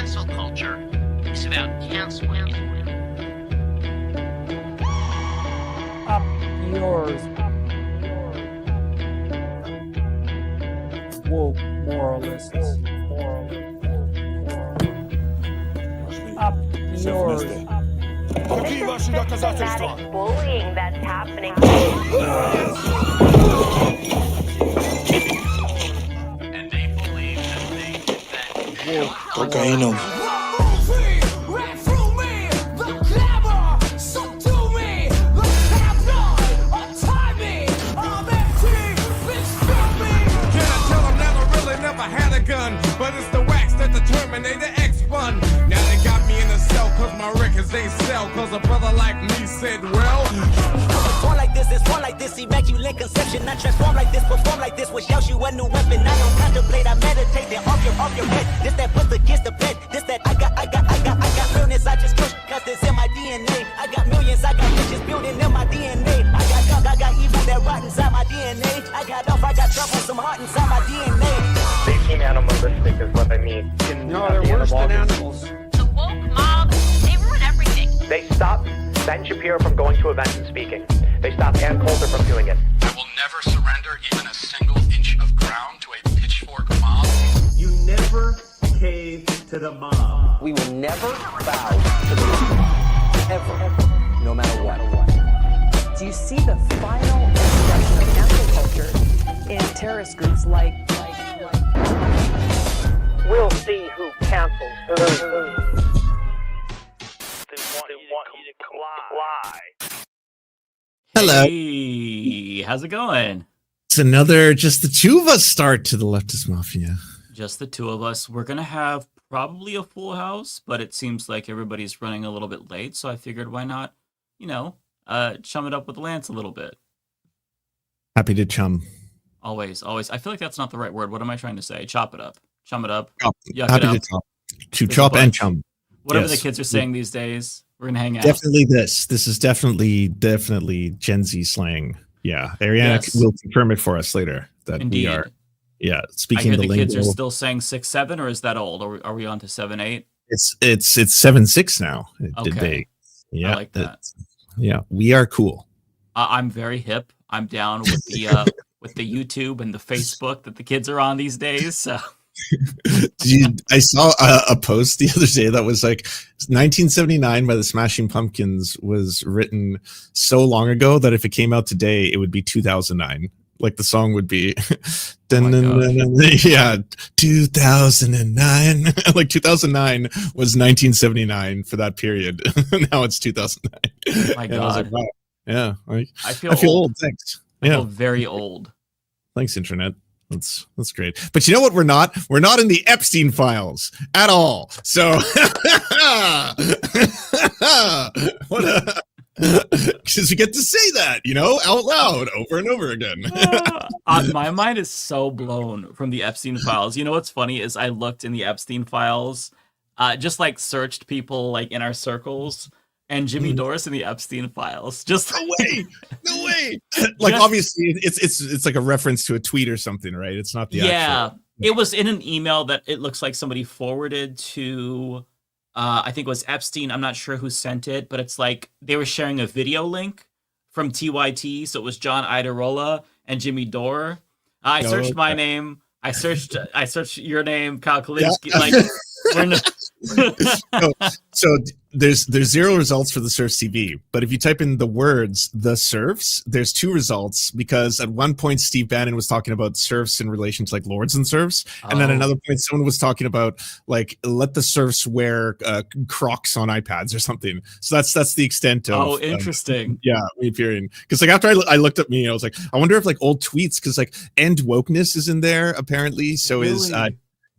Cancel culture is about canceling it. Up yours. Woke moralists. Up yours. This is systematic bullying that's happening. And they believe that Cocaína. Had a gun, but it's the wax that the Terminator X spun. Now they got me in a cell cause my records they sell. Cause a brother like me said, well, born like this, it's born like this, immaculate conception. I transform like this, perform like this, which yells you a new weapon. I don't contemplate, I meditate, then off your head. This that puts against the bed. This that I got realness, I just push, cause it's in my DNA. I got millions, I got riches building in my DNA. I got gunk, I got evil that rot inside my DNA. I got off, I got trouble, some heart inside my DNA. They seem animalistic is what I mean. No, they're worse than animals. The woke mob, they ruin everything. They stop Ben Shapiro from going to events and speaking. They stop Ann Coulter from doing it. I will never surrender even a single inch of ground to a pitchfork mob. You never cave to the mob. We will never bow to the mob. Ever. No matter what. Do you see the final expression of cancel culture in terrorist groups like We'll see who cancels who. They want you to comply. Hello. Hey, how's it going? It's another just the two of us start to the Leftist Mafia. Just the two of us. We're going to have probably a full house, but it seems like everybody's running a little bit late, so I figured why not, chum it up with Lance a little bit. Happy to chum. Always. I feel like that's not the right word. What am I trying to say? Chop it up. Chum it up. Yuck happy it up. To chop. To chop and chum. Whatever the kids are saying these days, we're going to hang out. Definitely this. This is definitely Gen Z slang. Yeah. Ariana will confirm it for us later. That Indeed. We are. Yeah. Speaking I hear the kids lingo. are still saying 6-7, or is that old? Are we on to 7-8? It's 7-6 now. Okay. Yeah. I like that. Yeah. We are cool. I'm very hip. I'm down with the with the YouTube and the Facebook that the kids are on these days. So. I saw a post the other day that was like 1979 by the Smashing Pumpkins was written so long ago that if it came out today, it would be 2009. Like the song would be, yeah, 2009. Like 2009 was 1979 for that period. Now it's 2009. My God. And I was like, wow. Yeah, I feel old. Thanks. I feel very old. Thanks, internet. That's great. But you know what? We're not in the Epstein files at all. So because we get to say that, out loud over and over again. My mind is so blown from the Epstein files. You know what's funny is I looked in the Epstein files, just like searched people like in our circles. And Jimmy Doris in the Epstein files. Just no way. Like obviously, it's like a reference to a tweet or something, right? It's not the actual. It was in an email that it looks like somebody forwarded to. I think it was Epstein. I'm not sure who sent it, but it's like they were sharing a video link from TYT. So it was John Idarola and Jimmy Dore. I searched my name. I searched your name, Kyle Kalinske. Yeah. So there's 0 results for the Surfs TV, but if you type in the words "the Surfs," there's 2 results because at one point Steve Bannon was talking about serfs in relation to like lords and serfs, and then another point someone was talking about like let the serfs wear Crocs on iPads or something. So that's the extent of. Interesting. Appearing because like after I looked up I was like, I wonder if like old tweets because like end wokeness is in there apparently. So really? Is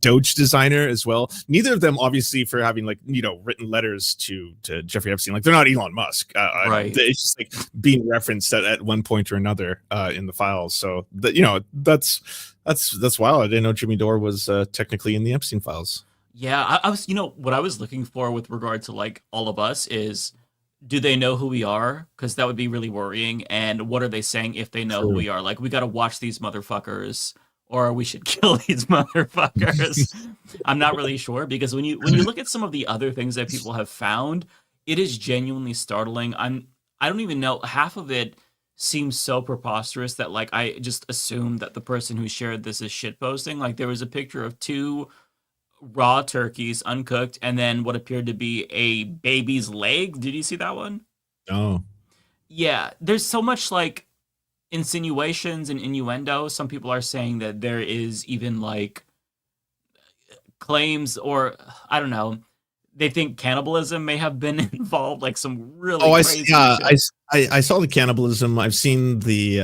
Doge designer as well. Neither of them obviously for having like written letters to Jeffrey Epstein. Like they're not Elon Musk, right? It's just like being referenced at one point or another in the files. So that that's wild. I didn't know Jimmy Dore was technically in the Epstein files. Yeah, I was. What I was looking for with regard to like all of us is, do they know who we are? Because that would be really worrying. And what are they saying if they know who we are? Like we got to watch these motherfuckers or we should kill these motherfuckers. I'm not really sure, because when you look at some of the other things that people have found, it is genuinely startling. I don't even know, half of it seems so preposterous that like I just assumed that the person who shared this is shitposting. Like there was a picture of 2 raw turkeys uncooked and then what appeared to be a baby's leg. Did you see that one? Oh. Yeah, there's so much like insinuations and innuendo. Some people are saying that there is even like claims, or I don't know, they think cannibalism may have been involved, like some really crazy shit. I saw the cannibalism. I've seen the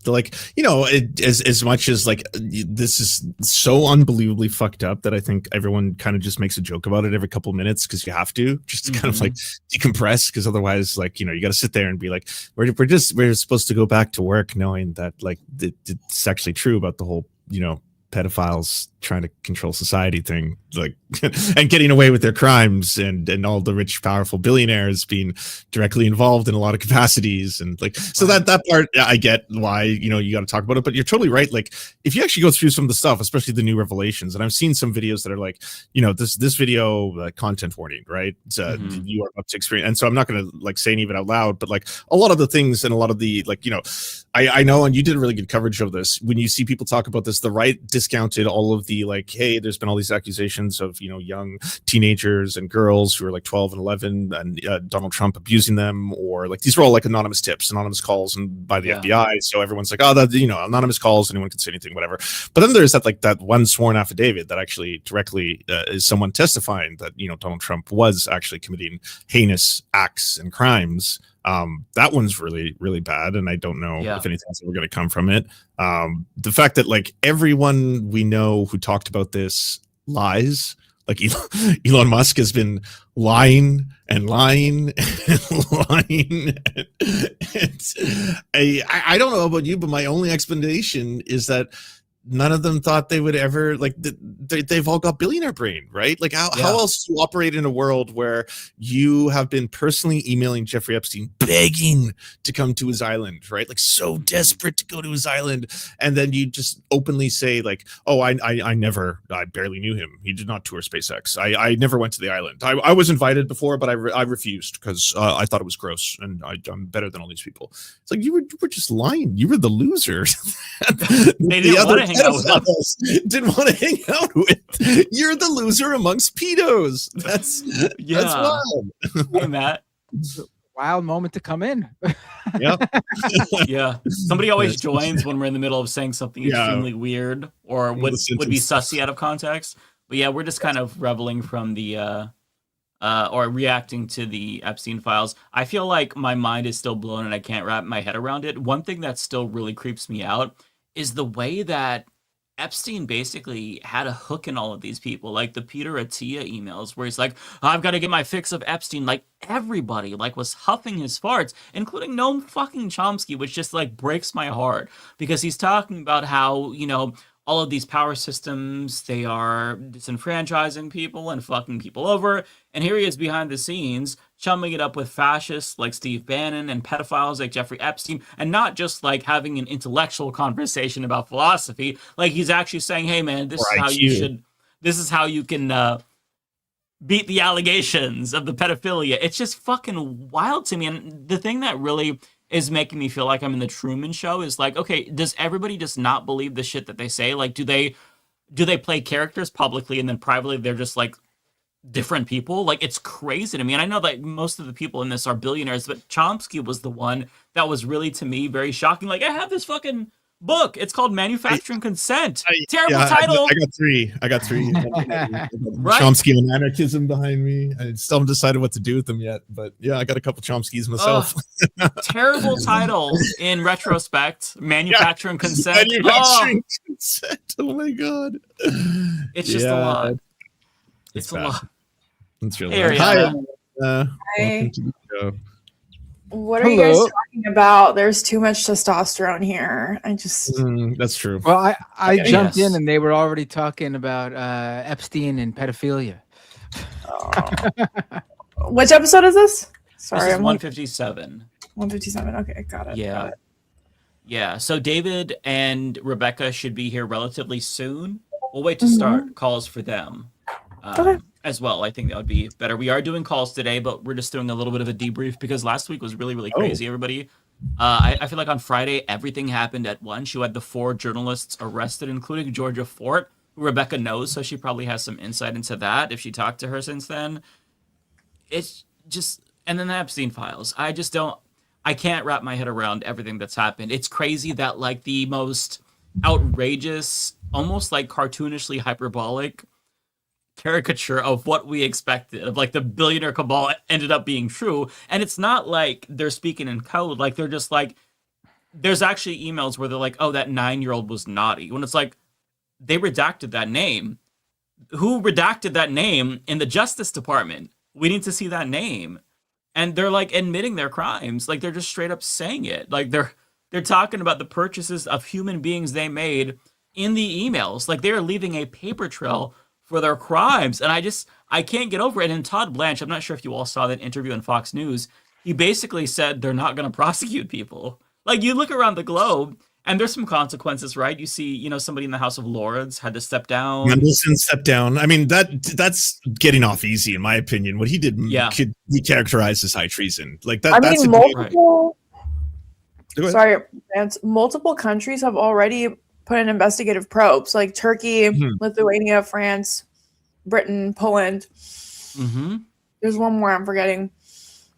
like, you know, as much as like this is so unbelievably fucked up that I think everyone kind of just makes a joke about it every couple of minutes because you have to just to kind of like decompress, because otherwise, like, you know, you got to sit there and be like, we're supposed to go back to work knowing that like it's actually true about the whole, you know, pedophiles trying to control society thing, like, and getting away with their crimes, and all the rich, powerful billionaires being directly involved in a lot of capacities, and like, so that part I get why, you know, you got to talk about it, but you're totally right. Like, if you actually go through some of the stuff, especially the new revelations, and I've seen some videos that are like, you know, this video content warning, right? You are up to experience, and so I'm not going to like say any of it out loud, but like a lot of the things and a lot of the like, you know, I know, and you did a really good coverage of this. When you see people talk about this, the right discounted all of the like, hey, there's been all these accusations of, you know, young teenagers and girls who are like 12 and 11, and Donald Trump abusing them, or like these were all like anonymous tips, anonymous calls, and by the FBI. So everyone's like, oh, that, you know, anonymous calls, anyone can say anything, whatever. But then there's that like that one sworn affidavit that actually directly is someone testifying that, you know, Donald Trump was actually committing heinous acts and crimes. That one's really, really bad, and I don't know if anything's ever going to come from it. The fact that like everyone we know who talked about this lies, like Elon Musk has been lying and lying and lying. I don't know about you, but my only explanation is that none of them thought they would ever, like, they've all got billionaire brain, right? Like, how else do you operate in a world where you have been personally emailing Jeffrey Epstein, begging to come to his island, right? Like, so desperate to go to his island, and then you just openly say, like, oh, I barely knew him. He did not tour SpaceX. I never went to the island. I was invited before, but I refused because I thought it was gross, and I'm better than all these people. It's like, you were just lying. You were the loser. They didn't want to hang out with us. Didn't want to hang out with. You're the loser amongst pedos. That's wild. Hey, Matt. Wild moment to come in. Yep. Yeah. Somebody always joins when we're in the middle of saying something extremely weird or would be sussy out of context. But yeah, we're just kind of reveling from the or reacting to the Epstein files. I feel like my mind is still blown and I can't wrap my head around it. One thing that still really creeps me out is the way that Epstein basically had a hook in all of these people, like the Peter Attia emails where he's like, I've got to get my fix of Epstein. Like, everybody like was huffing his farts, including Noam fucking Chomsky, which just like breaks my heart because he's talking about how, you know, all of these power systems, they are disenfranchising people and fucking people over. And here he is behind the scenes, chumming it up with fascists like Steve Bannon and pedophiles like Jeffrey Epstein, and not just like having an intellectual conversation about philosophy. Like, he's actually saying, hey man, this is how you can beat the allegations of the pedophilia. It's just fucking wild to me. And the thing that really is making me feel like I'm in the Truman Show is like, okay, does everybody just not believe the shit that they say? Like, do they play characters publicly and then privately they're just like different people? Like, it's crazy to me. And I know that most of the people in this are billionaires, but Chomsky was the one that was really, to me, very shocking. Like, I have this fucking book. It's called Manufacturing Consent. Terrible title. I got three. Right? Chomsky and anarchism behind me. I still haven't decided what to do with them yet, but yeah, I got a couple Chomskys myself. Terrible title in retrospect. Manufacturing Consent. Manufacturing Consent. Oh my god. It's just a lot. It's a lot. It's really Hey, Hi. Hi. To the show. What are you guys talking about? There's too much testosterone here. I just that's true. Well, I jumped in and they were already talking about Epstein and pedophilia. Which episode is this? Sorry, this is I'm 157. 157. Okay, got it. Yeah. Got it. Yeah, so David and Rebecca should be here relatively soon. We'll wait to Mhm. start calls for them Okay. as well. I think that would be better. We are doing calls today, but we're just doing a little bit of a debrief because last week was really, really crazy, everybody. I feel like on Friday, everything happened at once. You had the 4 journalists arrested, including Georgia Fort, who Rebecca knows, so she probably has some insight into that if she talked to her since then. It's just, and then the Epstein files. I can't wrap my head around everything that's happened. It's crazy that like the most outrageous, almost like cartoonishly hyperbolic caricature of what we expected of like the billionaire cabal ended up being true. And it's not like they're speaking in code. Like they're just like, there's actually emails where they're like, oh, that 9-year-old was naughty. When it's like, they redacted that name. Who redacted that name in the Justice Department? We need to see that name. And they're like admitting their crimes. Like they're just straight up saying it. Like they're talking about the purchases of human beings they made in the emails. Like they're leaving a paper trail for their crimes. And I can't get over it. And Todd Blanche, I'm not sure if you all saw that interview on Fox News. He basically said they're not going to prosecute people. Like you look around the globe and there's some consequences, right? You see, somebody in the House of Lords had to step down. Mendelsohn stepped down. I mean, that's getting off easy, in my opinion. What he did could be characterized as high treason. Like that. I mean, multiple. Right. Sorry, multiple countries have already put in investigative probes, like Turkey, Lithuania, France, Britain, Poland. There's one more I'm forgetting.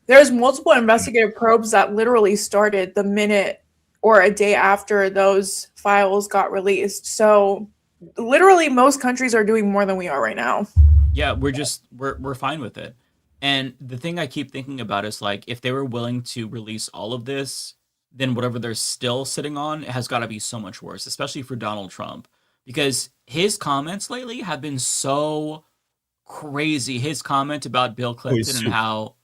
There's multiple investigative probes that literally started the minute or a day after those files got released. So literally most countries are doing more than we are right now. Yeah, we're fine with it. And the thing I keep thinking about is like, if they were willing to release all of this, then whatever they're still sitting on has got to be so much worse, especially for Donald Trump, because his comments lately have been so crazy. His comment about Bill Clinton and how,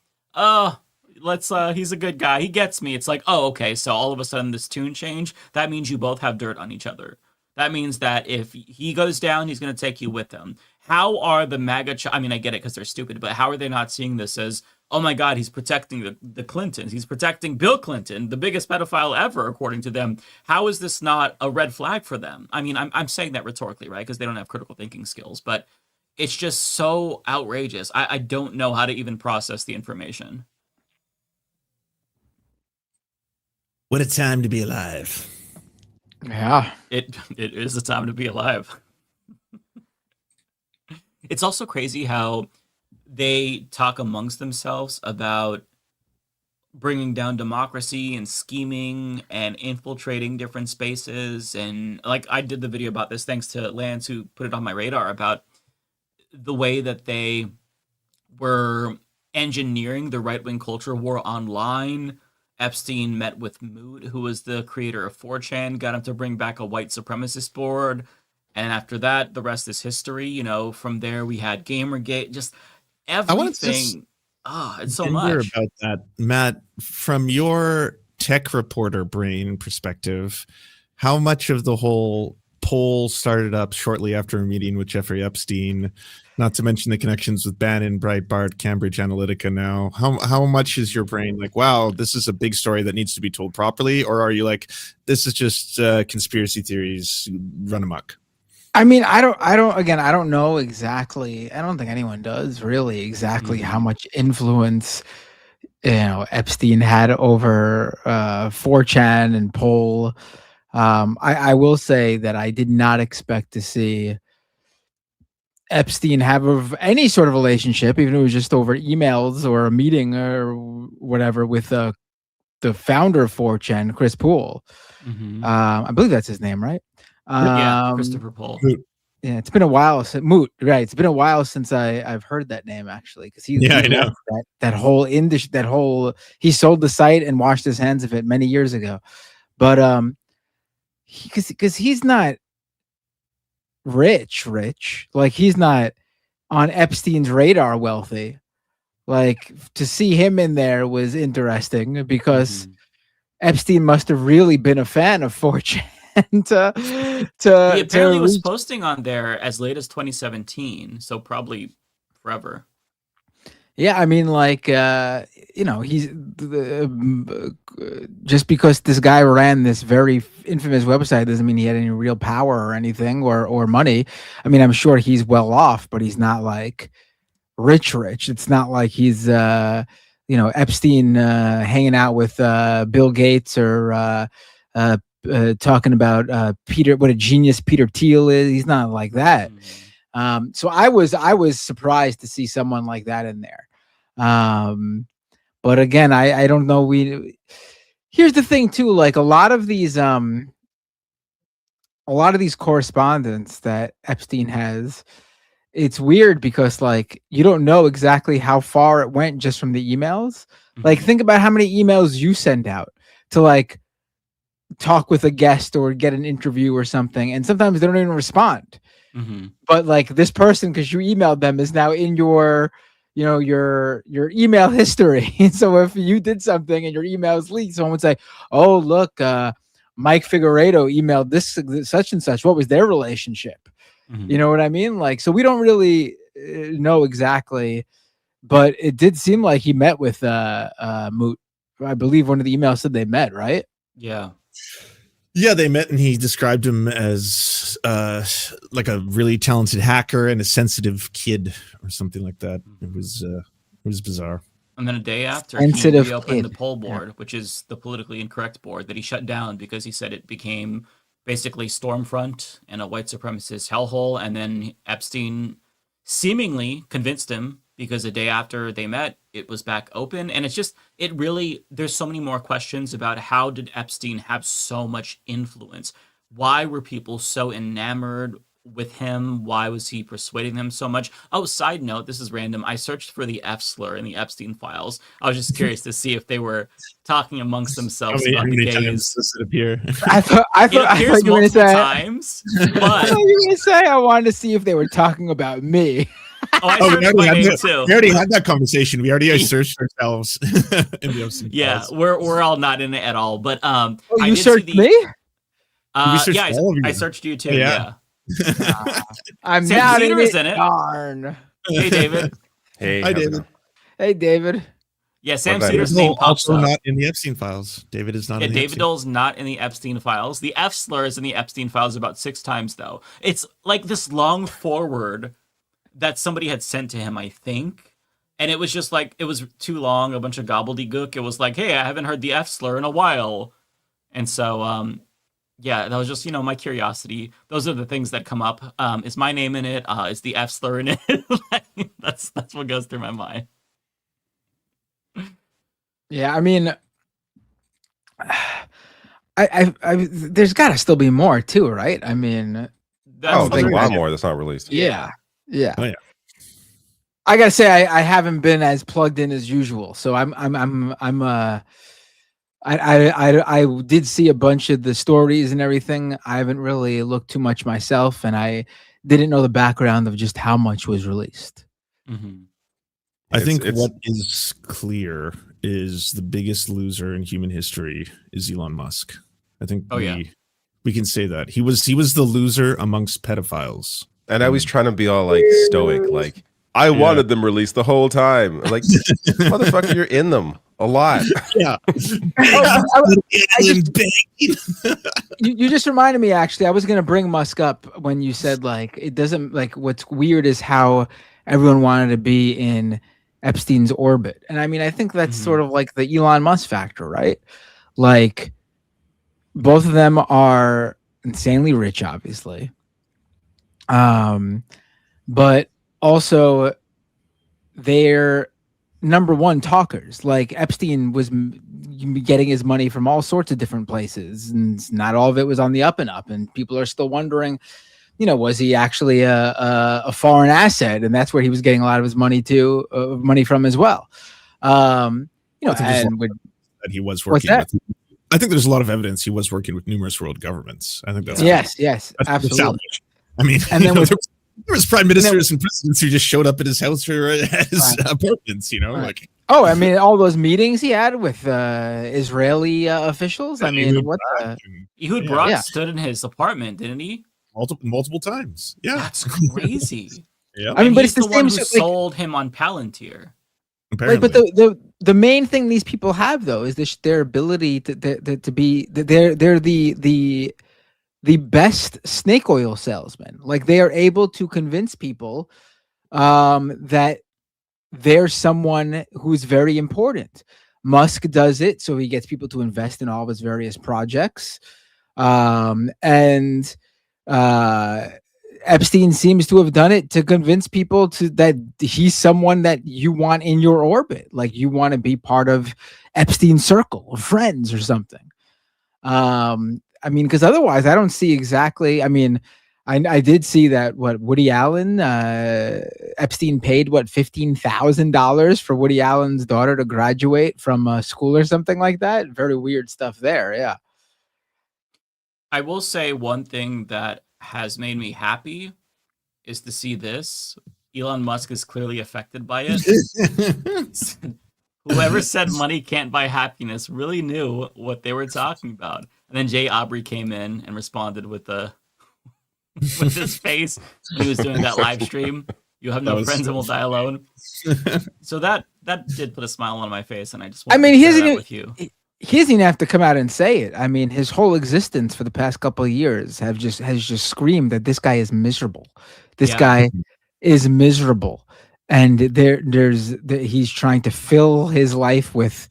he's a good guy. He gets me. It's like, oh, okay. So all of a sudden this tune change, that means you both have dirt on each other. That means that if he goes down, he's going to take you with him. How are the MAGA, I mean, I get it because they're stupid, but how are they not seeing this as, oh my God, he's protecting the Clintons. He's protecting Bill Clinton, the biggest pedophile ever, according to them. How is this not a red flag for them? I mean, I'm saying that rhetorically, right? Because they don't have critical thinking skills, but it's just so outrageous. I don't know how to even process the information. What a time to be alive. Yeah. It is a time to be alive. It's also crazy how they talk amongst themselves about bringing down democracy and scheming and infiltrating different spaces. And like I did the video about this, thanks to Lance, who put it on my radar, about the way that they were engineering the right-wing culture war online. Epstein met with Moot, who was the creator of 4chan, got him to bring back a white supremacist board. And after that, the rest is history. From there, we had Gamergate, just everything. It's so much. About that, Matt, from your tech reporter brain perspective, how much of the whole poll started up shortly after a meeting with Jeffrey Epstein, not to mention the connections with Bannon, Breitbart, Cambridge Analytica now? How much is your brain like, wow, this is a big story that needs to be told properly? Or are you like, this is just conspiracy theories run amok? I mean, I don't know exactly. I don't think anyone does really exactly how much influence Epstein had over 4chan and poll. I will say that I did not expect to see Epstein have any sort of relationship, even if it was just over emails or a meeting or whatever, with the founder of 4chan, Chris Poole. I believe that's his name, right? Yeah, Christopher Poole. Yeah, it's been a while since Moot. Right, it's been a while since I've heard that name actually, because I know that whole industry, he sold the site and washed his hands of it many years ago. But because he's not rich, like he's not on Epstein's radar wealthy. Like to see him in there was interesting because Epstein must have really been a fan of 4chan. He apparently was posting on there as late as 2017, so probably forever. Yeah, I mean, like, he's just because this guy ran this very infamous website doesn't mean he had any real power or anything or money. I mean, I'm sure he's well off, but he's not like rich. It's not like he's Epstein hanging out with Bill Gates or talking about Peter, what a genius Peter Thiel is. He's not like that. So I was surprised to see someone like that in there. But again, I don't know. Here's the thing too, like a lot of these correspondence that Epstein has, it's weird because like you don't know exactly how far it went just from the emails. Like think about how many emails you send out to like talk with a guest or get an interview or something, and sometimes they don't even respond. But like this person, because you emailed them, is now in your your email history. So if you did something and your emails leaked, someone would say, oh look, Mike Figueredo emailed this such and such. What was their relationship? You know what I mean? Like, so we don't really know exactly, but it did seem like he met with Moot. I believe one of the emails said they met, right? Yeah. Yeah, they met, and he described him as like a really talented hacker and a sensitive kid or something like that. It was bizarre. And then a day after, Sensitive he reopened the kid. poll board, which is the politically incorrect board that he shut down because he said it became basically Stormfront and a white supremacist hellhole. And then Epstein seemingly convinced him, because the day after they met, it was back open. And it's just, there's so many more questions about how did Epstein have so much influence? Why were people so enamored with him? Why was he persuading them so much? Oh, side note, this is random. I searched for the F slur in the Epstein files. I was just curious to see if they were talking amongst themselves about the gays. Does it appear? I thought you were going to say times, but I thought you were going to say I wanted to see if they were talking about me. Oh, I searched my name too. We already had that conversation. We already searched ourselves in the Epstein yeah, files. we're all not in it at all. But Oh, I you did searched see me? Yeah, I searched you too. Yeah. I'm Sam not Cedar in is it. in it. Darn. Hey, David. Hey, Hi, how's it David. going? Hey, David. Yeah, Sam What Cedar's about name pops Also up. not in the Epstein files. David is not Yeah, in the David Epstein. Dole's not in the Epstein files. The F slur is in the Epstein files about 6 times, though. It's like this long forward that somebody had sent to him, I think. And it was just like, it was too long, a bunch of gobbledygook. It was like, hey, I haven't heard the F slur in a while. And so, yeah, that was just, my curiosity. Those are the things that come up. Is my name in it? Is the F slur in it? That's what goes through my mind. Yeah, I mean, I there's got to still be more too, right? I mean, There's a lot more that's not released. Yeah. Oh, yeah. I gotta say, I haven't been as plugged in as usual, so I did see a bunch of the stories and everything. I haven't really looked too much myself, and I didn't know the background of just how much was released. I think what is clear is the biggest loser in human history is Elon Musk. I think we can say that. He was the loser amongst pedophiles. And I was trying to be all like stoic, like I wanted them released the whole time. Like, motherfucker, you're in them a lot. Yeah. You just reminded me, actually, I was going to bring Musk up when you said, like, it doesn't, like, what's weird is how everyone wanted to be in Epstein's orbit. And I mean, I think that's sort of like the Elon Musk factor, right? Like, both of them are insanely rich, obviously. But also they're number one talkers. Like Epstein was getting his money from all sorts of different places, and not all of it was on the up and up. And people are still wondering, was he actually a foreign asset? And that's where he was getting a lot of his money money from as well. And that he was working with. I think there's a lot of evidence he was working with numerous world governments. I think that's yes, that's absolutely. I mean, and then there was prime ministers and presidents who just showed up at his house or at his apartments. Like. Oh, I mean, all those meetings he had with Israeli officials. I mean, what? Ehud Barak stood in his apartment, didn't he? Multiple times. Yeah, that's crazy. Yeah, I mean, but it's the the one same. who sold him on Palantir. Like, but Apparently. the main thing these people have though is their ability to be they're the best snake oil salesman. Like they are able to convince people that they're someone who's very important. Musk does it, so he gets people to invest in all of his various projects. And Epstein seems to have done it to convince people that he's someone that you want in your orbit. Like you want to be part of Epstein's circle of friends or something. I mean, because otherwise I don't see exactly. I mean, I did see that Woody Allen, Epstein paid $15,000 for Woody Allen's daughter to graduate from school or something like that. Very weird stuff there. Yeah. I will say one thing that has made me happy is to see this. Elon Musk is clearly affected by it. Whoever said money can't buy happiness really knew what they were talking about. And then Jay Aubrey came in and responded with his face when he was doing that live stream. You have no friends and will die alone. So that did put a smile on my face, and I just wanted to share that with you. He doesn't even have to come out and say it. I mean, his whole existence for the past couple of years has just screamed that this guy is miserable. This guy is miserable, and he's trying to fill his life with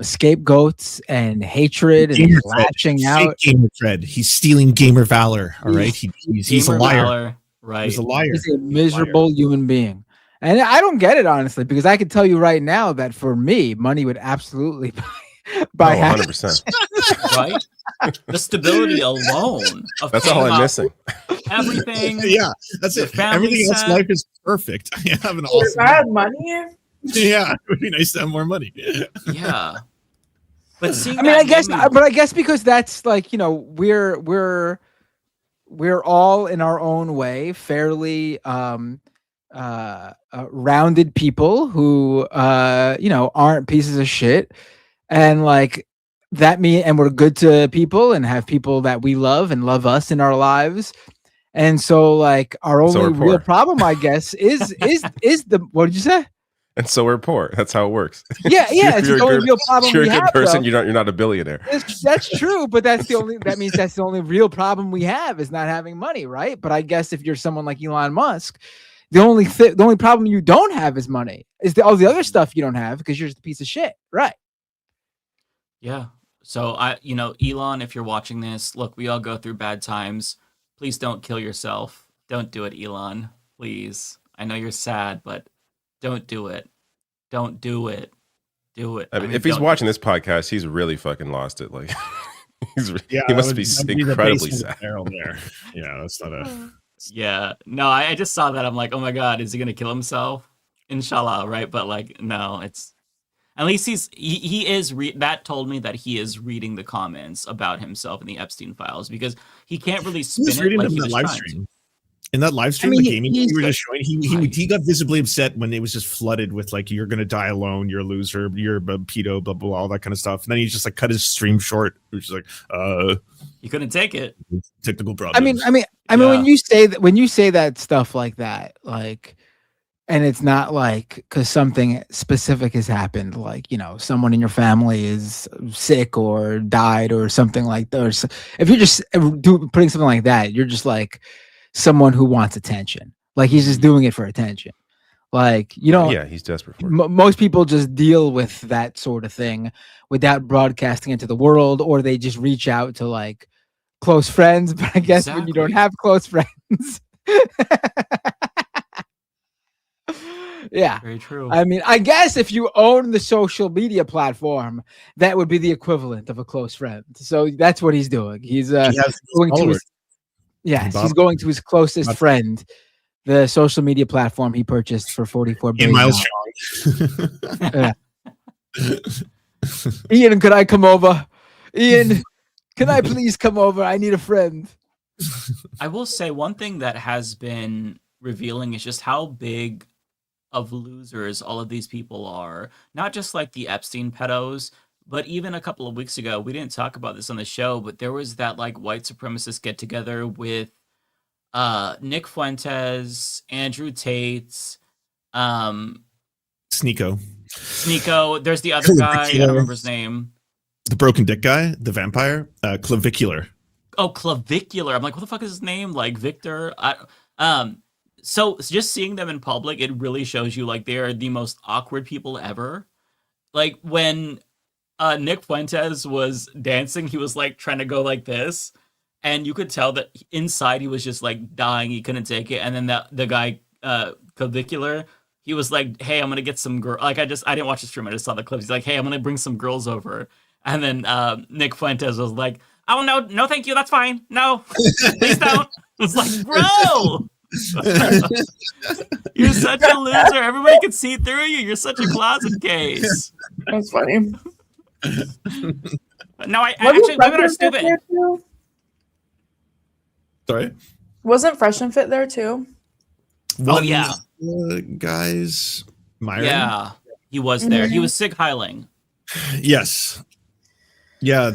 scapegoats and hatred and he's lashing out. Gamer cred. He's stealing gamer valor. All right, he's a liar. Valor, right? He's a liar. He's a miserable human being. And I don't get it, honestly, because I can tell you right now that for me, money would absolutely buy 100%. Right? The stability alone. That's all I'm missing. Everything. Yeah, that's it. Everything else in life is perfect. I have an awesome. If I had money. Yeah, it would be nice to have more money. Yeah. But seeing I mean, I guess because that's like, you know, we're all in our own way fairly rounded people who you know, aren't pieces of shit, and like that and we're good to people and have people that we love and love us in our lives. And so like our only real problem, I guess, is the what did you say? And so we're poor. That's how it works. Yeah, yeah. It's the only real problem you're we a good have, person. though. You're not a billionaire. That's true, but that means that's the only real problem we have is not having money, right? But I guess if you're someone like Elon Musk, the only problem you don't have is money. Is all the other stuff you don't have because you're just a piece of shit, right? Yeah. So Elon, if you're watching this, look, we all go through bad times. Please don't kill yourself. Don't do it, Elon. Please. I know you're sad, but don't do it. Don't do it. Do it. I mean, if he's watching this podcast, he's really fucking lost it. Like, he must be incredibly sad. There. Yeah, that's not a. Yeah. No, I just saw that. I'm like, oh my God, is he gonna kill himself? Inshallah, right? But like, no, it's at least he is. That told me that he is reading the comments about himself in the Epstein files because he can't really spin it like he was live stream. In that live stream, the gaming you were just showing, he got visibly upset when it was just flooded with like, you're gonna die alone, you're a loser, you're a pedo, blah blah, all that kind of stuff. And then he just like cut his stream short, which is like, he couldn't take it. Technical problems. I mean, when you say that stuff like that, like, and it's not like because something specific has happened, like, you know, someone in your family is sick or died or something like that. Or if you're just putting something like that, you're just like someone who wants attention. Like he's just doing it for attention. Like, you know, yeah, he's desperate for it. Most people just deal with that sort of thing without broadcasting it to the world, or they just reach out to like close friends. But I guess when you don't have close friends, yeah, very true. I mean, I guess if you own the social media platform, that would be the equivalent of a close friend. So that's what he's doing. He's going to his, he's going to his closest friend, the social media platform he purchased for $44 billion. Miles Strong. Ian, could I come over? Ian, can I please come over? I need a friend. I will say one thing that has been revealing is just how big of losers all of these people are. Not just like the Epstein pedos, but even a couple of weeks ago, we didn't talk about this on the show, but there was that like white supremacist get together with Nick Fuentes, Andrew Tate, Sneeko. There's the other guy. I don't remember his name. The broken dick guy, the vampire, clavicular. Oh, clavicular. I'm like, what the fuck is his name? Like Victor. So just seeing them in public, it really shows you like they are the most awkward people ever. Like when Nick Fuentes was dancing, he was like trying to go like this, and you could tell that inside he was just like dying. He couldn't take it. And then the guy clavicular, he was like, "Hey, I'm gonna get some girl." Like I didn't watch the stream. I just saw the clips. He's like, "Hey, I'm gonna bring some girls over." And then Nick Fuentes was like, "Oh no, thank you. That's fine. No, please don't." It's like, bro, you're such a loser. Everybody can see through you. You're such a closet case. That's funny. No, I actually women are stupid. Sorry, wasn't Fresh and Fit there too? Oh yeah, guys, Myron. Yeah, he was there. He was Sig Heiling. Yes. Yeah,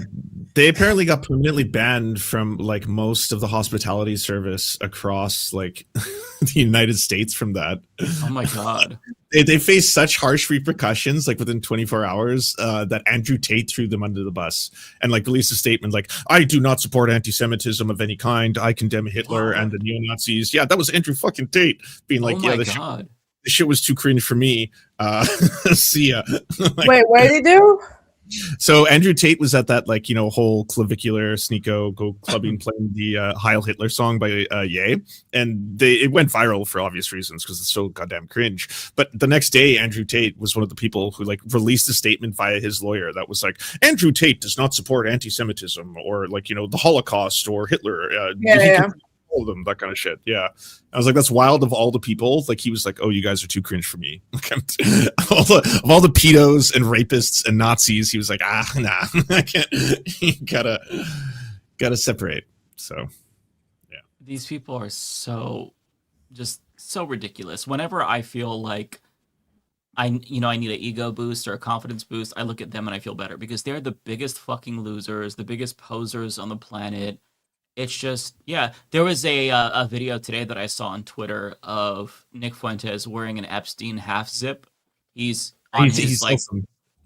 they apparently got permanently banned from like most of the hospitality service across like the United States from that. Oh my god. They faced such harsh repercussions like within 24 hours that Andrew Tate threw them under the bus and like released a statement like, "I do not support anti-Semitism of any kind. I condemn Hitler and the neo-Nazis." Yeah, that was Andrew fucking Tate being like, "Yeah, this shit was too cringe for me. See ya." Like, wait, what did he do? So Andrew Tate was at that like, you know, whole clavicular Sneeko go clubbing playing the Heil Hitler song by Ye, and it went viral for obvious reasons because it's so goddamn cringe. But the next day, Andrew Tate was one of the people who like released a statement via his lawyer that was like, "Andrew Tate does not support anti-Semitism or like, you know, the Holocaust or Hitler." All of them, that kind of shit. Yeah, I was like, that's wild. Of all the people, like he was like, "Oh, you guys are too cringe for me." Of all the pedos and rapists and Nazis, he was like, "Nah, I can't." You gotta separate. So, yeah, these people are so ridiculous. Whenever I feel like I need an ego boost or a confidence boost, I look at them and I feel better because they're the biggest fucking losers, the biggest posers on the planet. It's just, yeah. There was a video today that I saw on Twitter of Nick Fuentes wearing an Epstein half zip. He's on his like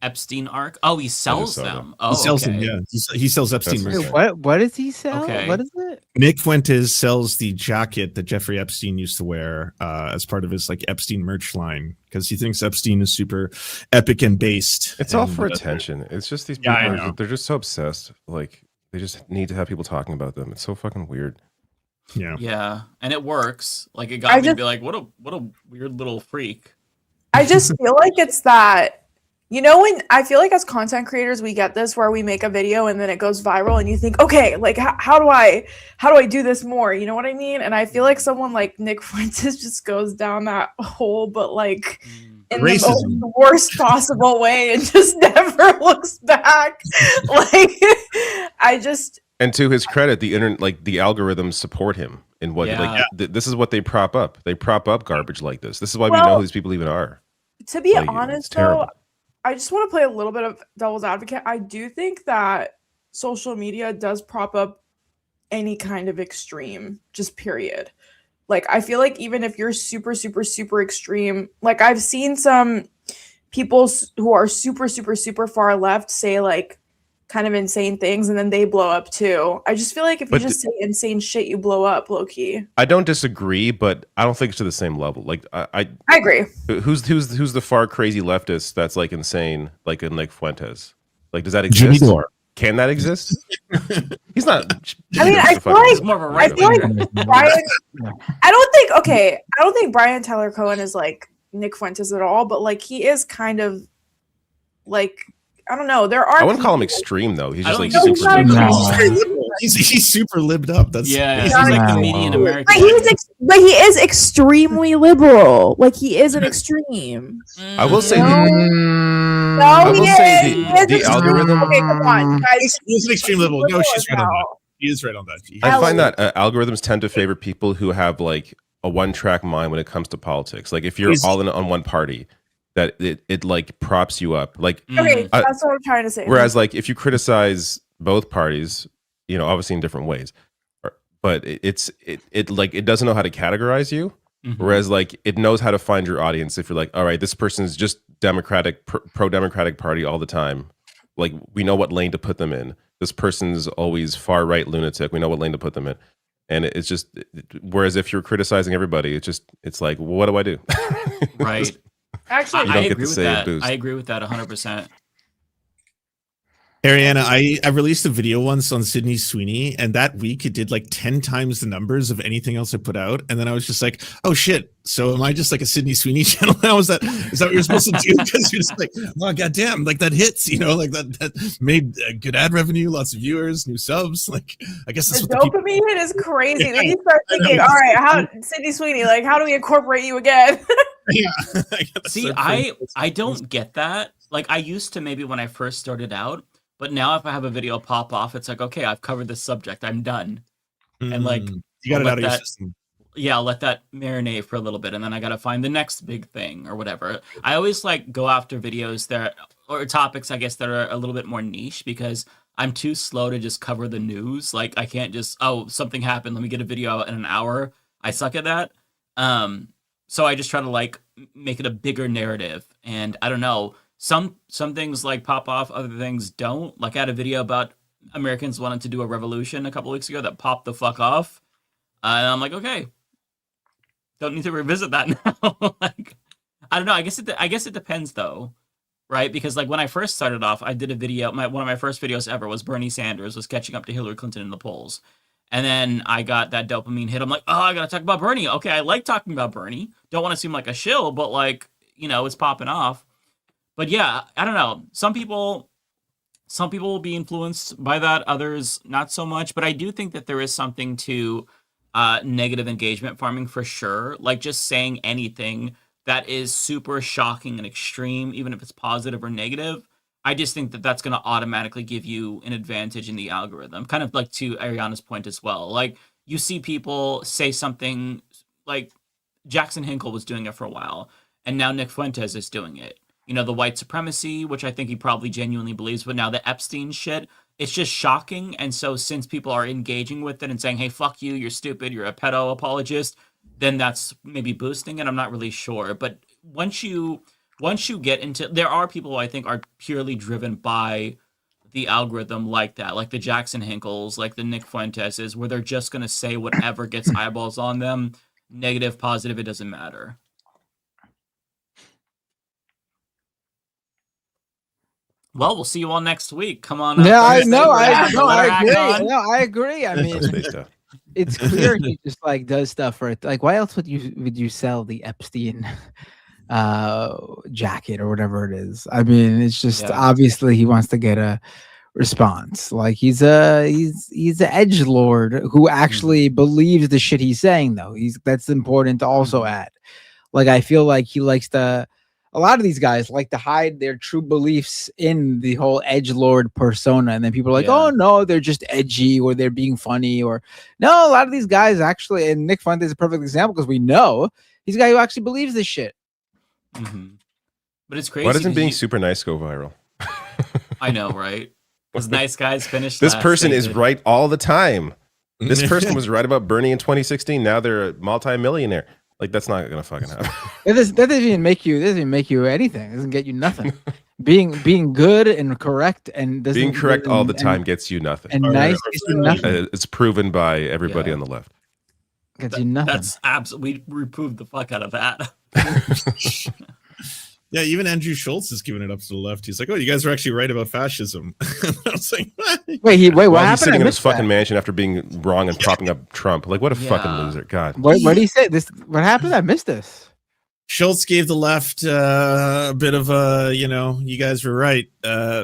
Epstein arc. Oh, he sells them. Oh, he sells them. Yeah, he sells Epstein merch. What does he sell? Okay. What is it? Nick Fuentes sells the jacket that Jeffrey Epstein used to wear as part of his like Epstein merch line because he thinks Epstein is super epic and based. It's all for attention. It's just these people. They're just so obsessed. Like. They just need to have people talking about them. It's so fucking weird. Yeah, and it works. Like it got me to be like, what a weird little freak. I just feel like it's that, you know, when I feel like as content creators we get this where we make a video and then it goes viral and you think, okay, like how do I do this more? You know what I mean? And I feel like someone like Nick Fuentes just goes down that hole, but like in the worst possible way and just never looks back. Like and to his credit, the internet, like the algorithms support him in what this is what they prop up. They prop up garbage like this. This is why we know who these people even are. To be honest though, I just want to play a little bit of devil's advocate. I do think that social media does prop up any kind of extreme, just period. Like, I feel like even if you're super, super, super extreme, like I've seen some people who are super, super, super far left say like kind of insane things and then they blow up too. I just feel like if you just say insane shit, you blow up low key. I don't disagree, but I don't think it's to the same level. Like I agree. Who's the far crazy leftist that's like insane, like in Nick Fuentes? Like, does that exist? Jimmy Dore. Can that exist? He's not. I mean, I feel like Brian. I don't think Brian Tyler Cohen is like Nick Fuentes at all, but like he is kind of like, I don't know. There are. I wouldn't call him extreme though. He's just like he's super libbed up. That's he's like the median American. But he is extremely liberal. Like he is an extreme. I will say. No, the algorithm. Okay, come on, guys. He's an extreme liberal. No, she's right on that. He is right on that. I find that algorithms tend to favor people who have like a one-track mind when it comes to politics. Like if you're all in on one party, that it like props you up. Like that's what I'm trying to say. Whereas like if you criticize both parties, you know, obviously in different ways, but it doesn't know how to categorize you. Whereas like it knows how to find your audience. If you're like, all right, this person is just Democratic, pro-Democratic Party all the time. Like we know what lane to put them in. This person's always far right lunatic. We know what lane to put them in. And it's just, whereas if you're criticizing everybody, it's like, well, what do I do? Right. Actually, I agree with that. I agree with that 100%. Ariana, I released a video once on Sydney Sweeney, and that week it did like 10 times the numbers of anything else I put out. And then I was just like, oh shit. So am I just like a Sydney Sweeney channel now? Is that what you're supposed to do? Because you're just like, oh goddamn, like that hits, like that made good ad revenue, lots of viewers, new subs. Like, I guess that's the what the dopamine hit is crazy. Then you start thinking, all right, how Sydney Sweeney, like how do we incorporate you again? Yeah. See, I don't get that. Like I used to maybe when I first started out. But now if I have a video pop off, it's like, okay, I've covered this subject. I'm done. And like, you got it out of your system. Yeah, I'll let that marinate for a little bit. And then I got to find the next big thing or whatever. I always like go after videos or topics, I guess, that are a little bit more niche because I'm too slow to just cover the news. Like I can't just, something happened. Let me get a video out in an hour. I suck at that. So I just try to like make it a bigger narrative. And I don't know. Some things like pop off, other things don't. Like I had a video about Americans wanting to do a revolution a couple weeks ago that popped the fuck off, and I'm like, okay, don't need to revisit that now. Like, I don't know. I guess it depends though, right? Because like when I first started off, I did a video. One of my first videos ever was Bernie Sanders was catching up to Hillary Clinton in the polls, and then I got that dopamine hit. I'm like, I gotta talk about Bernie. Okay, I like talking about Bernie. Don't want to seem like a shill, but like it's popping off. But yeah, I don't know. Some people will be influenced by that, others not so much. But I do think that there is something to negative engagement farming for sure. Like just saying anything that is super shocking and extreme, even if it's positive or negative. I just think that that's going to automatically give you an advantage in the algorithm. Kind of like to Ariana's point as well. Like you see people say something like Jackson Hinkle was doing it for a while, and now Nick Fuentes is doing it. The white supremacy, which I think he probably genuinely believes, but now the Epstein shit, it's just shocking. And so since people are engaging with it and saying, hey, fuck you, you're stupid, you're a pedo apologist, then that's maybe boosting it. I'm not really sure. But once you get into, there are people who I think are purely driven by the algorithm like that, like the Jackson Hinkles, like the Nick Fuenteses, where they're just going to say whatever gets eyeballs on them, negative, positive, it doesn't matter. Well, we'll see you all next week. Come on. Yeah, I agree. I mean, it's clear he just like does stuff for it. Like, why else would you sell the Epstein jacket or whatever it is? I mean, it's just obviously he wants to get a response. Like he's an edgelord who actually believes the shit he's saying, though. That's important to also add. Like, I feel like he likes to. A lot of these guys like to hide their true beliefs in the whole edgelord persona. And then people are like, oh, no, they're just edgy or they're being funny. Or no, a lot of these guys actually, and Nick Fuentes is a perfect example because we know he's a guy who actually believes this shit. Mm-hmm. But it's crazy. Why doesn't being super nice go viral? I know, right? Because nice guys finish. This person is right all the time. This person was right about Bernie in 2016. Now they're a multi-millionaire. Like that's not gonna fucking happen. That doesn't even make you anything. It doesn't get you nothing. being good and correct and being correct all the time gets you nothing. And nice gets you nothing. It's proven by everybody on the left. Gets you nothing. That's absolutely we proved the fuck out of that. Yeah, even Andrew Schultz is giving it up to the left. He's like, "Oh, you guys are actually right about fascism." I was like, "Wait, what happened?" He's sitting in his fucking mansion after being wrong and propping up Trump. Like, what a fucking loser! God, what did he say? What happened? I missed this. Schultz gave the left a bit of a, you guys were right.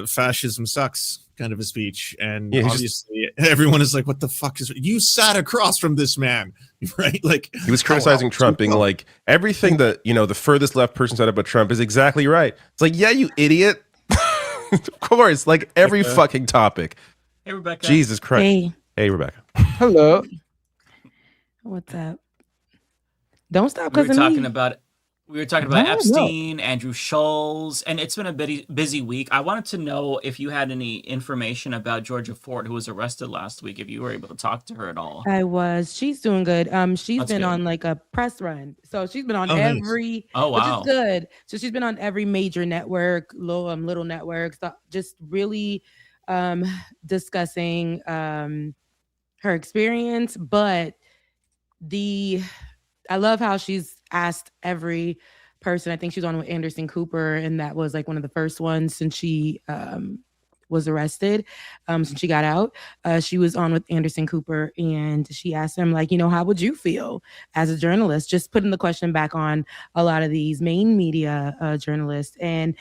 Fascism sucks kind of a speech, and obviously everyone is like, "What the fuck is?" You sat across from this man, right? Like he was criticizing Trump, being like, everything that the furthest left person said about Trump is exactly right. It's like, yeah, you idiot. Of course, like every fucking topic. Hey, Rebecca. Jesus Christ. Hey, Rebecca. Hello. What's up? Don't stop because we were talking about We were talking about Epstein, Andrew Schultz, and it's been a busy week. I wanted to know if you had any information about Georgia Ford, who was arrested last week, if you were able to talk to her at all. I was. She's doing good. She's That's been good. on like a press run. So she's been on Nice. every, wow. which is good. So she's been on every major network, little networks, just really discussing her experience. But I love how she's asked every person. I think she was on with Anderson Cooper, and that was like one of the first ones since she was arrested, since she got out. She was on with Anderson Cooper, and she asked him, like, how would you feel as a journalist? Just putting the question back on a lot of these main media journalists. And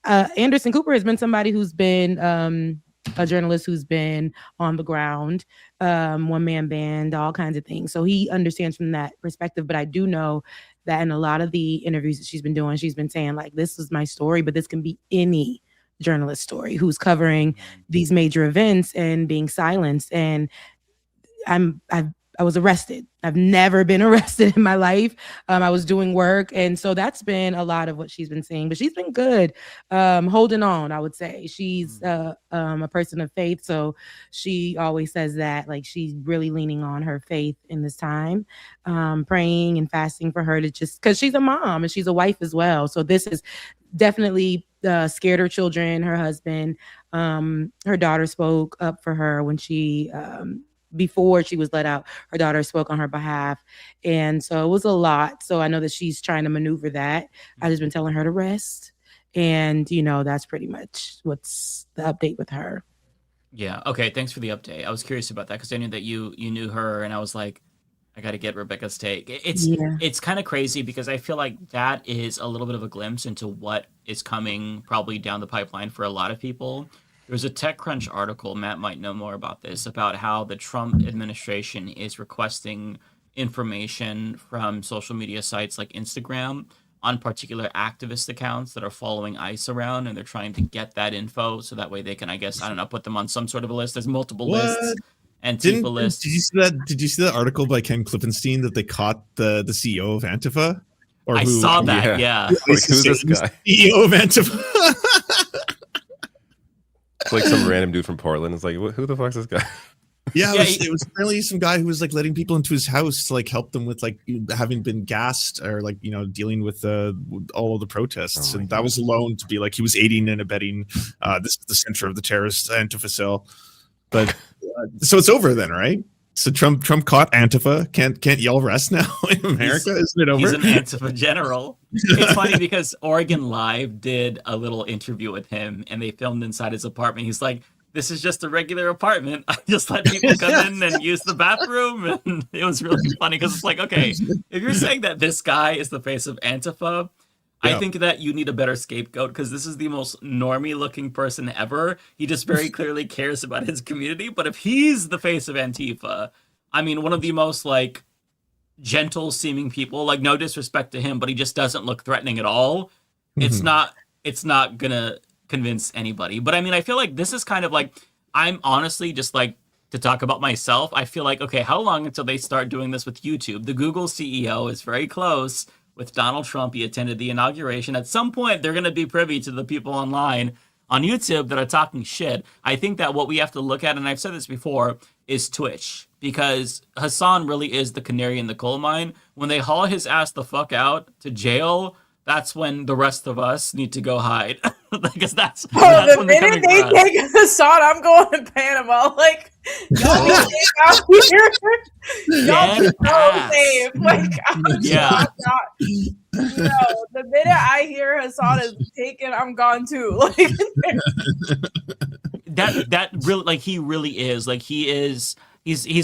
Anderson Cooper has been somebody who's been a journalist who's been on the ground, one-man band, all kinds of things. So he understands from that perspective. But I do know that in a lot of the interviews that she's been doing, she's been saying, like, this is my story, but this can be any journalist story who's covering these major events and being silenced. And I was arrested. I've never been arrested in my life. I was doing work. And so that's been a lot of what she's been saying, but she's been good, holding on, I would say. She's a person of faith. So she always says that, like, she's really leaning on her faith in this time, praying and fasting for her to just, because she's a mom and she's a wife as well. So this is definitely scared her children, her husband. Her daughter spoke up for her when she, before she was let out. Her daughter spoke on her behalf. And so it was a lot. So I know that she's trying to maneuver that. I've just been telling her to rest. And, that's pretty much what's the update with her. Yeah. Okay. Thanks for the update. I was curious about that because I knew that you knew her, and I was like, I got to get Rebecca's take. It's kind of crazy because I feel like that is a little bit of a glimpse into what is coming probably down the pipeline for a lot of people. There was a TechCrunch article, Matt might know more about this, about how the Trump administration is requesting information from social media sites like Instagram on particular activist accounts that are following ICE around, and they're trying to get that info so that way they can, I guess, I don't know, put them on some sort of a list. There's multiple lists. Antifa lists. Did you see that article by Ken Klippenstein that they caught the CEO of Antifa? I saw that, yeah. Like, who's this guy? CEO of Antifa. It's like some random dude from Portland. It's like, who the fuck's this guy? Yeah, it was apparently some guy who was like letting people into his house to like help them with like having been gassed or like dealing with all of the protests, and that was alone to be like he was aiding and abetting. This is the center of the terrorist Antifa cell, but so it's over then, right? So Trump caught Antifa. Can't y'all rest now in America? Isn't it over? He's an Antifa general. It's funny because Oregon Live did a little interview with him, and they filmed inside his apartment. He's like, "This is just a regular apartment. I just let people come in and use the bathroom." And it was really funny because it's like, okay, if you're saying that this guy is the face of Antifa, I think that you need a better scapegoat because this is the most normie looking person ever. He just very clearly cares about his community. But if he's the face of Antifa, I mean, one of the most like gentle seeming people, like no disrespect to him, but he just doesn't look threatening at all. It's not gonna convince anybody. But I mean, I feel like this is kind of like, I'm honestly just like, to talk about myself, I feel like, okay, how long until they start doing this with YouTube? The Google CEO is very close with Donald Trump. He attended the inauguration. At some point, they're going to be privy to the people online on YouTube that are talking shit. I think that what we have to look at, and I've said this before, is Twitch. Because Hassan really is the canary in the coal mine. When they haul his ass the fuck out to jail, that's when the rest of us need to go hide. Because that's the minute they take Hassan, I'm going to Panama. Like, y'all be safe out here. Y'all be so safe. Like, I'm not. The minute I hear Hassan is taken, I'm gone too. Like, that really, like, he really is. Like, he's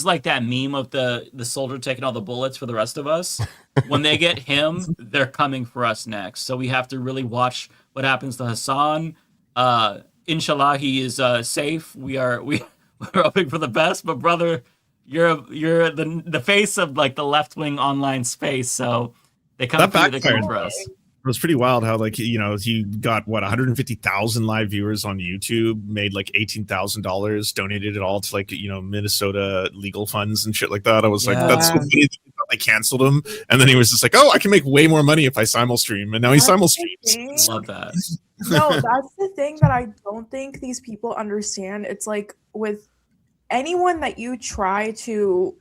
like that meme of the soldier taking all the bullets for the rest of us. When they get him, they're coming for us next. So we have to really watch what happens to Hassan. Inshallah, he is safe. We're hoping for the best. But brother, you're the face of like the left wing online space. So they come for you, they come for us. It was pretty wild how, like, he got 150,000 live viewers on YouTube, made like $18,000, donated it all to like, Minnesota legal funds and shit like that. I was like, that's so funny they canceled him, and then he was just like, "Oh, I can make way more money if I simul stream," and now he simul streams. Love that. No, that's the thing that I don't think these people understand. It's like with anyone that you try to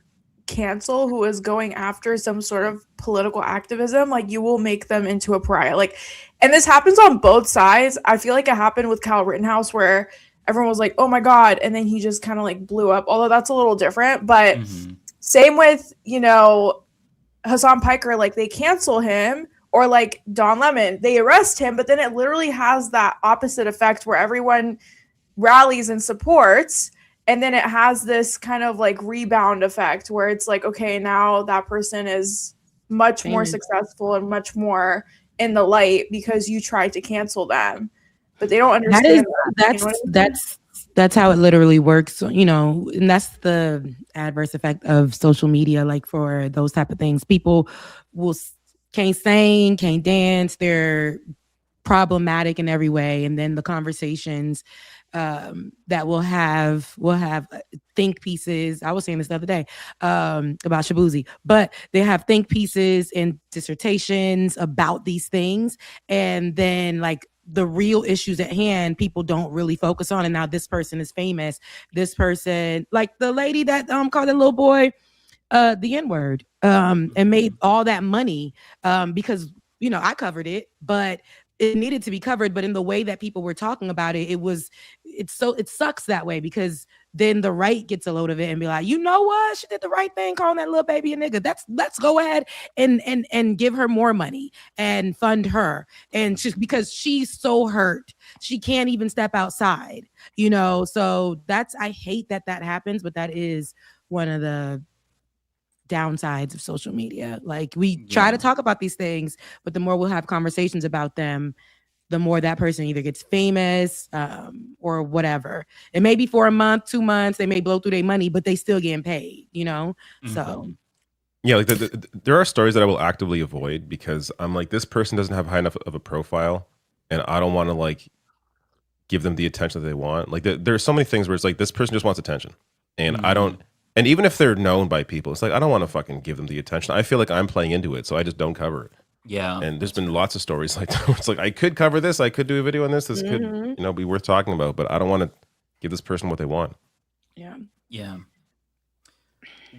cancel who is going after some sort of political activism, like you will make them into a pariah. Like, and this happens on both sides. I feel like it happened with Kyle Rittenhouse where everyone was like, oh my God. And then he just kind of like blew up, although that's a little different. But same with, you know, Hassan Piker, like they cancel him, or like Don Lemon, they arrest him, but then it literally has that opposite effect where everyone rallies and supports. And then it has this kind of like rebound effect where it's like, okay, now that person is much more successful and much more in the light because you tried to cancel them. But they don't understand That's how it literally works, you know, and that's the adverse effect of social media. Like for those type of things, people can't sing, can't dance. They're problematic in every way. And then the conversations that we'll have think pieces. I was saying this the other day about Shabuzi, but they have think pieces and dissertations about these things. And then like the real issues at hand, people don't really focus on. And now this person is famous. This person, like the lady that called the little boy the N-word and made all that money because, you know, I covered it, but it needed to be covered. But in the way that people were talking about it, it sucks that way, because then the right gets a load of it and be like, you know what, she did the right thing calling that little baby a nigga. Let's go ahead and give her more money and fund her. And just because she's so hurt, she can't even step outside, you know? So I hate that happens, but that is one of the downsides of social media. Like we try to talk about these things, but the more we'll have conversations about them, the more that person either gets famous or whatever. It may be for a month, 2 months, they may blow through their money, but they still getting paid, you know? So yeah, like there are stories that I will actively avoid because I'm like, this person doesn't have high enough of a profile and I don't want to like give them the attention that they want. Like there are so many things where it's like, this person just wants attention and I don't. And even if they're known by people, it's like, I don't want to fucking give them the attention. I feel like I'm playing into it, so I just don't cover it. Yeah. And there's been lots of stories like that. It's like, I could cover this. I could do a video on this. This could, you know, be worth talking about, but I don't want to give this person what they want. Yeah. Yeah.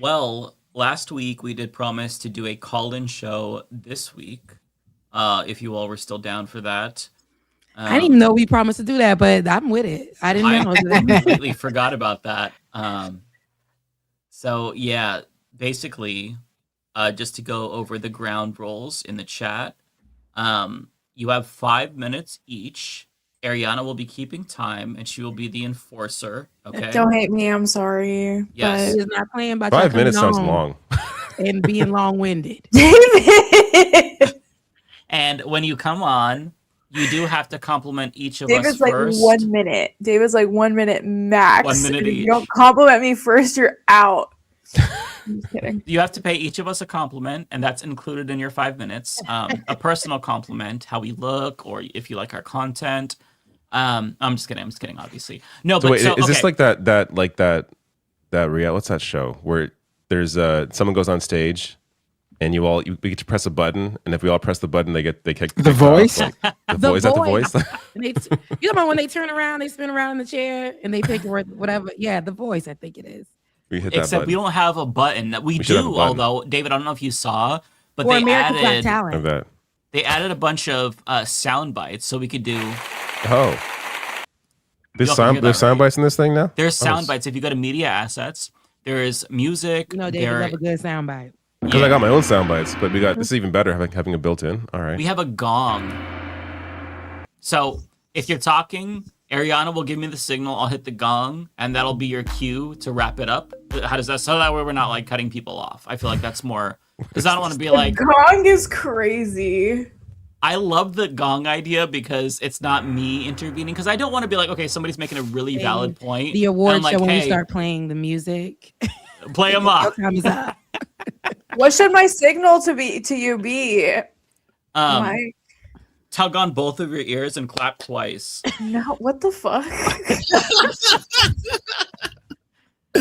Well, last week we did promise to do a call-in show this week. If you all were still down for that. I didn't even know we promised to do that, but I'm with it. I didn't know. I completely forgot about that. So yeah, basically, just to go over the ground rules in the chat, you have 5 minutes each. Ariana will be keeping time, and she will be the enforcer. Okay. Don't hate me. I'm sorry. Yes. But not playing about 5 minutes sounds long. And being long-winded. And when you come on, you do have to compliment each of David's us like first. 1 minute. David's like 1 minute max. 1 minute If each. you don't compliment me first, you're out. I'm just kidding. You have to pay each of us a compliment, and that's included in your 5 minutes. A personal compliment, how we look, or if you like our content. I'm just kidding. Obviously, no. So but wait, is this like that real? What's that show where there's someone goes on stage, and we get to press a button, and if we all press the button, they kick The Voice. Off, like, the voice. Is that the voice? And you know when they turn around, they spin around in the chair, and they pick whatever. Yeah, The Voice. I think it is. We hit that Except button. we don't have a button. We should have a do, button. although David, I don't know if you saw, but Or they America's Got added Talent. I bet. they added a bunch of sound bites, so we could do. Oh. There's Y'all can hear that, sound bites in this thing now? There's sound bites. If you go to media assets, there is music. You know, David have a good soundbite. Because I got my own sound bites, but this is even better having a built-in. All right. We have a gong. So if you're talking, Ariana will give me the signal. I'll hit the gong, and that'll be your cue to wrap it up. How does that? So that way we're not like cutting people off. I feel like that's more because I don't want to be like. Gong is crazy. I love the gong idea because it's not me intervening. Because I don't want to be like, okay, somebody's making a really valid point. The award like, show when hey, we start playing the music. play them up. What should my signal to you be? Mike? Tug on both of your ears and clap twice. No, what the fuck?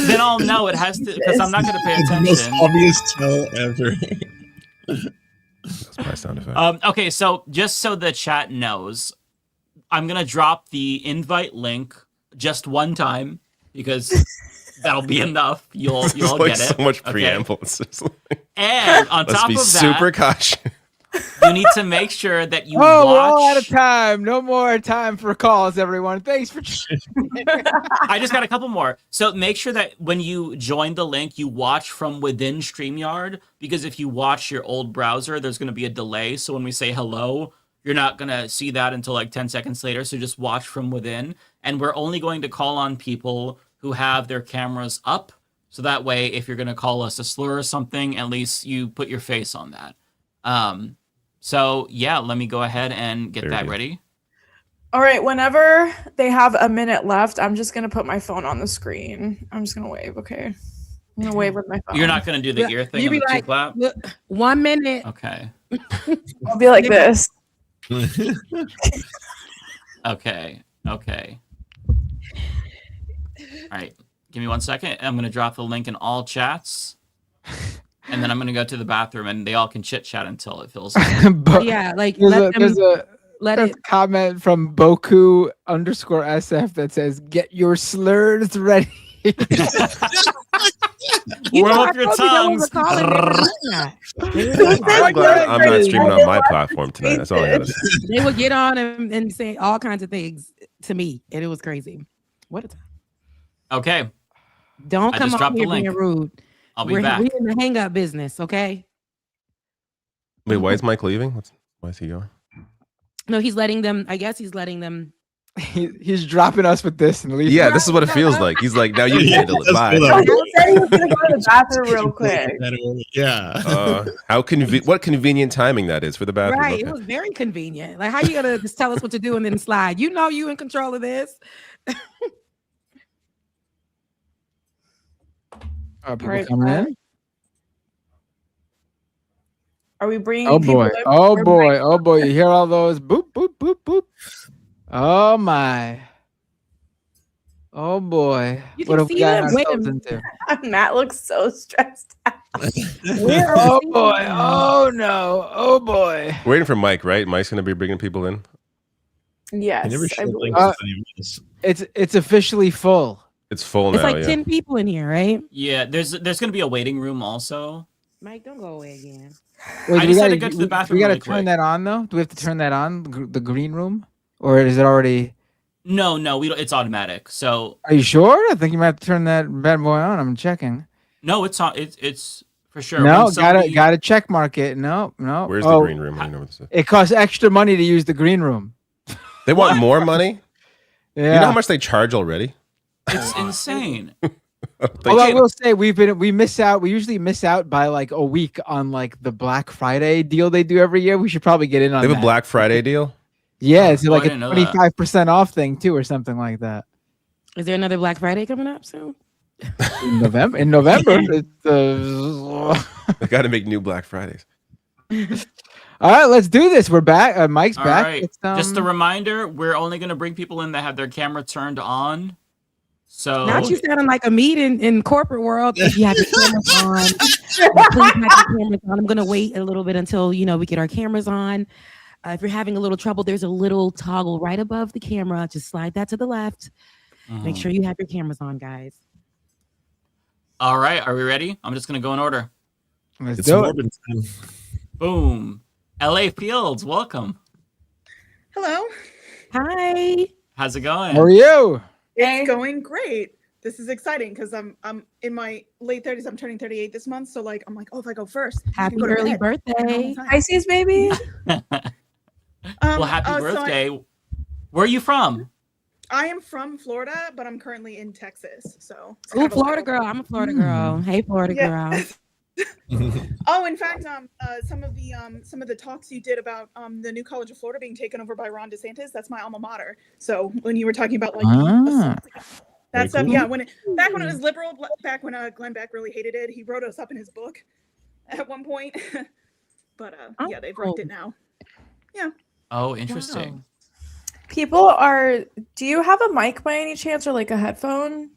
Then I'll know it has to, because I'm not going to pay It's the most attention. obvious tell ever. That's my sound effect. Okay, so just so the chat knows, I'm going to drop the invite link just one time because that'll be enough. You'll There's get it. so much okay? preamble. It's just like, And on let's top be of super that, cautious. you need to make sure that you Oh, we're watch. all out of time. No more time for calls, everyone. Thanks for. I just got a couple more. So make sure that when you join the link, you watch from within StreamYard, because if you watch your old browser, there's going to be a delay. So when we say hello, you're not going to see that until like 10 seconds later. So just watch from within. And we're only going to call on people who have their cameras up. So that way, if you're going to call us a slur or something, at least you put your face on that. So yeah, let me go ahead and get that ready. All right, whenever they have a minute left, I'm just gonna put my phone on the screen. I'm just gonna wave, okay? I'm gonna wave with my phone. You're not gonna do the ear thing You and be the two like, clap? 1 minute. Okay. I'll be like this. Okay. All right. Give me 1 second. I'm gonna drop the link in all chats. And then I'm gonna go to the bathroom and they all can chit chat until it fills. Yeah, like There's let a comment from Boku_SF that says, "Get your slurs ready." Warm up your tongues. I'm glad I'm not streaming on my platform tonight. That's all I gotta say. They would get on and say all kinds of things to me, and it was crazy. What a time. Okay. Don't I come just on dropped the here being link. rude. I'll be back. We're in the hang up business, okay? Wait, why is Mike leaving? Why is he going? No, he's letting them. I guess he's letting them. He's dropping us with this and leaving. Yeah, this is what it feels like. He's like, now you can handle it. Bye. He said he was gonna go to the bathroom real quick. Yeah. What convenient timing that is for the bathroom. Right, Okay. it was very convenient. Like, how you gonna just tell us what to do and then slide? You know, you in control of this. Are people Right, coming in? Are we bringing? Oh people boy! in? Oh We're boy! bringing- Oh boy! You hear all those boop boop boop boop? Oh my! Oh boy! You What can have we see gotten them. Wait a ourselves minute. into? Matt looks so stressed out. Oh boy! Oh no! Oh boy! We're waiting for Mike, right? Mike's gonna be bringing people in. Yes, I believe. It's officially full. It's full It's now. like yeah. 10 people in here, right? Yeah, there's gonna be a waiting room also. Mike, don't go away again. Wait, I do just we had to gotta, go to the bathroom we gotta really turn quick. that on though. Do we have to turn that on, the green room, or is it already? No, we don't. It's automatic. So Are you sure? I think you might have to turn that bad boy on. I'm checking. no, it's on. It's for sure. No, When somebody- gotta check mark it. No. Where's the green room? I know what this is. It costs extra money to use the green room. They want more money? Yeah. You know how much they charge already? It's insane. Although I will say we usually miss out by like a week on like the Black Friday deal they do every year. We should probably get in on They have that. a Black Friday deal? Yeah, it's Oh, like I a didn't know that. 25% off thing too, or something like that. Is there another Black Friday coming up soon? In November. It's, They got to make new Black Fridays. all right, let's do this. We're back. Mike's All back. right. It's, Just a reminder: we're only gonna bring people in that have their camera turned on. So Not you sounding like a meeting in corporate world. If you have your cameras on, please have your cameras on. I'm gonna wait a little bit until we get our cameras on. If you're having a little trouble, there's a little toggle right above the camera. Just slide that to the left. Make sure you have your cameras on, guys. All right, are we ready? I'm just gonna go in order. Let's It's do Morbin it. time. Boom. LA Fields, welcome. Hello. Hi. How's it going? How are you? It's going great. This is exciting because I'm in my late 30s. I'm turning 38 this month. So I'm like, oh, if I go first, I Happy can go to early bed. birthday. Pisces, baby. Well, happy so birthday. Where are you from? I am from Florida, but I'm currently in Texas. So it's Ooh, kind of Florida girl. I'm a Florida girl. Hey, Florida Yeah. girl. Oh, in fact, some of the talks you did about the new College of Florida being taken over by Ron DeSantis, that's my alma mater. So when you were talking about Ah. that stuff, cool. yeah, back when it was liberal, back when Glenn Beck really hated it, he wrote us up in his book at one point. But yeah, they've wrecked it now. Yeah. Oh, interesting. People are. Do you have a mic by any chance, or like a headphone?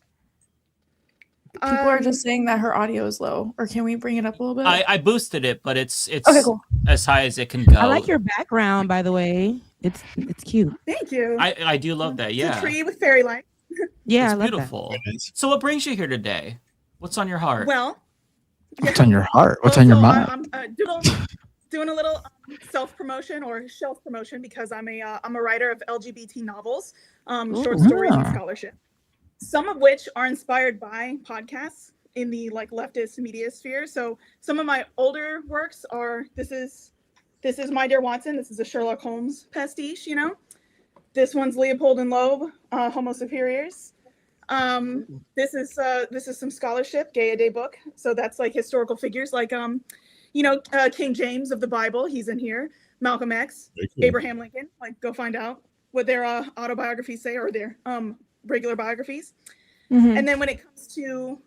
People are just saying that her audio is low. Or can we bring it up a little bit? I boosted it, but it's Okay, cool. as high as it can go. I like your background, by the way. It's cute. Thank you. I do love that. It's Yeah, a tree with fairy lights. Yeah, it's I love beautiful. So, what brings you here today? What's on your heart? Well, What's on your heart? What's on your mind? I'm doing a little self promotion or shelf promotion because I'm a writer of LGBT novels, short stories, and scholarship. Some of which are inspired by podcasts in the like leftist media sphere. So some of my older works are this is My Dear Watson. This is a Sherlock Holmes pastiche. You know, this one's Leopold and Loeb, Homo Superiors. This is some scholarship, Gay a Day book. So that's like historical figures like King James of the Bible. He's in here. Malcolm X, Cool. Abraham Lincoln. Like go find out what their autobiographies say or their regular biographies. And then when it comes to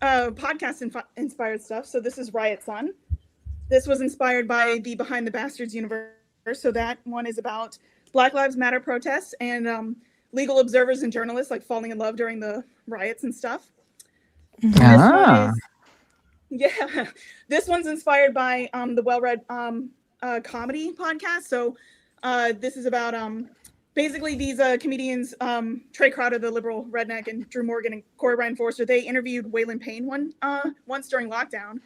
podcast inspired stuff, so this is Riot Sun. This was inspired by the Behind the Bastards universe. So that one is about Black Lives Matter protests and legal observers and journalists like falling in love during the riots and stuff. This one's inspired by the Well-Read comedy podcast. So this is about basically these comedians, Trey Crowder, the liberal redneck, and Drew Morgan and Corey Ryan Forster. They interviewed Waylon Payne once during lockdown,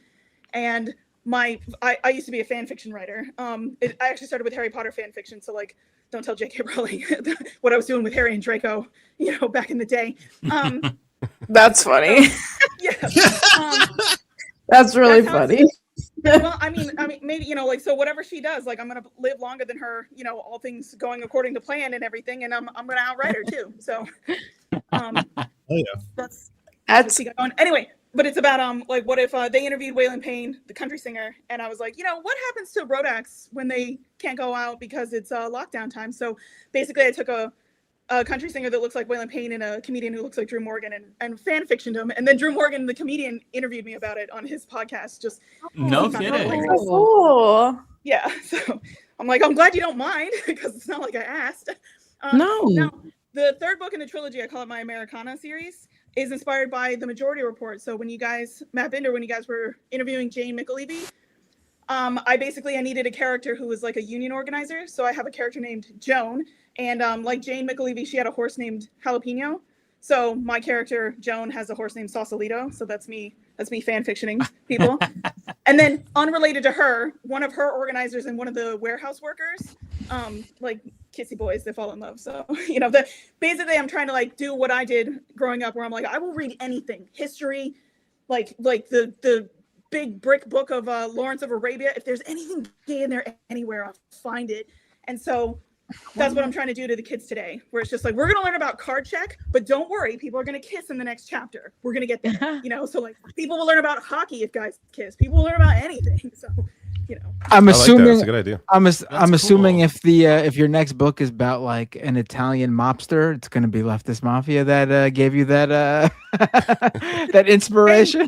and I used to be a fan fiction writer. I actually started with Harry Potter fan fiction, so like don't tell J.K. Rowling what I was doing with Harry and Draco, back in the day. That's funny. That's really funny. Well, I mean, maybe so whatever she does, like I'm gonna live longer than her, all things going according to plan and everything, and I'm gonna outride her too. So, that's what she got going. Anyway, but it's about like what if they interviewed Waylon Payne, the country singer, and I was like, what happens to road acts when they can't go out because it's lockdown time? So basically, I took a country singer that looks like Waylon Payne and a comedian who looks like Drew Morgan and fan fictioned him. And then Drew Morgan, the comedian, interviewed me about it on his podcast. Just no kidding. Cool. Yeah. So I'm like, I'm glad you don't mind because it's not like I asked. No. Now, the third book in the trilogy, I call it my Americana series, is inspired by the Majority Report. So when you guys, Matt Binder, when you guys were interviewing Jane McAlevey, I needed a character who was like a union organizer. So I have a character named Joan. And like Jane McAlevey, she had a horse named Jalapeno. So my character, Joan, has a horse named Sausalito. So that's me fan fictioning people. And then unrelated to her, one of her organizers and one of the warehouse workers, like kissy boys, they fall in love. So, basically I'm trying to like do what I did growing up where I'm like, I will read anything, history, like the big brick book of Lawrence of Arabia. If there's anything gay in there anywhere, I'll find it. And so that's what I'm trying to do to the kids today, where it's just like, we're going to learn about card check, but don't worry, people are going to kiss in the next chapter. We're going to get there, so like people will learn about hockey if guys kiss. People will learn about anything. So, I'm assuming that's a good idea. I'm assuming if your next book is about like an Italian mobster, it's going to be Leftist Mafia that gave you that that inspiration.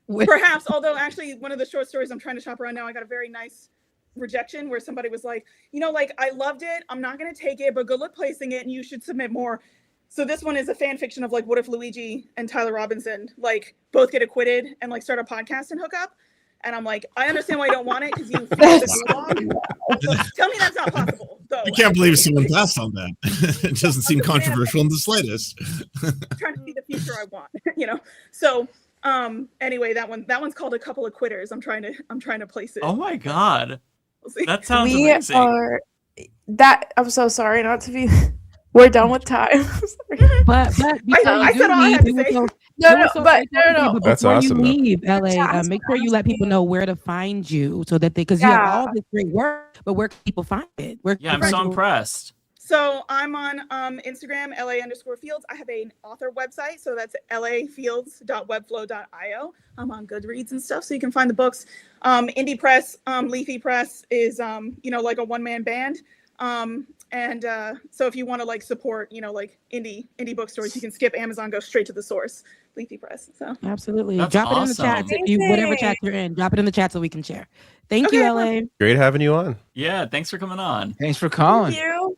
Perhaps, although actually one of the short stories I'm trying to shop around now, I got a very nice rejection where somebody was like, like I loved it, I'm not going to take it, but good luck placing it and you should submit more. So this one is a fan fiction of like, what if Luigi and Tyler Robinson like both get acquitted and like start a podcast and hook up? And I'm like, I understand why you don't want it because you fear the law. Tell me that's not possible. Though. I can't believe someone passed on that. It doesn't seem controversial in the slightest. Trying to see the future I want, So anyway, that one's called A Couple of Quitters. I'm trying to place it. Oh my god. We'll see. That sounds amazing. I'm so sorry not to be. We're done with time. But I said all I had to say. No. That's before awesome, you leave, LA, make sure you let people know where to find you so that because you have all this great work, but where can people find it? I'm so impressed. So I'm on Instagram, LA_Fields. I have an author website, so that's lafields.webflow.io. I'm on Goodreads and stuff, so you can find the books. Indie Press, Leafy Press is like a one-man band. And so if you want to like support, like indie bookstores, you can skip Amazon, go straight to the source, Leafy Press. So absolutely, that's drop awesome. it in the chat. If you whatever chat you're in, drop it in the chat so we can share. Thank you, LA. Great having you on. Yeah, thanks for coming on. Thanks for calling. Thank you.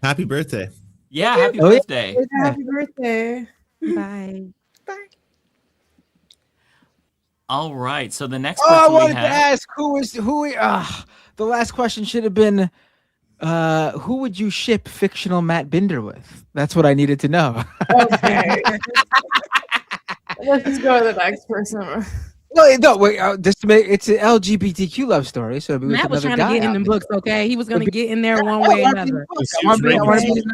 Happy birthday. Yeah, happy birthday. Happy birthday. Bye. All right. So the next Oh, I person we wanted to have. ask the last question should have been who would you ship fictional Matt Binder with? That's what I needed to know. Okay. Let's just go to the next person. No, wait. Just to make it's an LGBTQ love story, so it'd be with Matt was another trying to guy. get in the books, okay? He was going to get in there one way or another.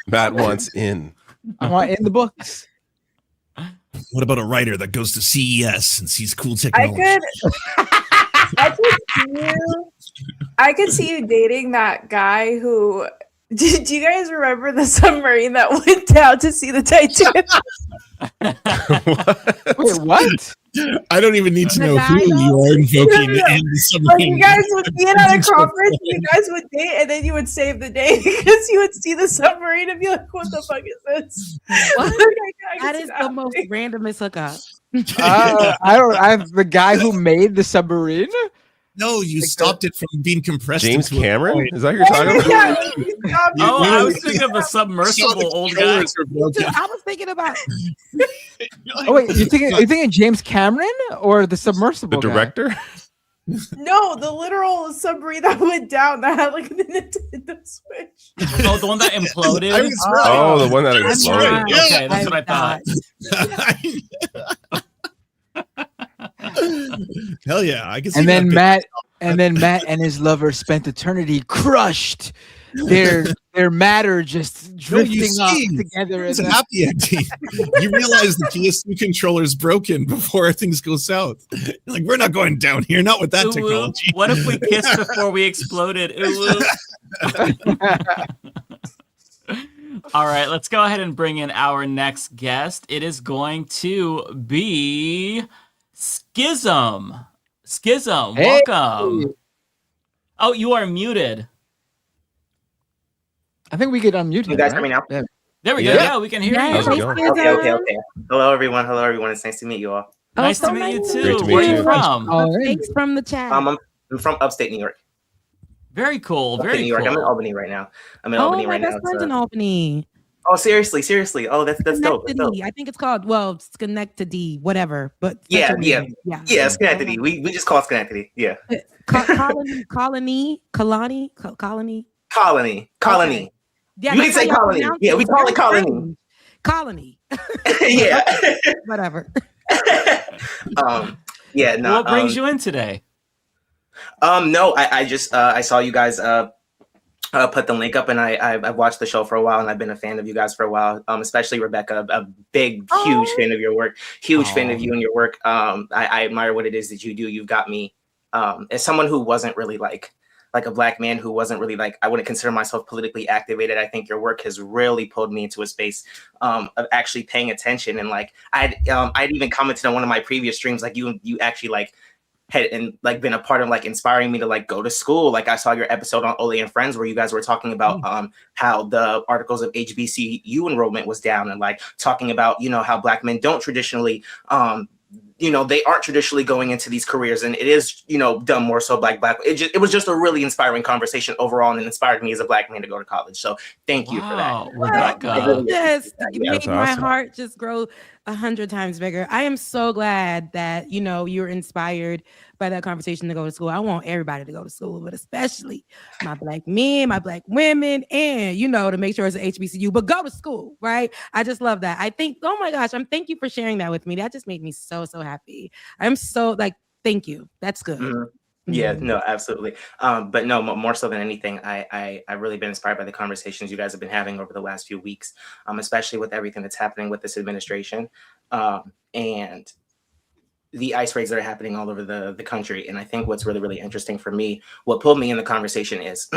Matt wants in. I want in the books. What about a writer that goes to CES and sees cool I technology? I could see you dating that guy who. Did you guys remember the submarine that went down to see the Titanic? Wait, what? I don't even need to know who you are invoking in the Like submarine. you guys would be at a conference, you guys would date, and then you would save the day because you would see the submarine and be like, "What the fuck is this?" What? That is the most randomest hookup. I'm the guy who made the submarine. No, you stopped it from being compressed. James into a Cameron? point. Is that what you're talking about? Oh, I was thinking of the submersible old guy. I was thinking about. Oh wait, you're thinking James Cameron or the submersible? The director? No, the literal submarine that went down that had like the Nintendo Switch. Oh, the one that imploded. I was right. Oh, the one that That's exploded. right. Okay, that's what I thought. Hell yeah, I can see And then that. Matt and his lover spent eternity crushed. Their matter just drifting off together. It's a happy ending. You realize the PS2 controller is broken before things go south. You're like, we're not going down here, not with that Ooh, technology. what if we kissed before we exploded? Ooh. All right, let's go ahead and bring in our next guest. It is going to be Schism. Schism, Hey. welcome. Oh, you are muted. I think we could unmute You him, guys right? hear me now? Yeah. There we go. Yeah. Yeah, we can hear How's you. it going? Okay. Hello, everyone. It's nice to meet you all. Nice to meet you too. Great to meet Where are you you. from? Thanks from the chat. I'm from upstate New York. Very cool. Upstate Very New York. cool. I'm in Albany right now. My best friend's in Albany. Oh, seriously. Oh, that's dope. That's dope. I think it's called Schenectady, whatever. But Yeah, yeah. Schenectady. We just call it Schenectady. Yeah. Colony. Yeah, You can that's say how y'all colony. pronounce Yeah, we It's call it very colony. strange. Colony. Yeah. Whatever. Yeah. No. What brings you in today? No, I just I saw you guys put the link up, and I've watched the show for a while, and I've been a fan of you guys for a while. Especially Rebecca, a big, huge fan of your work. Huge fan of you and your work. I admire what it is that you do. You've got me as someone who wasn't really like a black man who wasn't really like, I wouldn't consider myself politically activated. I think your work has really pulled me into a space of actually paying attention. And like I'd even commented on one of my previous streams, like you actually like had and like been a part of like inspiring me to like go to school. Like I saw your episode on Ole and Friends where you guys were talking about how the articles of HBCU enrollment was down, and like talking about, you know, how black men don't traditionally you know, they aren't traditionally going into these careers, and it is, you know, done more so black. It was just a really inspiring conversation overall, and it inspired me as a black man to go to college. So thank you for that. Rebecca. Yes, you made That's my awesome. heart just grow 100 times bigger. I am so glad that, you know, you're inspired by that conversation to go to school. I want everybody to go to school, but especially my black men, my black women, and, you know, to make sure it's an HBCU, but go to school, right? I just love that. I think, oh my gosh, thank you for sharing that with me. That just made me so, so happy. I'm so like, thank you. That's good. Mm-hmm. Yeah, no, absolutely. But no, more so than anything, I've really been inspired by the conversations you guys have been having over the last few weeks, especially with everything that's happening with this administration and the ICE raids that are happening all over the country. And I think what's really, really interesting for me, what pulled me in the conversation is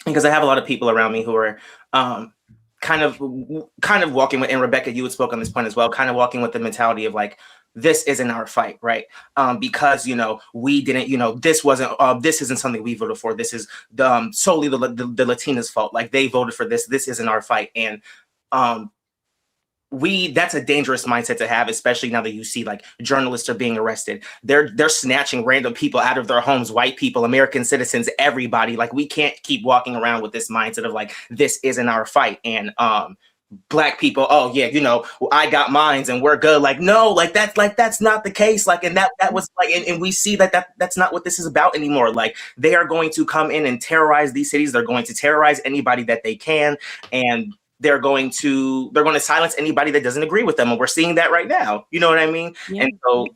because I have a lot of people around me who are kind of walking with, and Rebecca, you would spoke on this point as well, kind of walking with the mentality of like, this isn't our fight, right? Because, you know, we didn't, you know, this isn't something we voted for. This is solely the Latinas' fault. Like they voted for this. This isn't our fight. And that's a dangerous mindset to have, especially now that you see like journalists are being arrested. They're snatching random people out of their homes, white people, American citizens, everybody. Like we can't keep walking around with this mindset of like, this isn't our fight. And Black people, oh yeah, well, I got mines and we're good. Like, no, that's not the case. Like, and that was like, and we see that's not what this is about anymore. Like, they are going to come in and terrorize these cities. They're going to terrorize anybody that they can, and they're going to silence anybody that doesn't agree with them. And we're seeing that right now. You know what I mean? Yeah. And so,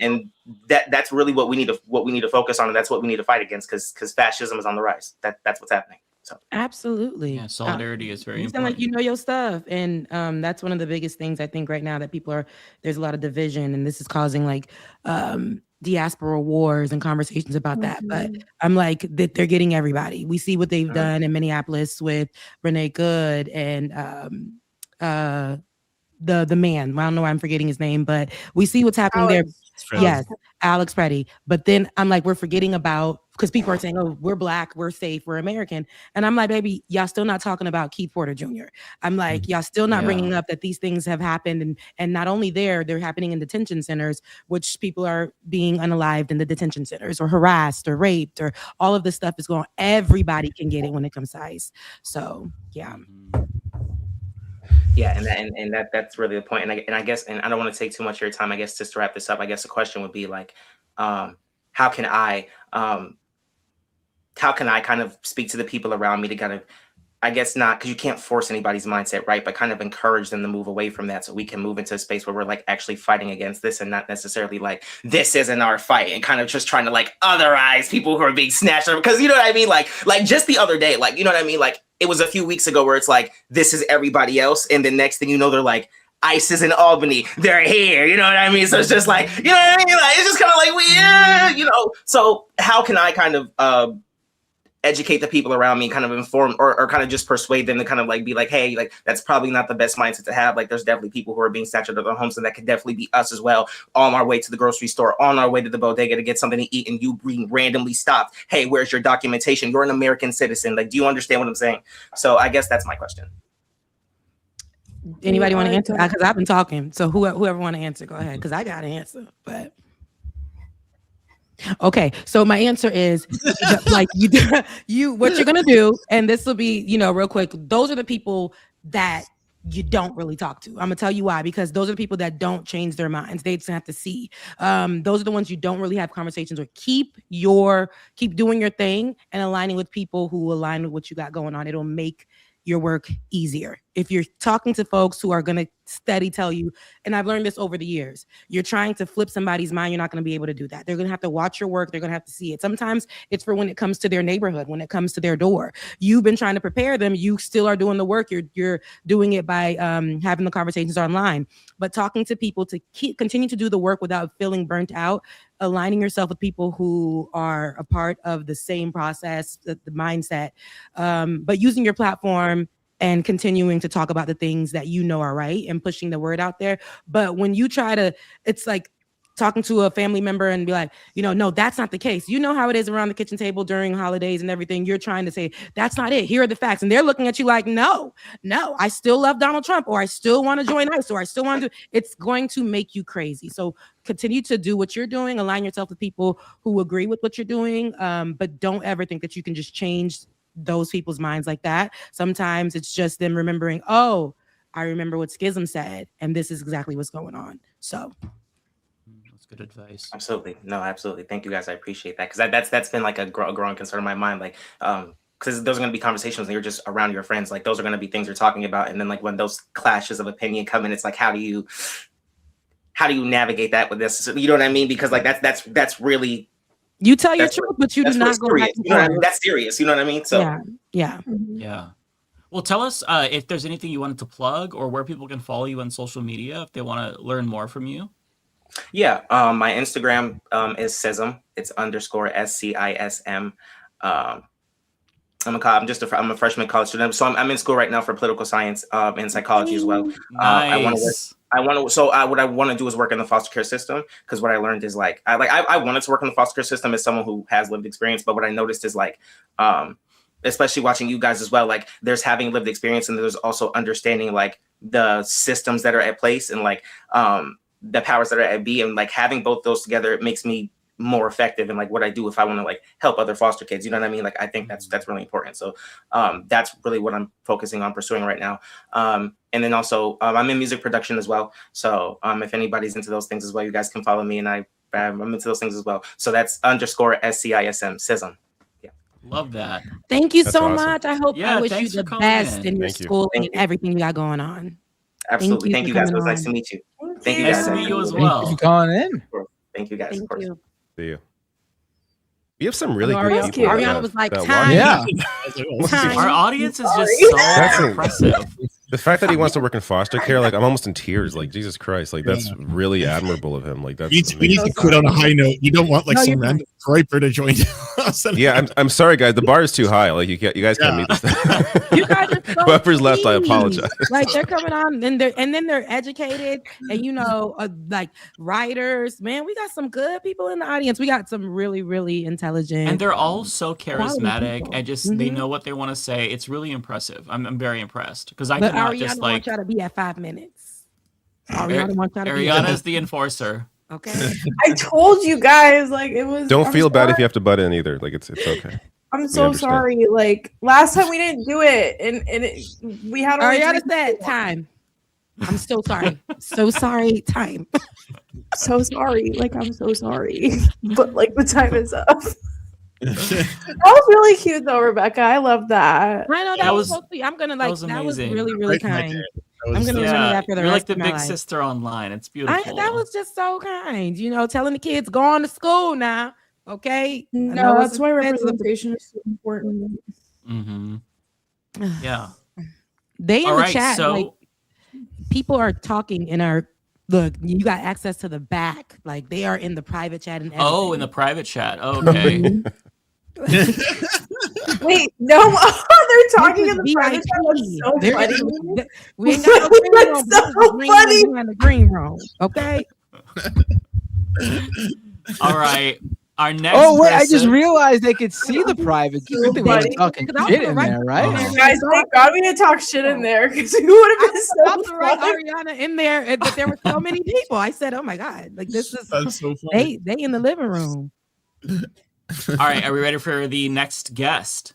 and that's really what we need to focus on, and that's what we need to fight against, because fascism is on the rise. That's what's happening. So absolutely, yeah, solidarity is very you sound important. like you know your stuff, and that's one of the biggest things I think right now, that there's a lot of division, and this is causing like diaspora wars and conversations about that. But I'm like, that they're getting everybody. We see what they've done in Minneapolis with Renee Good and the man. I don't know why I'm forgetting his name, but we see what's happening there. Yes, Alex Preddy. But then I'm like, we're forgetting about, because people are saying, oh, we're Black, we're safe, we're American. And I'm like, baby, y'all still not talking about Keith Porter Jr. I'm like, y'all still not bringing up that these things have happened. And not only they're happening in detention centers, which people are being unalived in the detention centers, or harassed or raped, or all of this stuff is going on. Everybody can get it when it comes to ICE. So, yeah. Yeah, and that's really the point. And I guess, and I don't want to take too much of your time. I guess just to wrap this up, I guess the question would be like, how can I kind of speak to the people around me to kind of, I guess not, because you can't force anybody's mindset, right? But kind of encourage them to move away from that, so we can move into a space where we're like actually fighting against this, and not necessarily like, this isn't our fight, and kind of just trying to like otherize people who are being snatched up. Because you know what I mean? Like just the other day, like, you know what I mean? Like, it was a few weeks ago where it's like, this is everybody else. And the next thing you know, they're like, ICE is in Albany, they're here. You know what I mean? So it's just like, you know what I mean? Like, it's just kind of like, so how can I kind of educate the people around me, kind of inform or kind of just persuade them to kind of like be like, hey, like, that's probably not the best mindset to have. Like, there's definitely people who are being snatched out of their homes, and that could definitely be us as well, on our way to the grocery store, on our way to the bodega to get something to eat, and you being randomly stopped. Hey, where's your documentation? You're an American citizen. Like, do you understand what I'm saying? So I guess that's my question. Anybody want to answer? Because I've been talking. So whoever want to answer, go ahead. Because I got an answer. But okay, so my answer is like, you what you're gonna do, and this will be, real quick. Those are the people that you don't really talk to. I'm gonna tell you why, because those are the people that don't change their minds. They just have to see. Those are the ones you don't really have conversations with. Keep doing your thing and aligning with people who align with what you got going on. It'll make your work easier. If you're talking to folks who are going to steady tell you, and I've learned this over the years, you're trying to flip somebody's mind, you're not going to be able to do that. They're going to have to watch your work. They're going to have to see it. Sometimes it's for when it comes to their neighborhood, when it comes to their door. You've been trying to prepare them. You still are doing the work. You're doing it by having the conversations online, but talking to people to continue to do the work without feeling burnt out, aligning yourself with people who are a part of the same process, the mindset, but using your platform and continuing to talk about the things that are right and pushing the word out there. But when you try to, it's like talking to a family member and be like, no, that's not the case. You know how it is around the kitchen table during holidays and everything. You're trying to say, that's not it. Here are the facts. And they're looking at you like, no, I still love Donald Trump, or I still want to join ICE, or I still want to do, it's going to make you crazy. So continue to do what you're doing, align yourself with people who agree with what you're doing. But don't ever think that you can just change those people's minds like that. Sometimes it's just them remembering, oh, I remember what Schism said, and this is exactly what's going on. So that's good advice. Absolutely. No, absolutely. Thank you guys. I appreciate that, because that's been like a growing concern in my mind. Like, because those are going to be conversations when you're just around your friends. Like, those are going to be things you're talking about, and then like when those clashes of opinion come in, it's like, how do you navigate that with this? You know what I mean? Because like that's really, you tell your truth, but you do not go back to court. That's serious. You know what I mean? So yeah. Well, tell us if there's anything you wanted to plug, or where people can follow you on social media if they want to learn more from you. Yeah, my Instagram is Scism. It's _SCISM. I'm a freshman college student, so I'm in school right now for political science and psychology as well. Nice. What I want to do is work in the foster care system, because what I learned is like I wanted to work in the foster care system as someone who has lived experience, but what I noticed is like especially watching you guys as well, like there's having lived experience, and there's also understanding like the systems that are at place, and like the powers that are at be, and like having both those together, it makes me more effective, and like what I do if I want to like help other foster kids. You know what I mean? Like I think that's really important. So that's really what I'm focusing on pursuing right now. And then also I'm in music production as well. So if anybody's into those things as well, you guys can follow me, and I'm into those things as well. So that's _SCISM SISM. Love that. Thank you That's so awesome. much. I hope I wish you thanks the for calling best in. in your Thank you. school Thank and everything you got going on. Absolutely. Thank for you guys. It coming was nice on. to meet you. Thank you Nice guys. to meet you as Thank you for well. calling in. Thank you guys. Thank Of course. you. See you. We have some really Ariana- good people. Ariana was like, that time. watch. Time. Our audience is just Sorry. so That's impressive. The fact that he wants to work in foster care, like I'm almost in tears. Like Jesus Christ, like that's really admirable of him. Like that's We need to quit on a high note. You don't want like No, some you're random griper to join us. Yeah, I'm sorry, guys. The bar is too high. Like you guys can't meet this. You guys are so Whoever's left, I sweet. apologize. Like they're coming on, and they're educated, and like writers. Man, we got some good people in the audience. We got some really, really intelligent, And they're all so charismatic people. and just they know what they want to say. It's really impressive. I'm very impressed because I But could not Ariana just like wants y'all to be at 5 minutes. Ariana wants y'all to be. Ariana's the enforcer. Okay. I told you guys, like it was. Don't I'm feel bad if sorry. you have to butt in either. Like it's okay. I'm We so understand. sorry. Like last time we didn't do it, and we had only Ariana 3 said people. time. I'm still sorry. So sorry. Time. So sorry. Like I'm so sorry, but like the time is up. That was really cute though, Rebecca. I love that. I know That was- so sweet. I'm gonna like was that was amazing. really, really Right in my kind. day. I'm gonna remember that for the you're rest like the of my big life. sister online. It's beautiful. That was just so kind. Telling the kids go on to school now. Okay. I know No, it's that's why expensive. representation is so important. Mm-hmm. Yeah. They in All the right, chat, so- like people are talking in our look. You got access to the back, like they are in the private chat and everything. Oh, in the private chat. Okay. Wait, no, they're talking in the This is private chat. That's so They're funny. in- we ain't got no green room. That's This is so the green funny. room. We in the green room. Okay. All right. Our next Oh wait, I just person- realized they could see the private. You think we were talking shit in there, right? Guys, thank God we didn't talk shit in there because we would have been so About to write fun. Ariana in there, but there were so many people. I said, "Oh my god, like this is That's so funny. they in the living room." All right, are we ready for the next guest?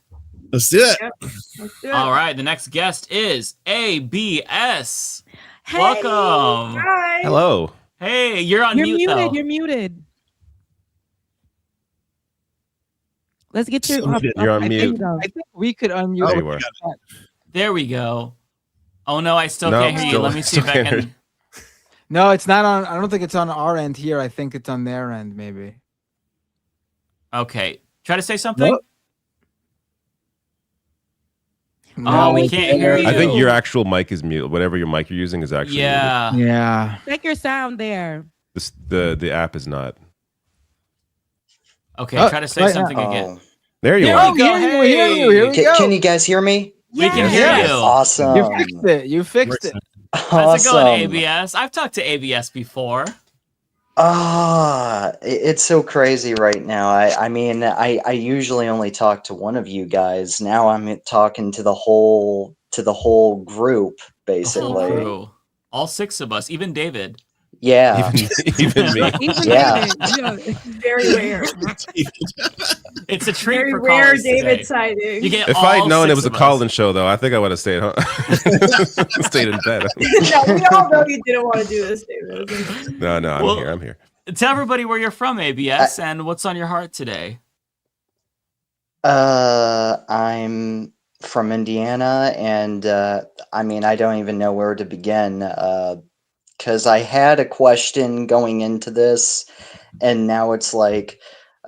Let's do it. Let's do it. All right, the next guest is ABS. Hey. Welcome. Hi. Hello. Hey, you're on You're mute muted. though. You're muted. Let's get your. You're on there mute. you go. I think we could unmute. There you are. There we go. Oh no, I still No, can't hear you. still- Let me see if I still can't can. No, it's not on. I don't think it's on our end here. I think it's on their end, maybe. Okay, try to say something. Nope. Oh, we it's can't hear there. you. I think your actual mic is mute. Whatever your mic you're using is actually Yeah. Yeah. Check your sound there. muted. The app is not. Okay, Oh, try to say right something now. again. There you There are. we go. Here we hear you. Here we go. Can you guys hear me? We can Yes. hear Yes. you. Awesome. You fixed it. You fixed it. How's it going, Awesome. ABS? I've talked to ABS before. It's so crazy right now. I mean, I usually only talk to one of you guys. Now I'm talking to the whole group, The basically. whole crew. All 6 of us, even David. Yeah. Even me. Yeah. Very rare. It's a treat Very for rare callers David today. sighting. You get If all I'd known it 6 was a of us. call-in show, though, I think I would have stayed home. Stayed in bed. No, we all know you didn't want to do this, David. No, I'm Well- here. I'm here. Tell everybody where you're from, ABS, and what's on your heart today. I'm from Indiana, and I mean, I don't even know where to begin. Because I had a question going into this, and now it's like,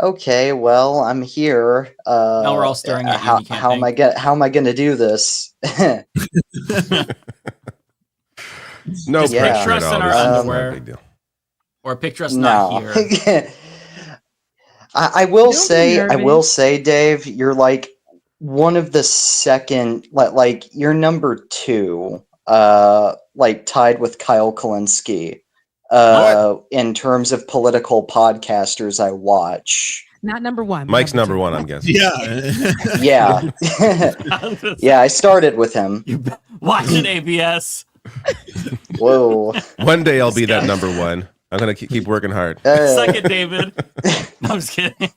okay, well, I'm here. Now we're all staring at you and you can't think. How am I gonna do this? No Just pressure picture at us all. in our This is not a underwear. big deal. Or picture us not No. here. I will Don't be say, Dave, you're like one of the second, like you're number 2, like tied with Kyle Kalinske, in terms of political podcasters I watch. Not number one. Mike's number 1, I'm guessing. Yeah. Yeah. Yeah, I started with him. Watch it, ABS. Whoa. One day I'll be that number 1. I'm gonna keep working hard. Suck it, David. No, I'm just kidding.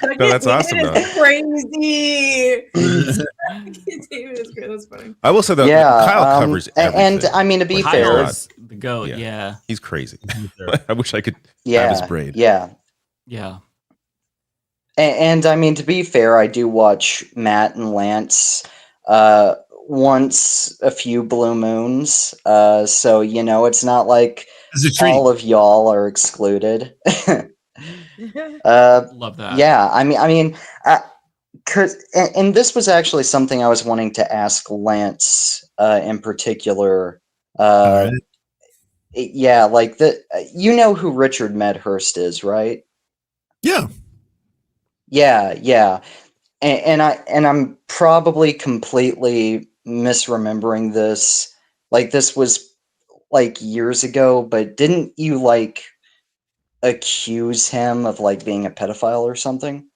No, that's awesome, David though. is crazy. David is great. That's funny. I will say that Kyle covers everything. And I mean, to be Kyle fair, is the goat. Yeah. He's crazy. I wish I could have yeah, his braid. yeah. Yeah. And I mean, to be fair, I do watch Matt and Lance once a few blue moons. So, you know, it's not like all of y'all are excluded. Love that. Yeah, I mean, and this was actually something I was wanting to ask Lance in particular. Yeah, like you know who Richard Medhurst is, right? Yeah. Yeah. And I'm probably completely misremembering this. Like this was like years ago, but didn't you like accuse him of like being a pedophile or something?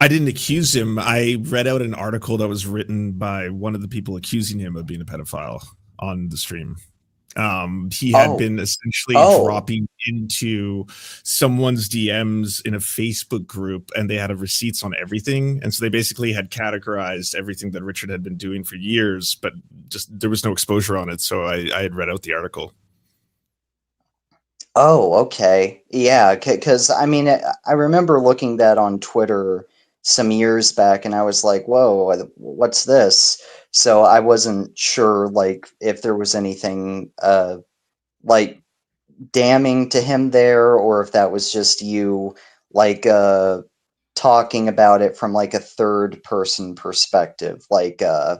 I didn't accuse him. I read out an article that was written by one of the people accusing him of being a pedophile on the stream. He had been essentially dropping into someone's DMs in a Facebook group, and they had receipts on everything. And so they basically had categorized everything that Richard had been doing for years, but just there was no exposure on it. So I had read out the article. Oh, okay. Yeah, because I mean, I remember looking that on Twitter some years back, and I was like, whoa, what's this? So I wasn't sure, like, if there was anything, like, damning to him there, or if that was just you, like, talking about it from, like, a third-person perspective, like, I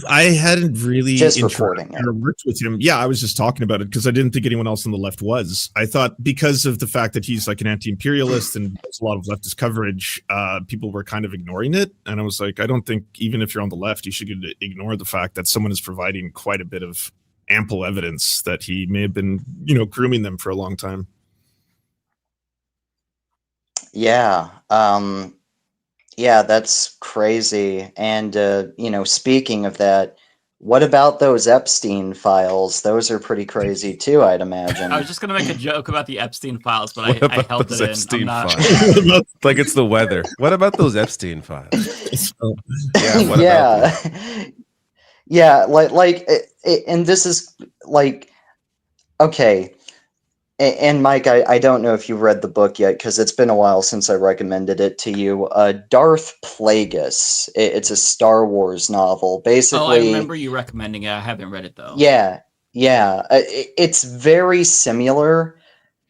hadn't really just reporting or worked with him. Yeah, I was just talking about it because I didn't think anyone else on the left was. I thought because of the fact that he's like an anti-imperialist and there's a lot of leftist coverage, people were kind of ignoring it. And I was like, I don't think even if you're on the left, you should ignore the fact that someone is providing quite a bit of ample evidence that he may have been, grooming them for a long time. Yeah. Yeah, that's crazy. And, speaking of that, what about those Epstein files? Those are pretty crazy too, I'd imagine. I was just going to make a joke about the Epstein files, but What I about held those it in. Epstein I'm not... files? Like it's the weather. What about those Epstein files? Yeah, what about them? Yeah, and this is like, okay. And Mike, I don't know if you've read the book yet because it's been a while since I recommended it to you. Darth Plagueis. It's a Star Wars novel. Basically, Oh, I remember you recommending it. I haven't read it though. Yeah. It's very similar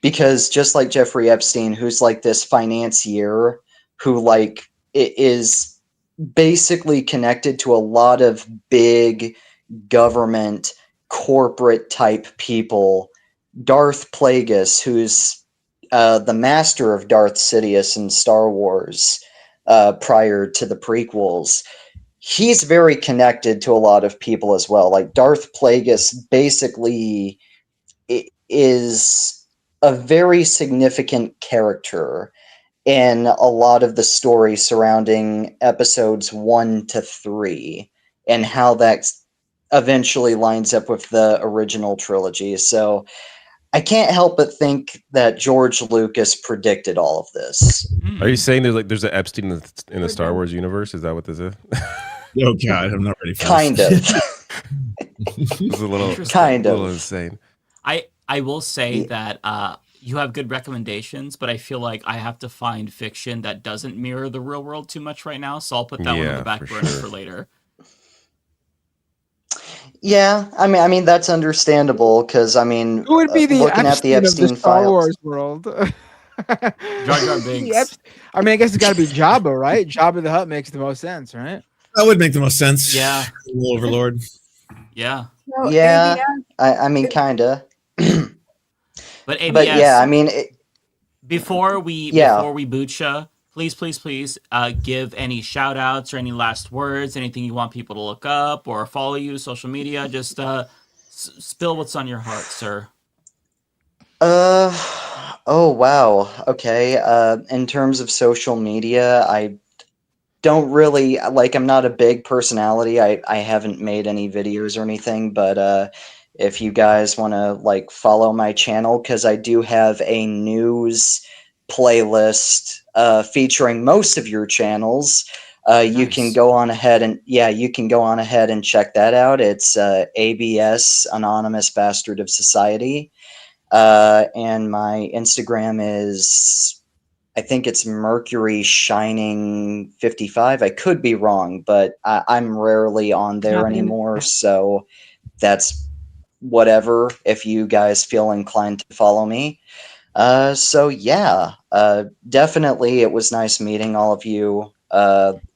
because just like Jeffrey Epstein, who's like this financier who like is basically connected to a lot of big government corporate type people. Darth Plagueis, who's the master of Darth Sidious in Star Wars prior to the prequels, he's very connected to a lot of people as well. Like Darth Plagueis basically is a very significant character in a lot of the story surrounding episodes 1 to 3 and how that eventually lines up with the original trilogy. So I can't help but think that George Lucas predicted all of this. Are you saying there's an Epstein in the Star Wars universe? Is that what this is? Oh God, I'm not ready for kind this. of. It's a little insane. I will say that you have good recommendations, but I feel like I have to find fiction that doesn't mirror the real world too much right now. So I'll put that one on the back burner for later. Yeah, I mean that's understandable because I mean, who would be the looking at the Epstein of the Star files. Wars world? Jar Jar Binks. I mean, I guess it's got to be Jabba, right? Jabba the Hutt makes the most sense, right? That would make the most sense. Yeah. Overlord. Yeah. Yeah, I mean, kinda. But ABS, but yeah, I mean, before we boot ya, please give any shout outs or any last words, anything you want people to look up or follow you, social media. Just spill what's on your heart, sir. Oh wow. Okay. In terms of social media, I don't really like. I'm not a big personality. I haven't made any videos or anything, but if you guys want to like follow my channel, because I do have a news playlist featuring most of your channels. You can go on ahead and check that out. It's ABS, Anonymous Bastard of Society, and my Instagram is, I think it's Mercury Shining 55. I could be wrong, but I'm rarely on there anymore, so that's whatever if you guys feel inclined to follow me. So yeah, definitely it was nice meeting all of you.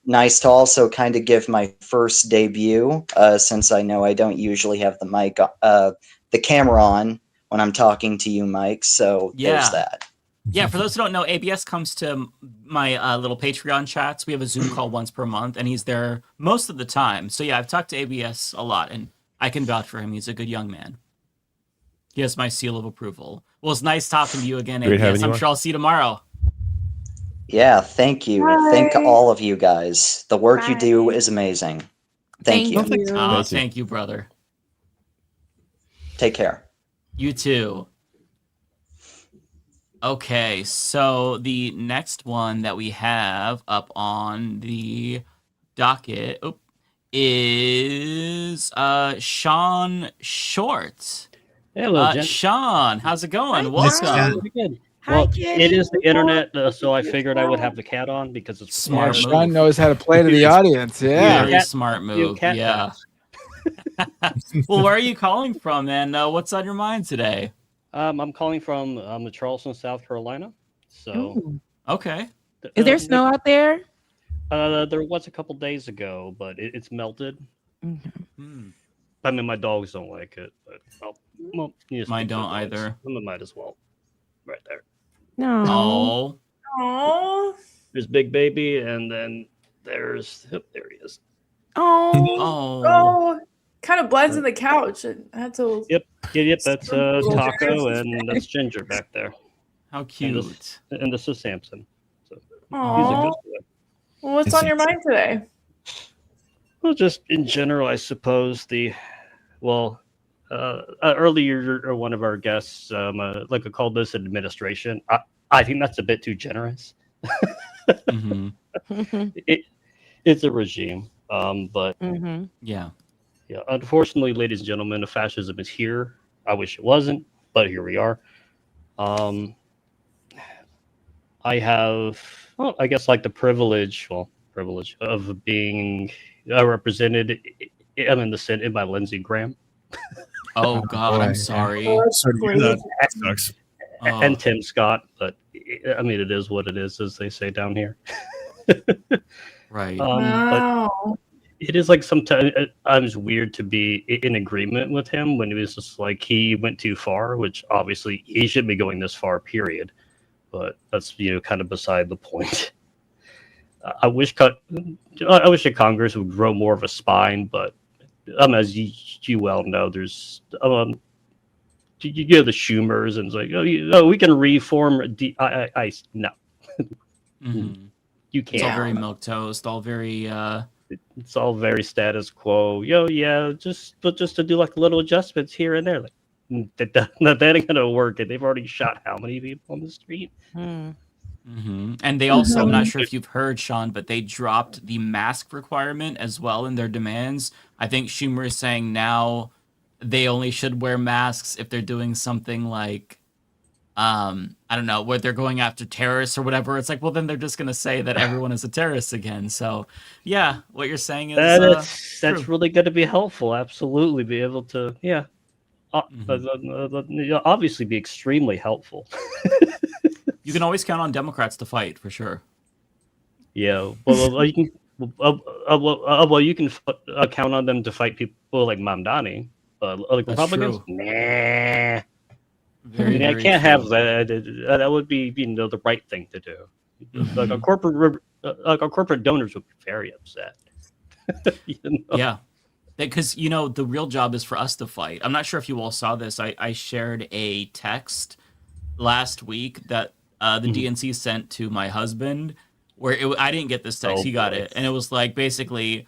Nice to also kind of give my first debut, since I know I don't usually have the camera on when I'm talking to you, Mike. So there's that. Yeah, for those who don't know, ABS comes to my little Patreon chats. We have a Zoom call once per month, and he's there most of the time. So yeah, I've talked to ABS a lot, and I can vouch for him. He's a good young man. He has my seal of approval. Well, it's nice talking to you again, Great having ABS. you I'm on. sure I'll see you tomorrow. Yeah, thank you. Thank Bye. all of you guys. The work you do Bye. is amazing. Thank you. Thank you, brother. Take care. You too. Okay, so the next one that we have up on the docket is Sean Short. Hello, Jen. Sean, how's it going? Hi, Welcome. Pretty good. Well, it is the internet, so I figured I would have the cat on because it's Smart required. Sean knows how to play to the audience. Yeah. Very smart move. cat Yeah. Well, where are you calling from, and what's on your mind today? I'm calling from Charleston, South Carolina. So, okay. Is there snow out there? There was a couple days ago, but it's melted. I mean, my dogs don't like it, but Mine don't either. I might as well. Right there. No. Oh. There's Big Baby, and then there he is. Oh. Kind of blends in the couch. It had to. Yep. That's Taco, and that's Ginger back there. How cute. And this is Samson. So he's a Aw. good boy. Well, what's on your mind today? Well, just in general, I suppose earlier one of our guests called this administration. I think that's a bit too generous. It's a regime, but yeah. Unfortunately, ladies and gentlemen, the fascism is here. I wish it wasn't, but here we are. I have, I guess, like the privilege of being represented. I'm in the Senate by Lindsey Graham. Oh God, I'm sorry. And Tim Scott, but I mean, it is what it is, as they say down here. Right. But it is like sometimes weird to be in agreement with him when it was just like he went too far, which obviously he shouldn't be going this far, period. But that's kind of beside the point. I wish that Congress would grow more of a spine, but as you well know, there's the Schumers, and it's like we can reform. No, you can't. It's all very milquetoast, all very. It's all very status quo. Just to do like little adjustments here and there. Like that ain't gonna work. And they've already shot how many people on the street? And they also, I'm not sure if you've heard, Sean, but they dropped the mask requirement as well in their demands. I think Schumer is saying now they only should wear masks if they're doing something like, I don't know, where they're going after terrorists or whatever. It's like, well, then they're just going to say that everyone is a terrorist again. So, yeah, what you're saying is that's really going to be helpful. Absolutely, be able to, obviously be extremely helpful. You can always count on Democrats to fight for sure. Yeah, well, you can. You can count on them to fight people like Mamdani, like Republicans. Nah. I can't have that. That would be the right thing to do. Like our corporate donors would be very upset. Yeah, because the real job is for us to fight. I'm not sure if you all saw this. I shared a text last week that the DNC sent to my husband, where I didn't get this text. He got it, and it was like basically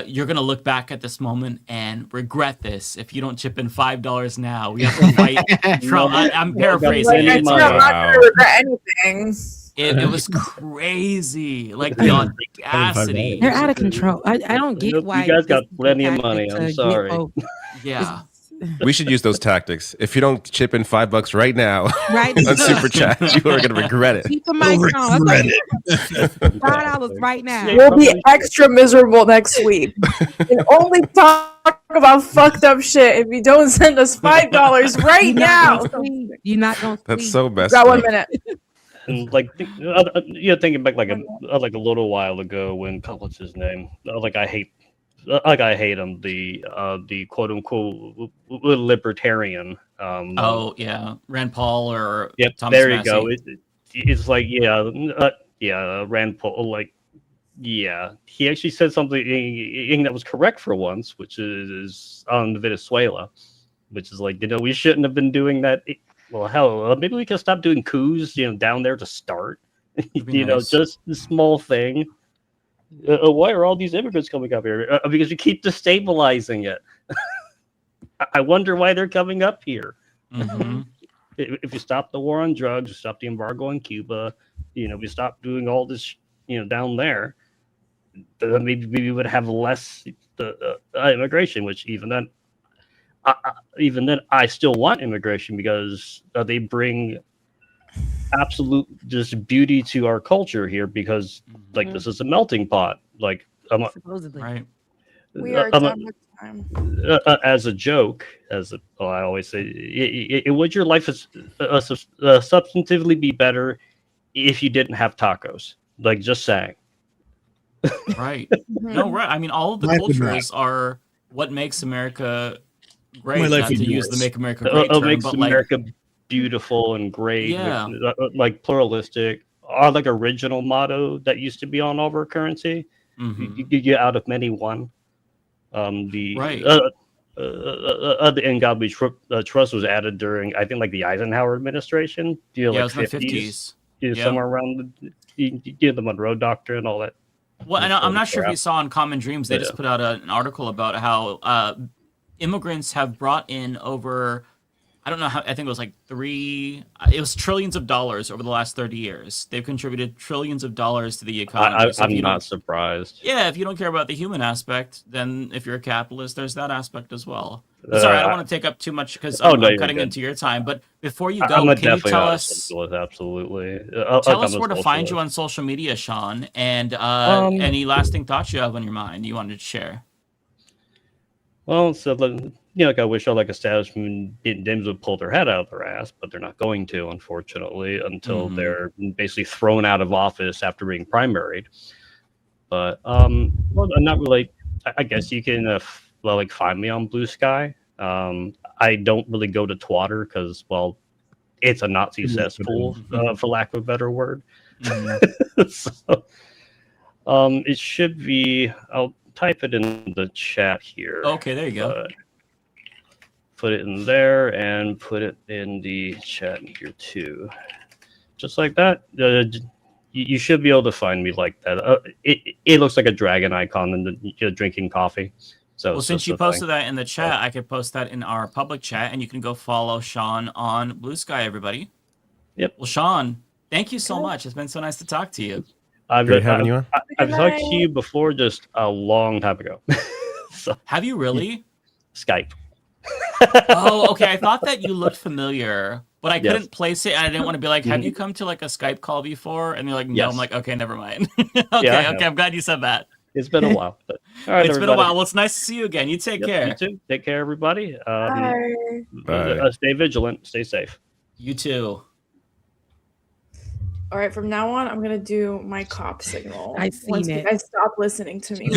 you're gonna look back at this moment and regret this if you don't chip in $5 now. We have to fight Trump. I'm paraphrasing. I'm not gonna regret anything. It was crazy, like the audacity. They're out of control. I don't get why you guys got this is plenty a of money. tactic I'm to sorry. get vote. Yeah. We should use those tactics. If you don't chip in $5 right now Right. on Super Chat, you are going to regret it. Keep the mic on. Regret $5 right now. We'll be extra miserable next week. And only talk about fucked up shit if you don't send us $5 right now. You're not gonna. That's so messed Got up. 1 minute. And like, thinking back like a little while ago when what's his name? I hate him. The quote unquote libertarian. Oh yeah, Rand Paul or Yep, Thomas there you Massey. go. It's like Rand Paul. Like, yeah, he actually said something that was correct for once, which is on Venezuela, which is like, we shouldn't have been doing that. Well, hell, maybe we can stop doing coups, down there to start. Nice. Just the small thing. Why are all these immigrants coming up here? Because we keep destabilizing it. I wonder why they're coming up here. Mm-hmm. If you stop the war on drugs, stop the embargo on Cuba, we stop doing all this, down there, then maybe we would have less immigration. Which even then, I still want immigration because they bring absolute just beauty to our culture here. Because this is a melting pot. Like, Supposedly. Right. We are done with time. As a joke, I always say, would your life substantively be better if you didn't have tacos? Like, just saying. Right. No, right. I mean, all of the Life would cultures are what makes America great. My life Not would to be use the worse. "Make America Great" term, makes but America beautiful and great, Yeah. like pluralistic. Our original motto that used to be on all of our currency: Mhm. you get out of many one. The Right. The "In God We Trust" was added during, I think, like the Eisenhower administration. Yeah, it was in the 50s. Yeah. Somewhere around the Monroe Doctrine, all that. Well, and I'm not sure if crap. you saw on Common Dreams, they Yeah. just put out an article about how immigrants have brought in over, I don't know how, I think it was like it was trillions of dollars over the last 30 years. They've contributed trillions of dollars to the economy. So if I'm you not don't- surprised. Yeah, if you don't care about the human aspect, then if you're a capitalist, there's that aspect as well. Sorry, I don't want to take up too much because I'm you're cutting good. into your time. But before you I'm go, can you definitely tell not a us socialist, absolutely. tell I'm us a where to find you socialist. on social media, Sean, and Um, any lasting thoughts you have on your mind you wanted to share? Well, so like I wish all establishment dims would pull their head out of their ass, but they're not going to, unfortunately, until they're basically thrown out of office after being primaried. But I'm not really. I guess you can find me on Blue Sky. I don't really go to Twitter because, well, it's a Nazi cesspool, for lack of a better word. So, it should be. I'll type it in the chat here. Okay, there you go. Put it in there and put it in the chat here too. Just like that. You should be able to find me like that. It looks like a dragon icon and drinking coffee. So Well, it's since just you a thing. posted that in the chat, I could post that in our public chat, and you can go follow Sean on Blue Sky, everybody. Yep. Well, Sean, thank you so much. It's been so nice to talk to you. I've Great having you on. I've talked to you before, just a long time ago. Have you really? Skype. Oh, okay. I thought that you looked familiar, but I Yes. couldn't place it, and I didn't want to be like, "Have you come to like a Skype call before?" And you're like, "No." Yes. I'm like, "Okay, never mind." I okay, have. I'm glad you said that. It's been a while. But, all right, It's been a everybody. while. Well, it's nice to see you again. You take Yep, care. You too. Take care, everybody. Bye. Bye. Stay vigilant. Stay safe. You too. All right, from now on, I'm gonna do my cop signal. I seen Once it. you guys stop listening to me.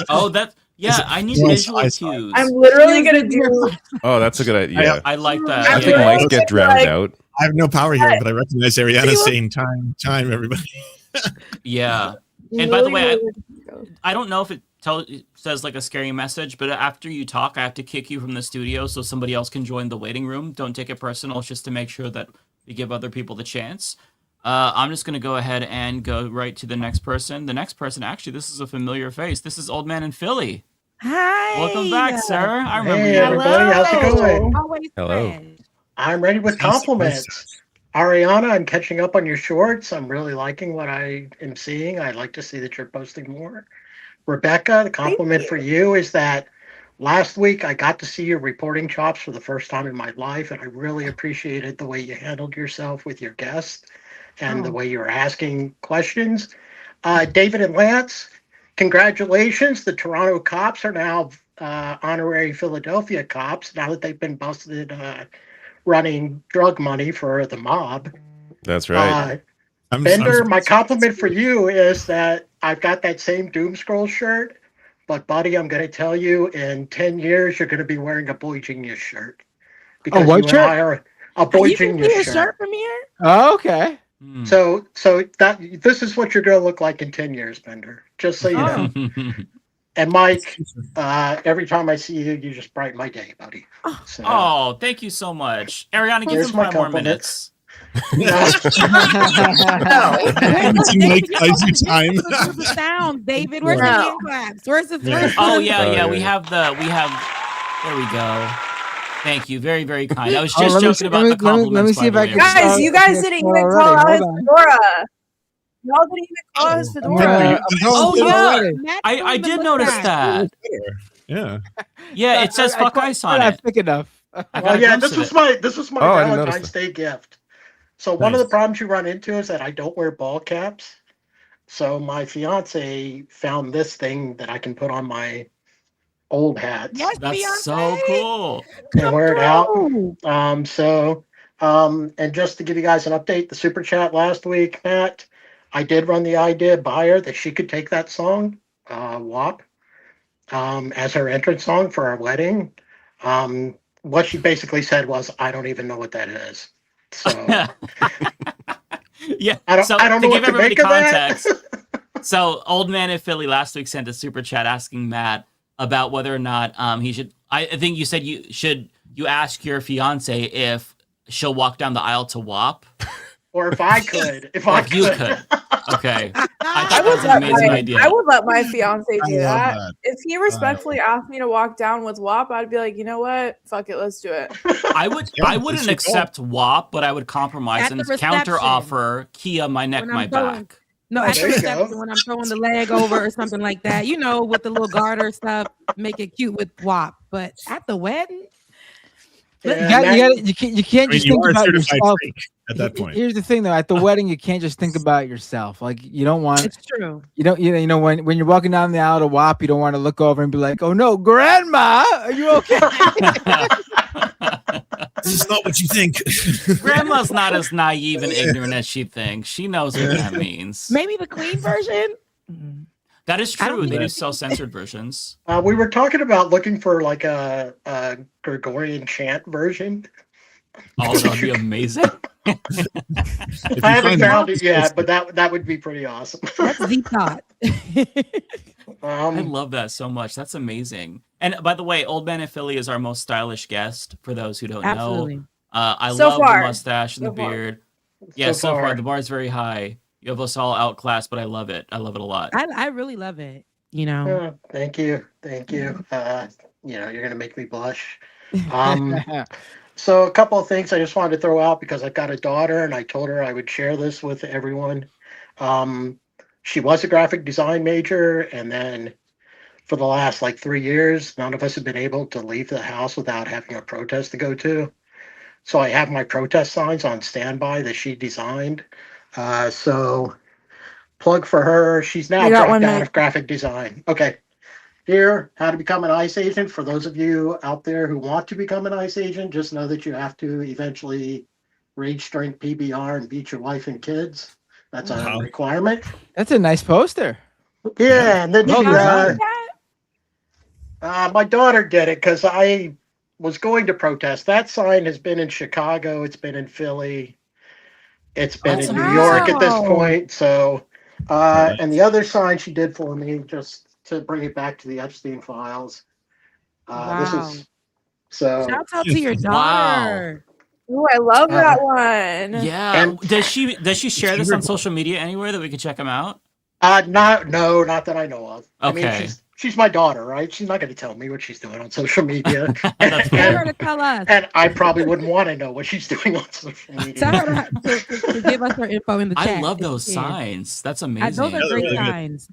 Oh, yeah. I need Yes, visual I saw it. cues. I'm literally gonna do. Oh, that's a good idea. I like that. I think yeah. mice get drowned out. I have no power here, but I recognize Ariana saying time, everybody. Yeah. And by the way, Literally- I don't know if it says like a scary message, but after you talk, I have to kick you from the studio so somebody else can join the waiting room. Don't take it personal. It's just to make sure that we give other people the chance. I'm just going to go ahead and go right to the next person. The next person, actually, this is a familiar face. This is Old Man in Philly. Hi. Welcome back, sir. I remember Hey, you. everybody. How's it going? Always Hello. fresh. I'm ready with compliments. Ariana, I'm catching up on your shorts. I'm really liking what I am seeing. I'd like to see that you're posting more. Rebecca, the compliment for you is that last week I got to see your reporting chops for the first time in my life, and I really appreciated the way you handled yourself with your guests and the way you were asking questions. David and Lance, congratulations. The Toronto cops are now honorary Philadelphia cops now that they've been busted running drug money for the mob. That's right. Bender, my compliment for you is that I've got that same Doom Scroll shirt, but buddy, I'm going to tell you, in 10 years, you're going to be wearing a Boy Genius shirt. Because what you shirt? and I are a Boy You can Genius see a shirt. shirt from here? Oh, okay. So that this is what you're going to look like in 10 years, Bender. Just so you know. And Mike, every time I see you, you just brighten my day, buddy. So, Oh, thank you so much. Ariana, give Here's them my 5 more compliment. minutes. Icy time. Where's the sound, David? Where's the No. hand claps? Where's the Oh, yeah, Oh, yeah. yeah. We have, there we go. Thank you. Very, very kind. I was Oh, just let me joking see- about let me- the compliments. let me see if by I the can way. start- Guys, you guys didn't even call out his fedora. Y'all didn't even call out his fedora. Oh, yeah. Matt's I doing the did notice mustache. that. Yeah. Yeah, it says fuck ice on Not it. thick enough. I got Well, a yeah, glimpse this of was it. my Oh, I didn't notice Valentine's that. Day gift. So one of Nice. the problems you run into is that I don't wear ball caps. So my fiance found this thing that I can put on my old hats Yes, That's Beyonce. so cool. and wear it out. through. And just to give you guys an update, the super chat last week, Matt, I did run the idea by her that she could take that song, WAP, as her entrance song for our wedding. What she basically said was, I don't even know what that is. So Yeah. I don't to know give what to everybody make of that. context, so Old Man in Philly last week sent a super chat asking Matt about whether or not he should. I think you said you ask your fiance if she'll walk down the aisle to WAP. Or if I could. If you could. Okay. I I thought that was would, an amazing idea. I would let my fiance do I love that. that. If he respectfully asked me to walk down with WAP, I'd be like, you know what? Fuck it, let's do it. I would. Yeah, I wouldn't that's your accept WAP, but I would compromise At the and reception. counter offer Kia my neck, When my I'm throwing- back. No, at the There you go. reception when I'm throwing the leg over or something like that, you know, with the little garter stuff, make it cute with WAP. But at the wedding, Yeah, You can't just you think are a about certified yourself. freak at that point. Here's the thing, though. At the wedding, you can't just think about yourself. Like you don't want. it's true. You don't. You know when you're walking down the aisle to WAP, you don't want to look over and be like, "Oh no, Grandma, are you okay?" This is not what you think. Grandma's not as naive and ignorant as she thinks. She knows what that means. Maybe the clean version. That is I don't true. They think do it's- sell censored versions. we were talking about looking for like a Gregorian chant version. Oh, that would be amazing. I haven't found it yet, but that would be pretty awesome. That's the thought. I love that so much. That's amazing. And by the way, Old Man in Philly is our most stylish guest. For those who don't Absolutely. know, I So love far. the mustache and So the far. beard. Yeah, So so far far. the bar is very high. You have us all outclassed, but I love it. I love it a lot. I really love it. You know, Thank you. You're gonna make me blush. So a couple of things I just wanted to throw out because I've got a daughter and I told her I would share this with everyone. She was a graphic design major, and then for the last 3 years, none of us have been able to leave the house without having a protest to go to. So I have my protest signs on standby that she designed. So plug for her. She's now You got dropped one out minute. of graphic design. Okay. Here, how to become an ICE agent. For those of you out there who want to become an ICE agent, just know that you have to eventually rage drink PBR and beat your wife and kids. That's a requirement. That's a nice poster. Yeah, and then Well designed. my daughter did it because I was going to protest. That sign has been in Chicago. It's been in Philly. It's been That's in New York at this Wow. point. So, and the other sign she did for me, just to bring it back to the Epstein files. This Wow. is so. Shouts out to your Wow. daughter. Ooh, I love that one. Yeah. And- Does she share this on social media anywhere that we could check them out? Not that I know of. I mean, Okay. she's my daughter, right? She's not going to tell me what she's doing on social media. That's Tell fair. her to tell us. And I probably wouldn't want to know what she's doing on social media. Tell her to give us her info in the chat. I love if those you can. signs. That's amazing. Those are great signs.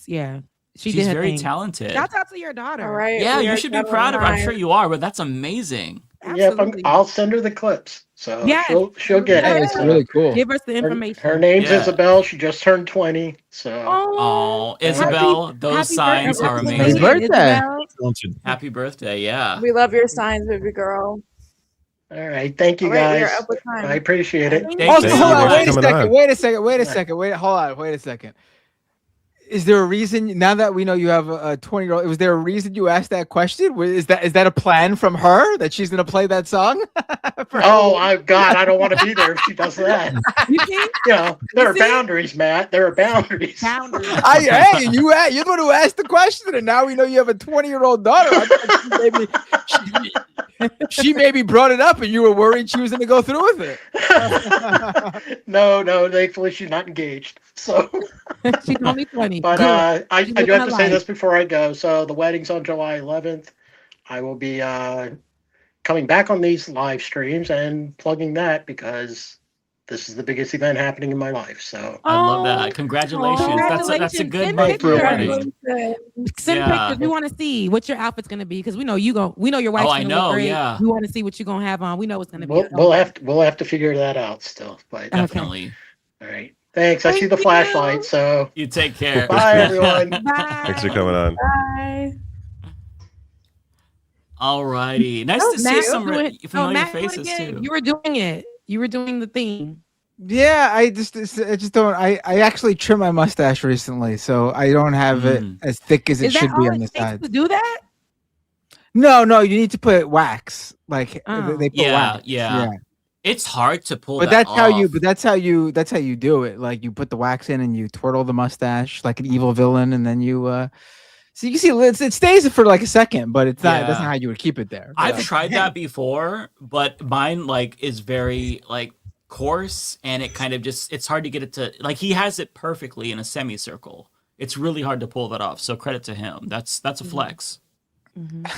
Yeah. She She's did her very thing. talented. Shout out to your daughter. All right. Yeah, we you are should be 7 proud of her. I'm live. sure you are, but that's amazing. Absolutely. I'll send her the clips. So Yes. she'll get Hey, it. it's So really cool. Give us the information. her name's Yeah. Isabel. She just turned 20. So Oh, Isabel, those happy signs birthday. are Happy amazing. birthday. Isabel. Happy birthday, yeah. We love your signs, baby girl. all right, thank you All right, we guys. are up with time. I appreciate it. Thank Also, you. hold on, Thanks wait a for coming second. on. Wait a second. Wait a second. Wait a second. Is there a reason now that we know you have a 20-year-old? Was there a reason you asked that question? Is that a plan from her that she's going to play that song? God, I don't want to be there if she does that. There are boundaries, Matt. There are boundaries. Hey, you're the one who asked the question, and now we know you have a 20-year-old daughter. I thought she maybe brought it up, and you were worried she was going to go through with it. No, thankfully she's not engaged. So she's only 20. But I She's do living have her to say life. this before I go. So the wedding's on July 11th. I will be coming back on these live streams and plugging that because this is the biggest event happening in my life. So I love that. Congratulations. That's a good Send month for a pictures. wedding. Send Yeah. pictures. We want to see what your outfit's gonna be because we know your wife's Oh, I gonna know, look great. yeah. We want to see what you're gonna have on. We know it's gonna be. we'll have to figure that out still. But Definitely. all right. Thanks. I see the flashlight. So You take care. bye everyone. Bye. Thanks for coming on. Bye. Alrighty. Nice to see Matt, some you were doing- familiar Matt, you faces again. too. You were doing it. You were doing the thing. Yeah, I just don't. I actually trimmed my mustache recently, so I don't have it as thick as it Is that should be all on it the takes side. to do that? No, you need to put wax. Like Oh. they put Yeah, wax. yeah. It's hard to pull But that that's how you. off. But that's how you do it. Like you put the wax in and you twirl the mustache like an evil villain, and then you. So you can see it stays for like a second, but it's not. That's Yeah. not how you would keep it there. I've tried that before, but mine is very coarse, and it kind of it's hard to get it to he has it perfectly in a semicircle. It's really hard to pull that off. So credit to him. That's a flex.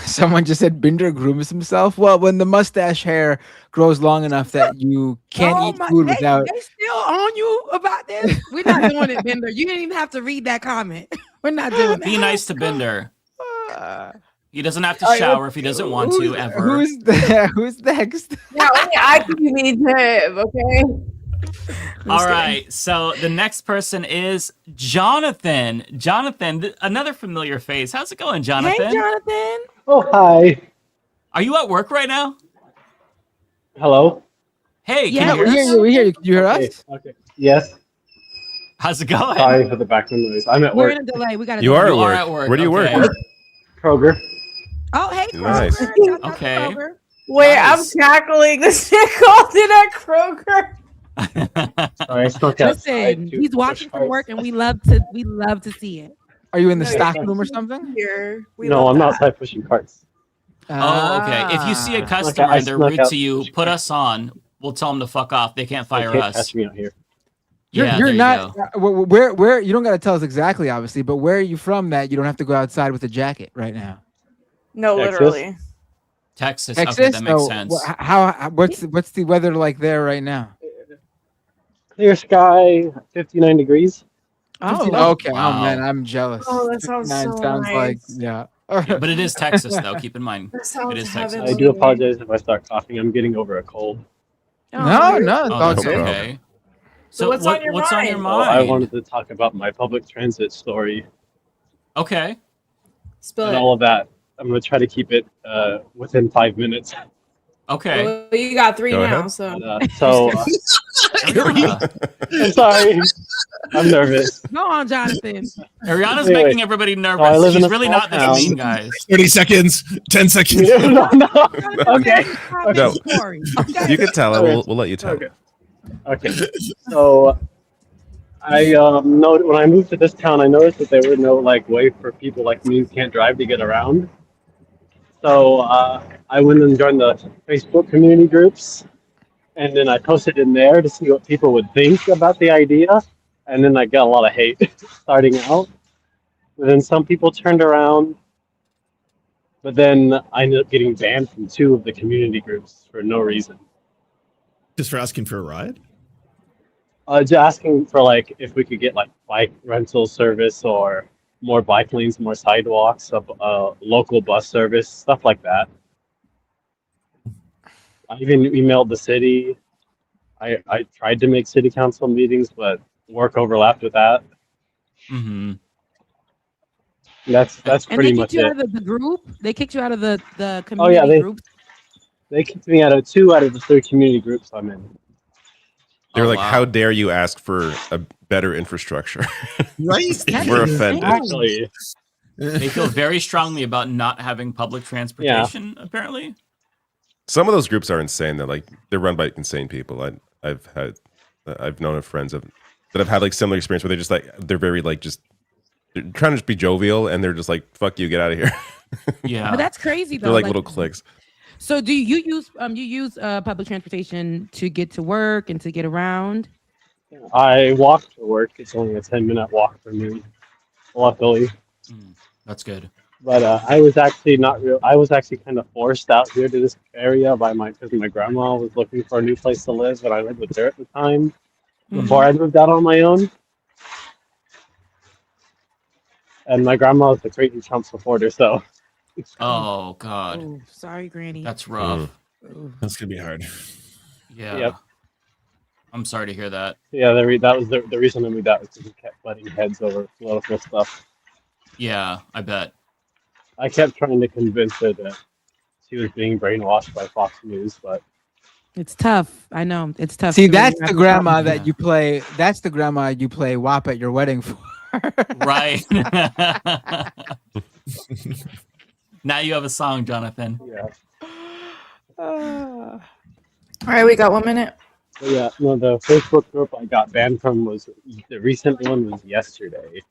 Someone just said Binder grooms himself. Well, when the mustache hair grows long enough that you can't eat food without. They still on you about this? We're not doing it, Bender. You didn't even have to read that comment. We're not doing it. Be nice to Bender. He doesn't have to All right, shower if he doesn't want to ever. Who's next? Yeah, only I can be mean to him, okay? All right, so the next person is Jonathan. Jonathan, another familiar face. How's it going, Jonathan? Hey, Jonathan. Oh, hi. Are you at work right now? Hello? Hey, Yeah, can you hear us? We hear you. Can you hear us? Okay. Yes. How's it going? Sorry for the background noise. I'm at We're work. in a delay. We got to. You are You are at at work. work, Where do you okay. work? Kroger. Oh, hey, Nice. Kroger. Shout out to Okay. Kroger. Wait, Nice. I'm cackling. This shit called in at Kroger. Sorry, I snuck outside. Listen, to he's push watching from carts. work, and we love to see it. Are you in the No, stock yeah. room or something? Here. We No, love I'm that. outside pushing carts. Oh, okay. If you see a customer I and they're snuck rude out. to you, put us on. We'll tell them to fuck off. They can't fire They can't us. catch me out here. You're Yeah, there you not. go. Where you don't got to tell us exactly, obviously, but where are you from that you don't have to go outside with a jacket right now? No, Texas? literally. Texas. Texas. Okay, that makes Oh, sense. what's the weather like there right now? Clear sky, 59 degrees. Oh, okay. Wow. Oh man, I'm jealous. Oh, that sounds 59 so sounds like nice. yeah. Yeah, but it is Texas, though. Keep in mind, That sounds it is Texas. heavenly. I do apologize if I start coughing. I'm getting over a cold. No, it's Oh, all that's good. okay. So what's on your what's on your mind? Well, I mind? wanted to talk about my public transit story Okay. Spill and it. all of that. I'm going to try to keep it within 5 minutes. Okay. Well, you got 3 Go now, ahead. so. But, I'm sorry. I'm nervous. Go on, Jonathan. Ariana's Anyway, making everybody I nervous. live in She's a really small not this town. mean, guys. 30 seconds, 10 seconds. no. Okay. No. Story. You can tell it. We'll let you tell. Okay. So I when I moved to this town, I noticed that there were no way for people like me who can't drive to get around. So I went and joined the Facebook community groups, and then I posted in there to see what people would think about the idea, and then I got a lot of hate starting out. But then some people turned around, but then I ended up getting banned from 2 of the community groups for no reason. Just for asking for a ride? Just asking for like if we could get like bike rental service or more bike lanes, more sidewalks, local bus service, stuff like that. I even emailed the city. I tried to make city council meetings, but work overlapped with that. Mm-hmm. That's And pretty they much kicked you it. out of the group? They kicked you out of the Oh community yeah, group? they kicked me out of 2 out of the 3 community groups I'm in. They're Oh, like, wow. how dare you ask for a better infrastructure? Right? We're offended. Actually, They feel very strongly about not having public transportation, apparently. Some of those groups are insane. They're like they're run by insane people. I've known of friends that have had like similar experience where they're just like they're very like just they're trying to just be jovial and they're just like fuck you, get out of here. Yeah, But that's crazy though. They're like little cliques. So do you use public transportation to get to work and to get around? I walk to work. It's only a 10-minute walk for me, luckily. That's good. But I was actually I was actually kind of forced out here to this area because my grandma was looking for a new place to live, and I lived with her at the time before I moved out on my own. And my grandma was a crazy Trump supporter, so. Oh God. Oh, sorry, Granny. That's rough. That's gonna be hard. Yeah. Yep. I'm sorry to hear that. Yeah, that was the reason I moved out, was because we kept butting heads over political stuff. Yeah, I bet. I kept trying to convince her that she was being brainwashed by Fox News, but It's tough. I know. It's tough. See, to that's wrap the your arms grandma around. that you play. That's the grandma you play WAP at your wedding for. Right. Now you have a song, Jonathan. Yeah. All right, we got 1 minute. But yeah, no, the Facebook group I got banned from was the recent one was yesterday.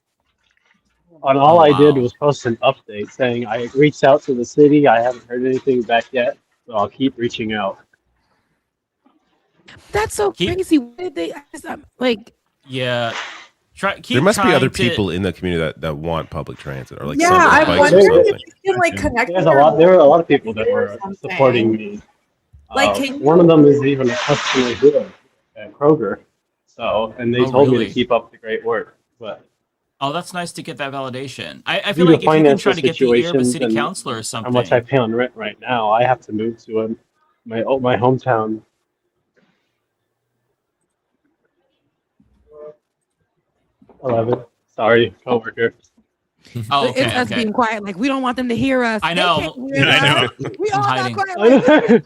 And all I did was post an update saying I reached out to the city. I haven't heard anything back yet, so I'll keep reaching out. That's so crazy. What did they like? Yeah. There must be other people in the community that want public transit or like Yeah, some I'm bikes or wondering something. if you can like connect. There were a lot of people that were supporting me. Like, can you- One of them is even a customer here at Kroger. So, and they told me really? to keep up the great work. But Oh, that's nice to get that validation. I due feel to like if you can financial try to get the ear of a situations city and councilor or something. how much I pay on rent right now, I have to move to my hometown. Sorry, coworker. Oh, okay, It's us being quiet. Like we don't want them to hear us. I They know. can't hear Yeah, us. I know. We all got hiding. quiet. Like,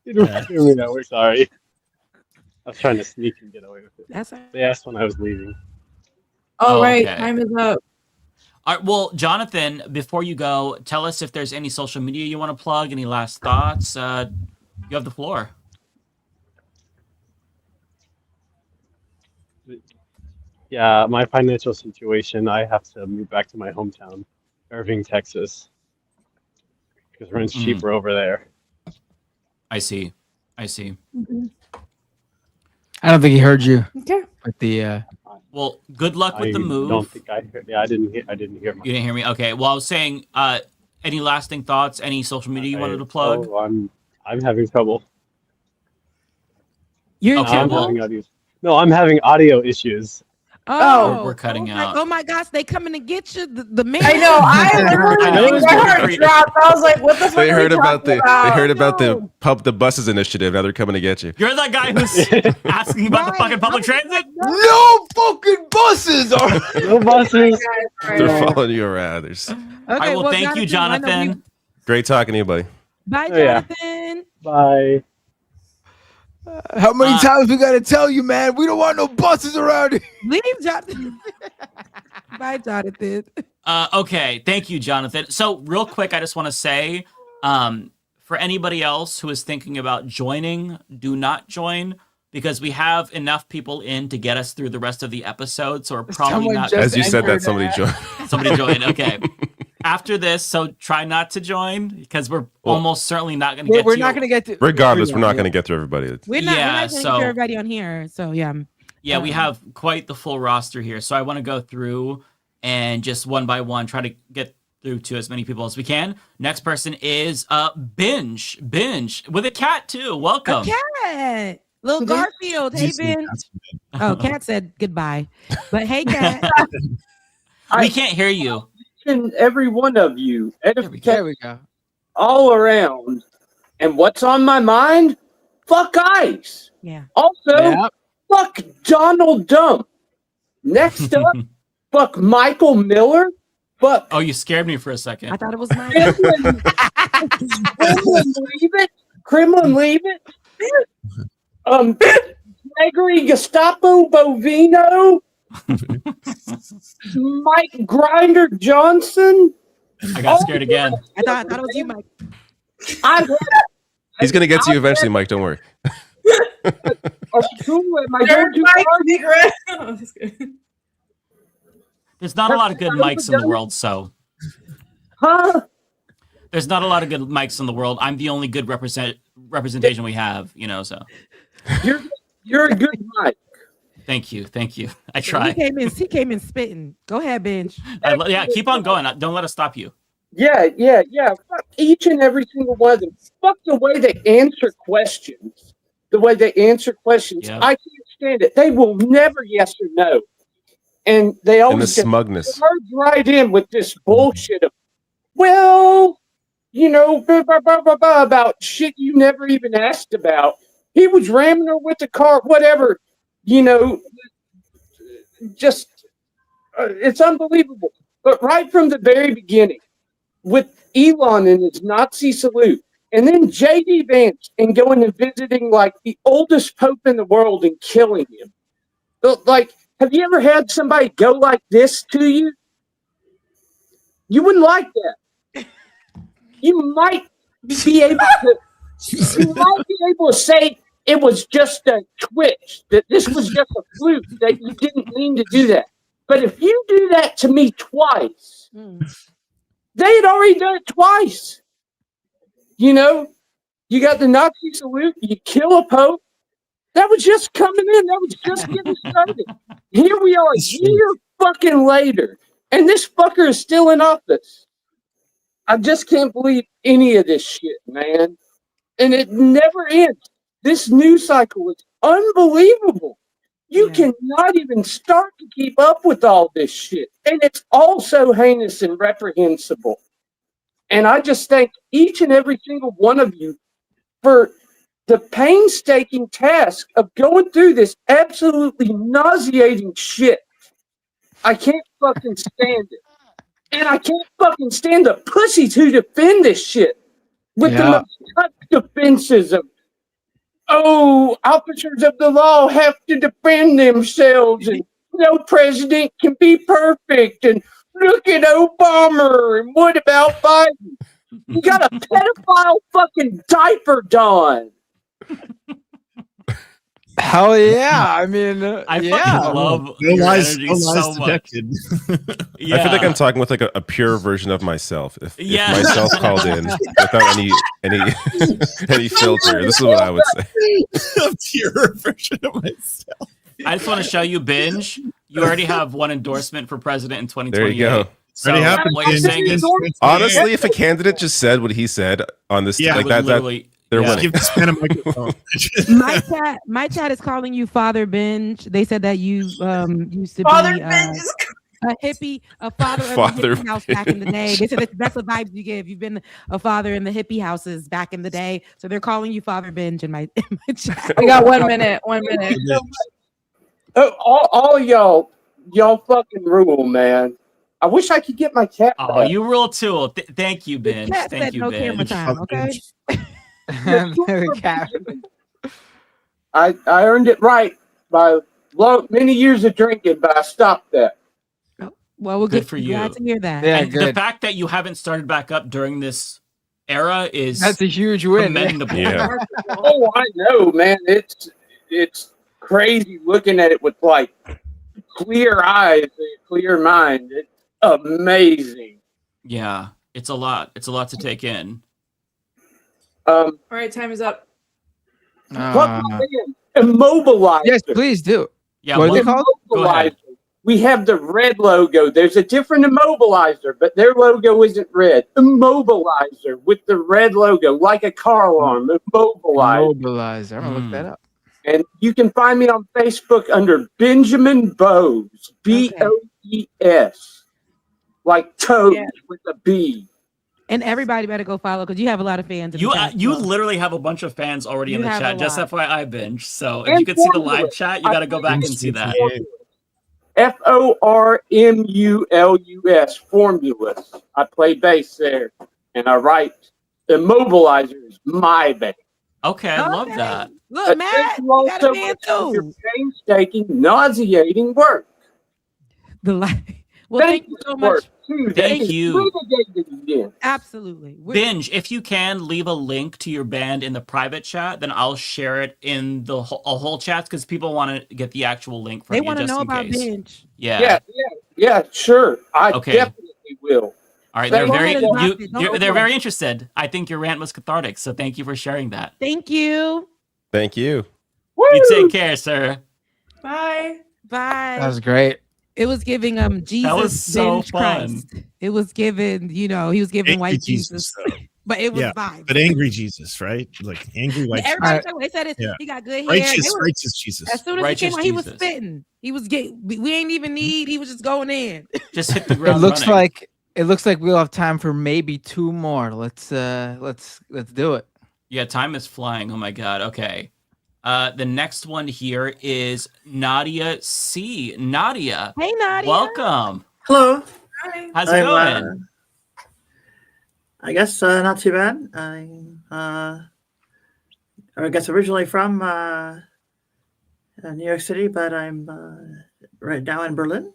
You don't hear me now. We're sorry. I was trying to sneak and get away with it. That's They asked when I was leaving. Oh, right. okay. Time is up. All right, well, Jonathan, before you go, tell us if there's any social media you want to plug, any last thoughts. You have the floor. Yeah, my financial situation, I have to move back to my hometown, Irving, Texas, because rent's cheaper over there. I see. I see. I don't think he heard you. Okay. With the Well, good luck with the move. Don't think I heard. Yeah, I didn't hear. You didn't hear me? Okay. Well, I was saying, any lasting thoughts, any social media you wanted to plug? Oh, I'm having trouble. You're Okay, I'm well- having audio. No, I'm having audio issues. Oh, We're cutting oh out. oh my gosh, they coming to get you. The man. I know. I literally, my heart dropped. I was like, "What the fuck?" They are heard we about talking they heard about the buses initiative. Now they're coming to get you. You're that guy who's asking about the fucking public transit? No fucking buses are. No buses. They're following you around. There's... All right, well, thank you, Jonathan. Great talking to you, buddy. Bye, Oh, yeah. Jonathan. Bye. How many times we gotta tell you, man? We don't want no buses around here. Leave Jonathan. Bye, Jonathan. Okay, thank you, Jonathan. So, real quick, I just want to say, for anybody else who is thinking about joining, do not join because we have enough people in to get us through the rest of the episode. So we're probably Someone not. just As you said that, entered somebody that. joined. Somebody joined. Okay. after this, so try not to join because we're almost certainly not going to get. We're not going to get to. Regardless, we're not going to get through everybody. We're not going to get everybody on here. So yeah. Yeah, we have quite the full roster here, so I want to go through and just one by one try to get through to as many people as we can. Next person is Binge with a cat too. Welcome. A cat. Little Garfield. Hey, Binge. Oh, Cat said goodbye. But hey, Cat. We can't hear you. And every one of you. There we go. All around. And what's on my mind? Fuck ICE. Yeah. Also, fuck Donald Trump. Next up, fuck Michael Miller. Fuck. Oh, you scared me for a second. I thought it was mine. Kremlin, leave it. Gregory Gestapo Bovino. Mike Grinder Johnson. I got scared again. I thought it was you, Mike. He's going to get to you eventually, Mike. Don't worry. There's not a lot of good mics in the world, so. Huh? There's not a lot of good mics in the world. I'm the only good representation we have, so. You're a good mic. Thank you. I try. He came in spitting. Go ahead, Binge. Yeah, keep on going. Don't let us stop you. Yeah. Fuck each and every single one of them. Fuck the way they answer questions. Yep. I can't stand it. They will never yes or no. And they always and the smugness. Charge right in with this bullshit of, well, about shit you never even asked about. He was ramming her with the car, whatever. Just it's unbelievable. But right from the very beginning, with Elon and his Nazi salute, and then J.D. Vance and going and visiting like the oldest pope in the world and killing him. Like, have you ever had somebody go like this to you? You wouldn't like that. You might be able to say it was just a twitch, that this was just a fluke, that you didn't mean to do that. But if you do that to me twice, they had already done it twice. You got the Nazi salute, you kill a pope. That was just coming in. That was just getting started. Here we are a year fucking later, and this fucker is still in office. I just can't believe any of this shit, man. And it never ends. This news cycle is unbelievable. You cannot even start to keep up with all this shit. And it's all so heinous and reprehensible. And I just thank each and every single one of you for the painstaking task of going through this absolutely nauseating shit. I can't fucking stand it. And I can't fucking stand the pussies who defend this shit with the most cut defenses of, officers of the law have to defend themselves, and no president can be perfect, and look at Obama, and what about Biden? You got a pedophile fucking diaper don. Hell yeah! I mean, I fucking love your energy so much. I feel like I'm talking with like a pure version of myself. If myself called in without any filter, this is what I would say. A pure version of myself. I just want to show you, Binge. You already have one endorsement for president in 2028. There you go. So what you're saying is, honestly, if a candidate just said what he said on this, like that, they're winning. Give this man a microphone. My chat is calling you Father Binge. They said that you used to be a hippie, a father of the hippie house back in the day. They said that's the vibes you give. You've been a father in the hippie houses back in the day. So they're calling you Father Binge in my chat. We got 1 minute. 1 minute. All y'all fucking rule, man. I wish I could get my cat back. Oh, you rule too. Thank you, Binge. Thank you, no Binge. camera time, okay? I earned it right by many years of drinking, but I stopped that. Well, we're good for you. Glad to hear that. Yeah, and the fact that you haven't started back up during this era that's a huge win. Commendable. Yeah. Oh, I know, man. It's crazy looking at it with like clear eyes and a clear mind. It's amazing. Yeah, it's a lot. It's a lot to take in. All right, time is up. Immobilizer. Yes, please do. Yeah, what are they called? Go ahead. We have the red logo. There's a different immobilizer, but their logo isn't red. Immobilizer with the red logo, like a car alarm. Immobilizer. Mobilizer. I'm gonna look that up. And you can find me on Facebook under Benjamin Boes. Boes. Like toad with a B. And everybody better go follow because you have a lot of fans. In You the chat, you so. literally have a bunch of fans already in You the have chat. a Just lot. FYI, binge. So if And you could see the Formula. live chat, you got to go back and see that. Formulus. Formulas. I play bass there, and I write Immobilizer is my band. Okay, I love that. Look, Matt, you got a band too. Painstaking, nauseating work. Well, thank you so much. Thank you. Absolutely. Binge, if you can, leave a link to your band in the private chat, then I'll share it in the whole chat because people want to get the actual link from They you want to just know in about case. Binge. Yeah, sure. I Okay. definitely will. All right, they're Thank very you. they're very interested. I think your rant was cathartic, so thank you for sharing that. Thank you. Thank you. You take care, sir. Bye. Bye. That was great. It was giving Jesus was so binge fun. Christ. It was giving, he was giving Angry white Jesus, Jesus. though. But it was Yeah, vibes. but angry Jesus, right? Like angry white. Everybody Jesus. said what they said. Yeah. He got good hair. Righteous Jesus. As soon as Righteous he came out, he was Jesus. spitting. He was getting. We ain't even need. He was just going in. Just hit the It ground looks running. like we'll have time for maybe 2 more. Let's do it. Yeah, time is flying. Oh my god. Okay. The next one here is Nadia C. Nadia. Hey, Nadia. Welcome. Hello. How's it going? I guess not too bad. I guess originally from New York City, but I'm right now in Berlin.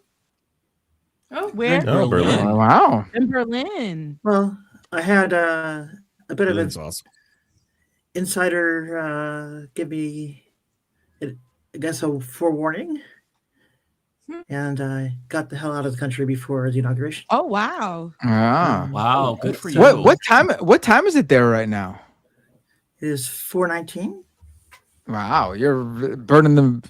Oh, where? Oh, Berlin. Wow. In Berlin. Well, I had a bit Berlin's of an awesome. insider give me, I guess, a forewarning. And I got the hell out of the country before the inauguration. Oh, wow. Ah. Wow, good for you. What time is it there right now? It is 4:19. Wow, you're burning them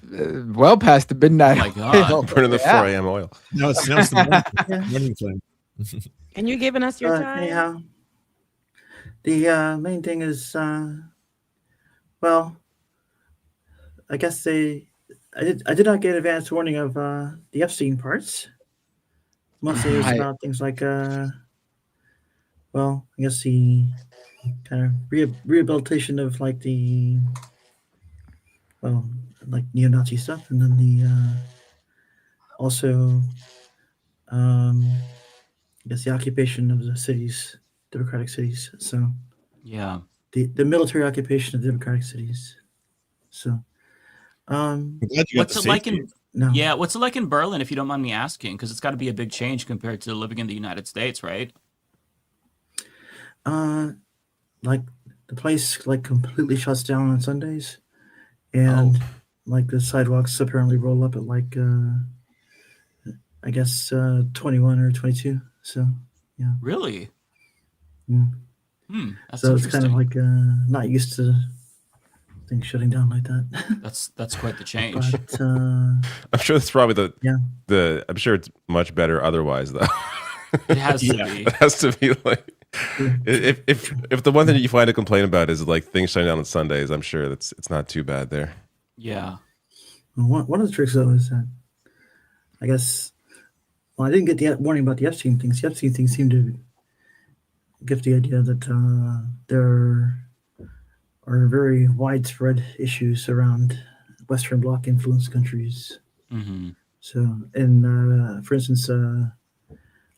well past the midnight. Oh my god. Burning the 4 a.m. oil. No, it's the morning flame. And you're giving us your time? Anyhow, the main thing is, well, I guess I did not get advance warning of the Epstein parts. Mostly it was about things like, well, I guess the kind of rehabilitation of like the, well, like neo-Nazi stuff, and then the also, I guess the occupation of the cities, democratic cities. So Yeah. the military occupation of democratic cities. So. What's it like in No. Yeah, what's it like in Berlin, if you don't mind me asking? Because it's got to be a big change compared to living in the United States, right? Like the place like completely shuts down on Sundays, and like the sidewalks apparently roll up at like I guess 21 or 22. So yeah. Really? Yeah. That's So it's kind of interesting. like not used to things shutting down like that. That's quite the change. But I'm sure that's probably Yeah. I'm sure it's much better otherwise though. It has to be. It has to be like if the one thing you find to complain about is like things shutting down on Sundays, I'm sure it's not too bad there. Yeah. One of the tricks though is that I guess, well, I didn't get the warning about the Epstein things. The Epstein things seemed to give the idea that there are very widespread issues around Western Bloc influenced countries. Mm-hmm. So, for instance,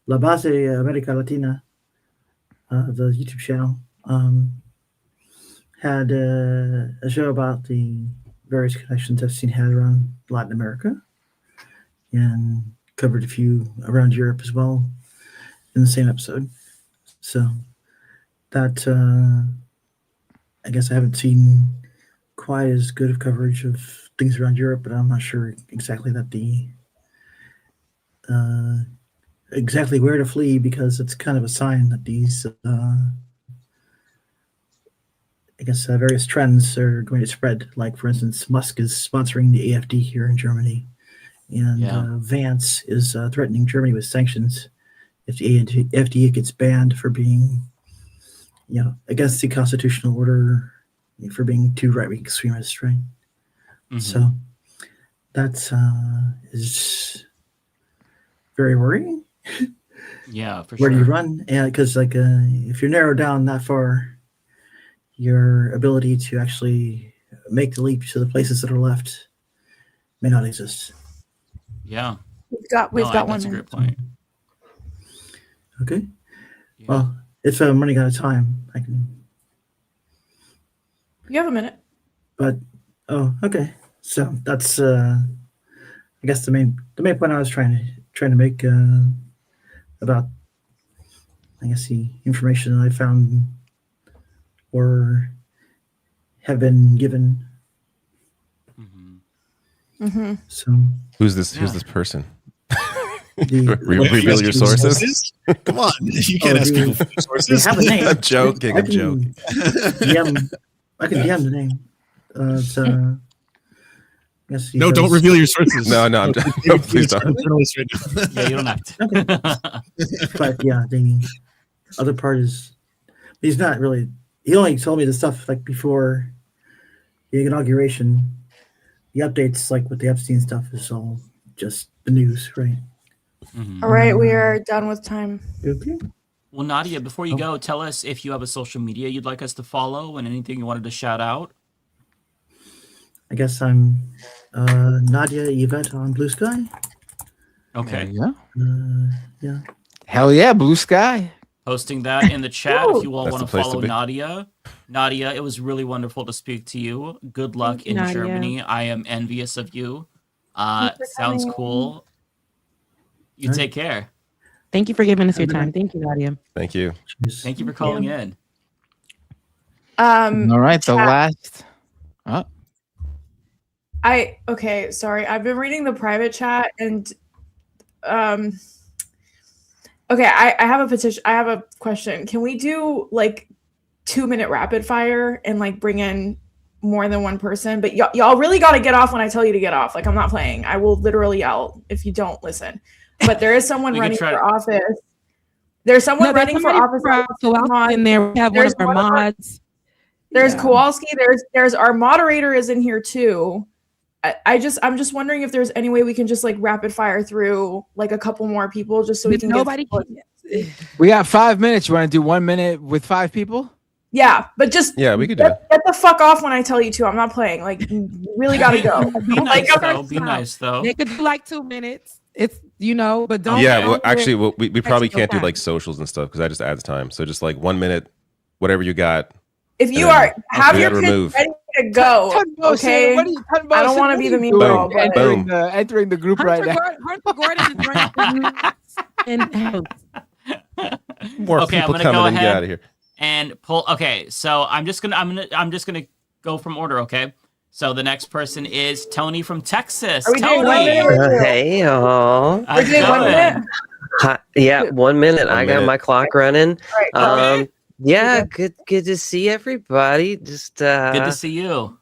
La Base America Latina, the YouTube channel, had a show about the various connections Epstein had around Latin America, and covered a few around Europe as well in the same episode. So that I guess I haven't seen quite as good of coverage of things around Europe, but I'm not sure exactly that the exactly where to flee because it's kind of a sign that these, various trends are going to spread. Like, for instance, Musk is sponsoring the AfD here in Germany, and Vance is threatening Germany with sanctions if the AfD gets banned for being, against the constitutional order, for being too right-wing extremist, right? Mm-hmm. So that's is very worrying. Yeah, for Where sure. do you run? And because if you're narrowed down that far, your ability to actually make the leap to the places that are left may not exist. Yeah. We've got No, 1 that's a minute. great point. Okay. Well, if I'm running out of time, I can. You have a minute. But okay. So that's I guess the main point I was trying to make about, I guess, the information that I found or have been given. Mm-hmm. So Who's this person? Reveal your sources. Come on, you can't ask people for their sources. They have a name. I'm joking. I can DM the name. Yes, No, don't reveal your sources. No, I'm no, please don't. Yeah, you don't have to. But yeah, the other part is he's not really. He only told me the stuff like before the inauguration. The updates, like with the Epstein stuff, is all just the news, right? Mm-hmm. All right, we are done with time. Okay. Well, Nadia, before you go, tell us if you have a social media you'd like us to follow and anything you wanted to shout out. I guess I'm Nadia Yvette on Blue Sky. Okay. Yeah. Hell yeah, Blue Sky. Posting that in the chat if you all That's want the to place to follow be. Nadia. Nadia, it was really wonderful to speak to you. Good luck in Nadia. Germany. I am envious of you. Thanks for Sounds coming. cool. You take care. Thank you for giving us your time. Thank you, Nadia. Thank you. Thank you for calling in. All right, the chat. last. Oh, Okay, sorry. I've been reading the private chat and okay, I have a petition. I have a question. Can we do like 2-minute rapid fire and like bring in more than one person? But y'all really got to get off when I tell you to get off. Like, I'm not playing. I will literally yell if you don't listen. But there is someone running for office. There's someone running for office. In there, we have one of our mods. There's Kowalski. There's our moderator is in here too. I'm just wondering if there's any way we can just like rapid fire through like a couple more people just so we can we got 5 minutes. You want to do 1 minute with 5 people? Yeah, but just we could do it. Get the fuck off when I tell you to. I'm not playing. Like, you really gotta go. Be nice though. They could do like 2 minutes. It's but don't. Yeah, well, actually, we probably can't do like socials and stuff because that just adds time. So just like 1 minute, whatever you got. If you are have your kids ready to go, okay? What are you talking about? I don't want to be the mean girl, but entering the group right now. Hunter Gordon is running More okay, people I'm gonna coming go and get ahead out of here. and pull. Okay, so I'm just gonna go from order. Okay, so the next person is Tony from Texas. Are we doing 1 minute or 2? Hey y'all. We're doing 1 minute. Yeah, 1 minute. I got minute. my clock running. Right, Yeah, good to see everybody. Just good to see you.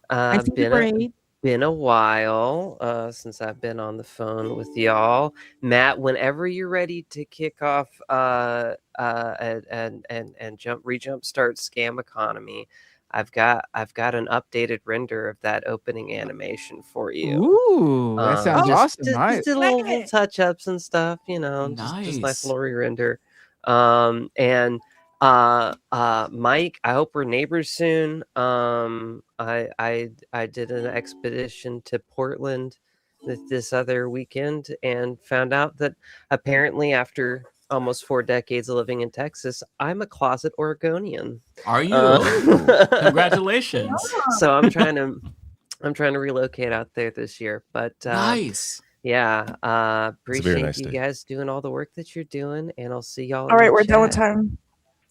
Been a while since I've been on the phone with y'all. Matt, whenever you're ready to kick off and rejump start Scam Economy, I've got an updated render of that opening animation for you. Ooh, that sounds awesome. Just Nice. little touch ups and stuff, just nice little render. And Mike, I hope we're neighbors soon. I did an expedition to Portland this other weekend and found out that apparently after almost 4 decades of living in Texas, I'm a closet Oregonian. Are you? Congratulations. So I'm trying to relocate out there this year, but nice. Yeah, appreciate nice you day. guys doing all the work that you're doing, and I'll see y'all. All right, we're done with time.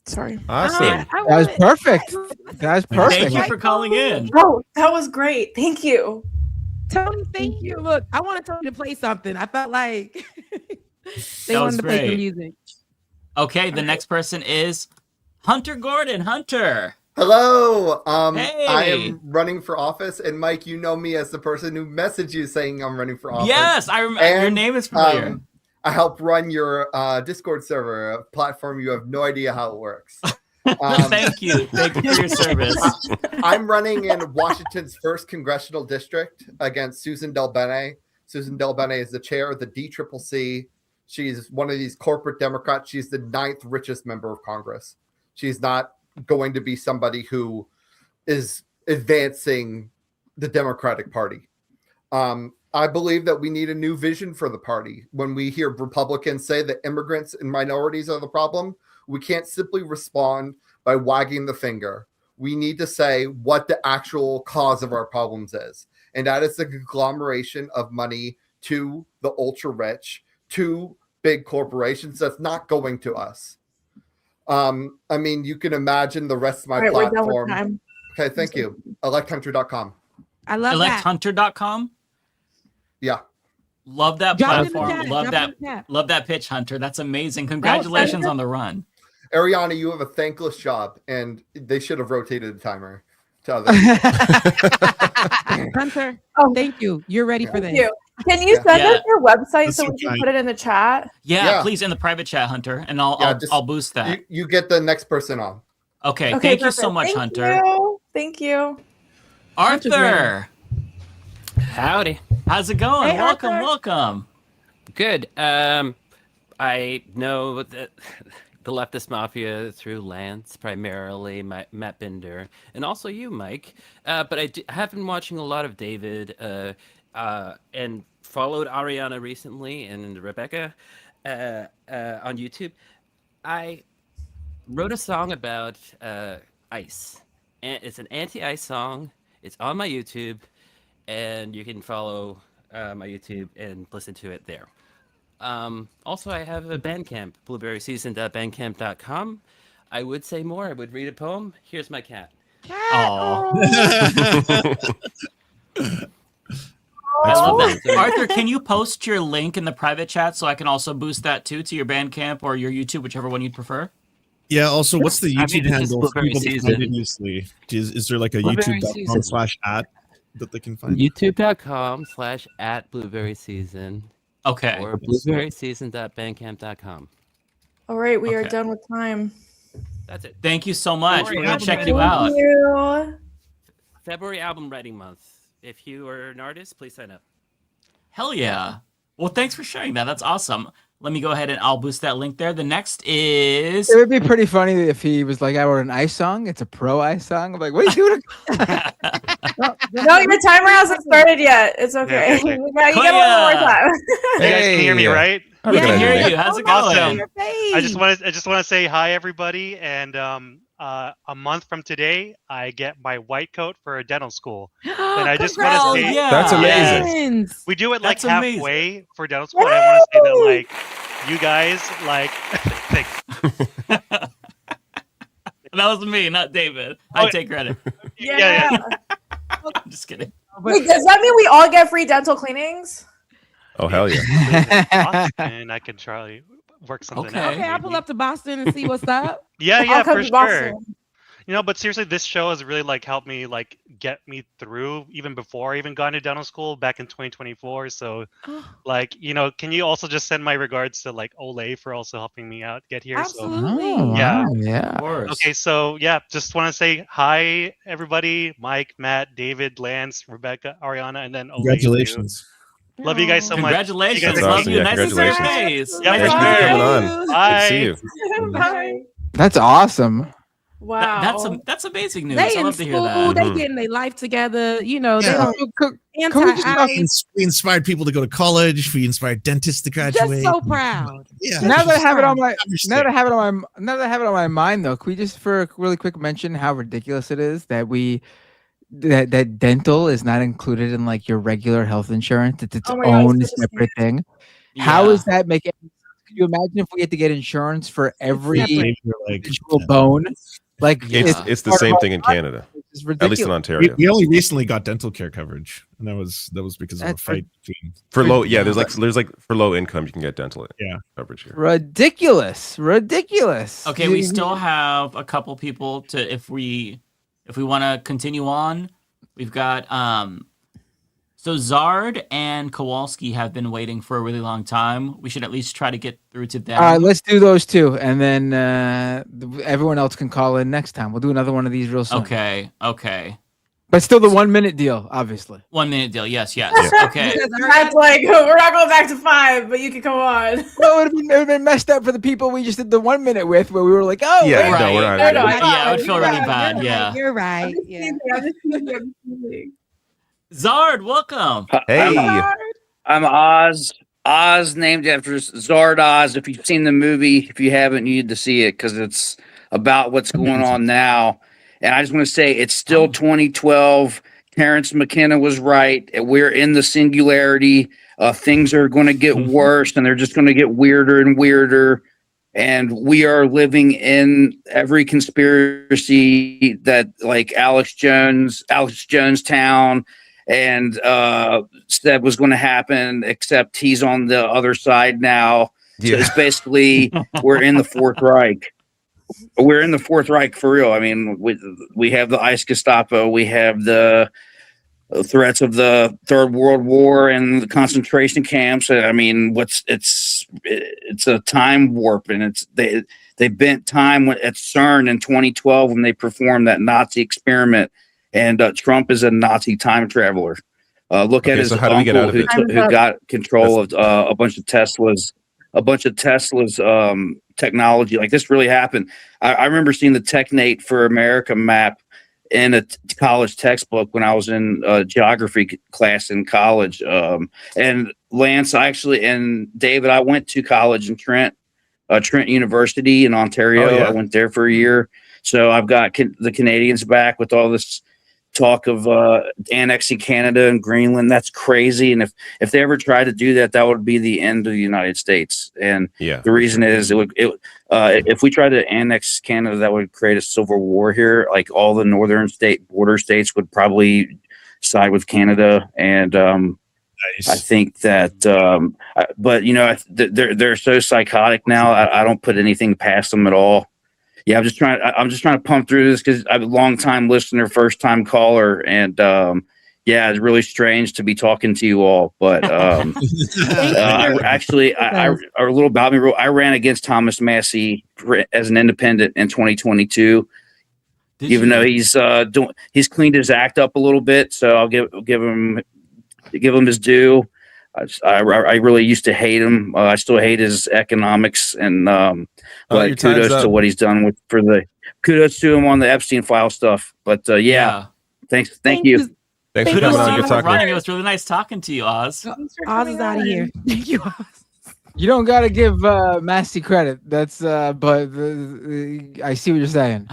Sorry. Awesome. That was perfect. That was perfect. Thank you for calling in. Oh, that was great. Thank you. Tony, thank you. Look, I want to tell you to play something. I felt like They That wanted was to play some great. music. Okay, the next person is Hunter Gordon. Hunter. Hello. Hey. I am running for office, and Mike, you know me as the person who messaged you saying I'm running for office. Yes, I remember. Your name is familiar. I help run your Discord server, a platform you have no idea how it works. Thank you. Thank you for your service. I'm running in Washington's 1st congressional district against Susan Del Bene. Susan Del Bene is the chair of the DCCC. She's one of these corporate Democrats. She's the 9th richest member of Congress. She's not going to be somebody who is advancing the Democratic Party. I believe that we need a new vision for the party. When we hear Republicans say that immigrants and minorities are the problem, we can't simply respond by wagging the finger. We need to say what the actual cause of our problems is. And that is the conglomeration of money to the ultra rich, to big corporations that's not going to us. I mean, you can imagine the rest of my platform. Okay, thank you. Electhunter.com. I love Electhunter.com? Yeah. Love that Drop it in the platform. chat, Love drop that. it in the chat. Love that pitch, Hunter. That's amazing. Congratulations on the run. Ariana, you have a thankless job, and they should have rotated the timer to other people. Hunter, thank you. You're ready for this. Thank you. Can you send us your website so we can put it in the chat? Yeah, please in the private chat, Hunter, and I'll boost that. You get the next person on. Okay, thank you so much, Thank Hunter. you. Thank you. Arthur. Howdy. How's it going? Hey, welcome, Arthur. welcome. Good. I know the Leftist Mafia through Lance, primarily, Matt Binder, and also you, Mike. But I have been watching a lot of David and followed Ariana recently and Rebecca on YouTube. I wrote a song about ice. And it's an anti-ice song. It's on my YouTube, and you can follow my YouTube and listen to it there. Also, I have a Bandcamp, blueberryseason.bandcamp.com. I would say more. I would read a poem. Here's my cat. I love that. Arthur, can you post your link in the private chat so I can also boost that too to your Bandcamp or your YouTube, whichever one you'd prefer? Yeah. Also, what's the YouTube it's just handle? For Blueberry people that Season. find it easily? Is there like a Blueberry Season. youtube.com/@ that they can find? youtube.com/@blueberryseason. Okay. Or blueberryseason.bandcamp.com. All right, we are Okay. done with time. That's it. Thank you so much. We're going February to check album you out. Thank you. February album writing month. If you are an artist, please sign up. Hell yeah. Well, thanks for sharing that. That's awesome. Let me go ahead and I'll boost that link there. The next is... It would be pretty funny if he was like, I wrote an ice song. It's a pro ice song. I'm like, what are you doing? No, your timer hasn't started yet. It's okay. okay. You get a little more time. You guys can hear me, right? We can hear you. How's it going? Awesome. I just want to say hi, everybody, and a month from today, I get my white coat for a dental school, and I just want to say That's amazing. we do it like That's amazing. halfway for dental school. And I want to say that like you guys like thanks. That was me, not David. I take credit. Yeah. I'm just kidding. Wait, does that mean we all get free dental cleanings? Oh, hell yeah. And I can try work something out. Okay, I'll pull up to Boston and see what's up. Yeah, I'll come for to sure. Boston. You know, but seriously, this show has really like helped me like get me through even before I even got into dental school back in 2024. So, like, you know, can you also just send my regards to like Olay for also helping me out get here? Absolutely. Oh, Yeah. wow, yeah. Of course. Okay, so yeah, just want to say hi, everybody. Mike, Matt, David, Lance, Rebecca, Ariana, and then Olay. Congratulations. Love you guys so much. Congratulations. You guys That's are Love awesome. you. Yeah, Nice to see your congratulations. face. Yeah, Nice Thank to you for meet coming you. on. Good to Bye. see you. Bye. That's awesome. Wow. That's amazing news. They I in love to hear school, that. they getting their life together. You know, they Yeah. don't We inspired people to go to college. We inspired dentists to graduate. Just so proud. Yeah. Now that I have it on my Understand. now that I have it on my mind though, can we just for a really quick mention how ridiculous it is that that dental is not included in like your regular health insurance? It's its Oh my God, own it's so separate thing. Yeah. How is that making? Could you imagine if we had to get insurance for every separate. individual bone? Like It's the same thing in Canada. It's At least ridiculous. in Ontario. We only recently got dental care coverage, and that was because of a That's fight between For low, yeah, there's like for low income you can get dental coverage here. Ridiculous. Okay, we still have a couple people to if we want to continue on. We've got so Zard and Kowalski have been waiting for a really long time. We should at least try to get through to them. All right, let's do those two, and then everyone else can call in next time. We'll do another one of these real soon. Okay. But still the 1 minute deal, obviously. 1 minute deal. Yes. Yeah. Okay. That's like we're not going back to 5, but you can come on. Well, it would have been messed up for the people we just did the 1 minute with, where we were like, oh, Yeah, wait. no, we're not. Yeah, it would feel really bad. Yeah. You're right. Yeah. Zard, welcome. Hey. I'm Oz. Oz, named after Zard Oz. If you've seen the movie, if you haven't, you need to see it because it's about what's going on now. And I just want to say it's still 2012. Terrence McKenna was right. We're in the singularity. Things are going to get worse, and they're just going to get weirder and weirder. And we are living in every conspiracy that like Alex Jonestown and said was going to happen, except he's on the other side now. So it's basically we're in the Fourth Reich. We're in the Fourth Reich for real. I mean, we have the ICE Gestapo, we have the threats of the Third World War and the concentration camps. I mean, it's a time warp, and they bent time at CERN in 2012 when they performed that Nazi experiment. And Trump is a Nazi time traveler. Look at his uncle who got control of a bunch of Tesla's technology. Like this really happened. I remember seeing the TechNate for America map in a college textbook when I was in geography class in college. And Lance, and David, I went to college in Trent University in Ontario. Oh, yeah. I went there for a year. So I've got the Canadians back with all this talk of annexing Canada and Greenland. That's crazy. And if they ever tried to do that, that would be the end of the United States. And the reason is if we tried to annex Canada, that would create a civil war here. Like all the northern border states would probably side with Canada. And I think that, but they're so psychotic now. I don't put anything past them at all. Yeah, I'm just trying to pump through this because I'm a long time listener, first time caller, and yeah, it's really strange to be talking to you all. But a little about me. I ran against Thomas Massey as an independent in 2022. Even though he's cleaned his act up a little bit, so I'll give him his due. I really used to hate him. I still hate his economics, and but kudos to what he's done kudos to him on the Epstein file stuff. But yeah, thank you. Thanks for coming on. Good talking. It was really nice talking to you, Oz. Oz is out of here. Thank you, Oz. You don't got to give Massey credit. That's but I see what you're saying.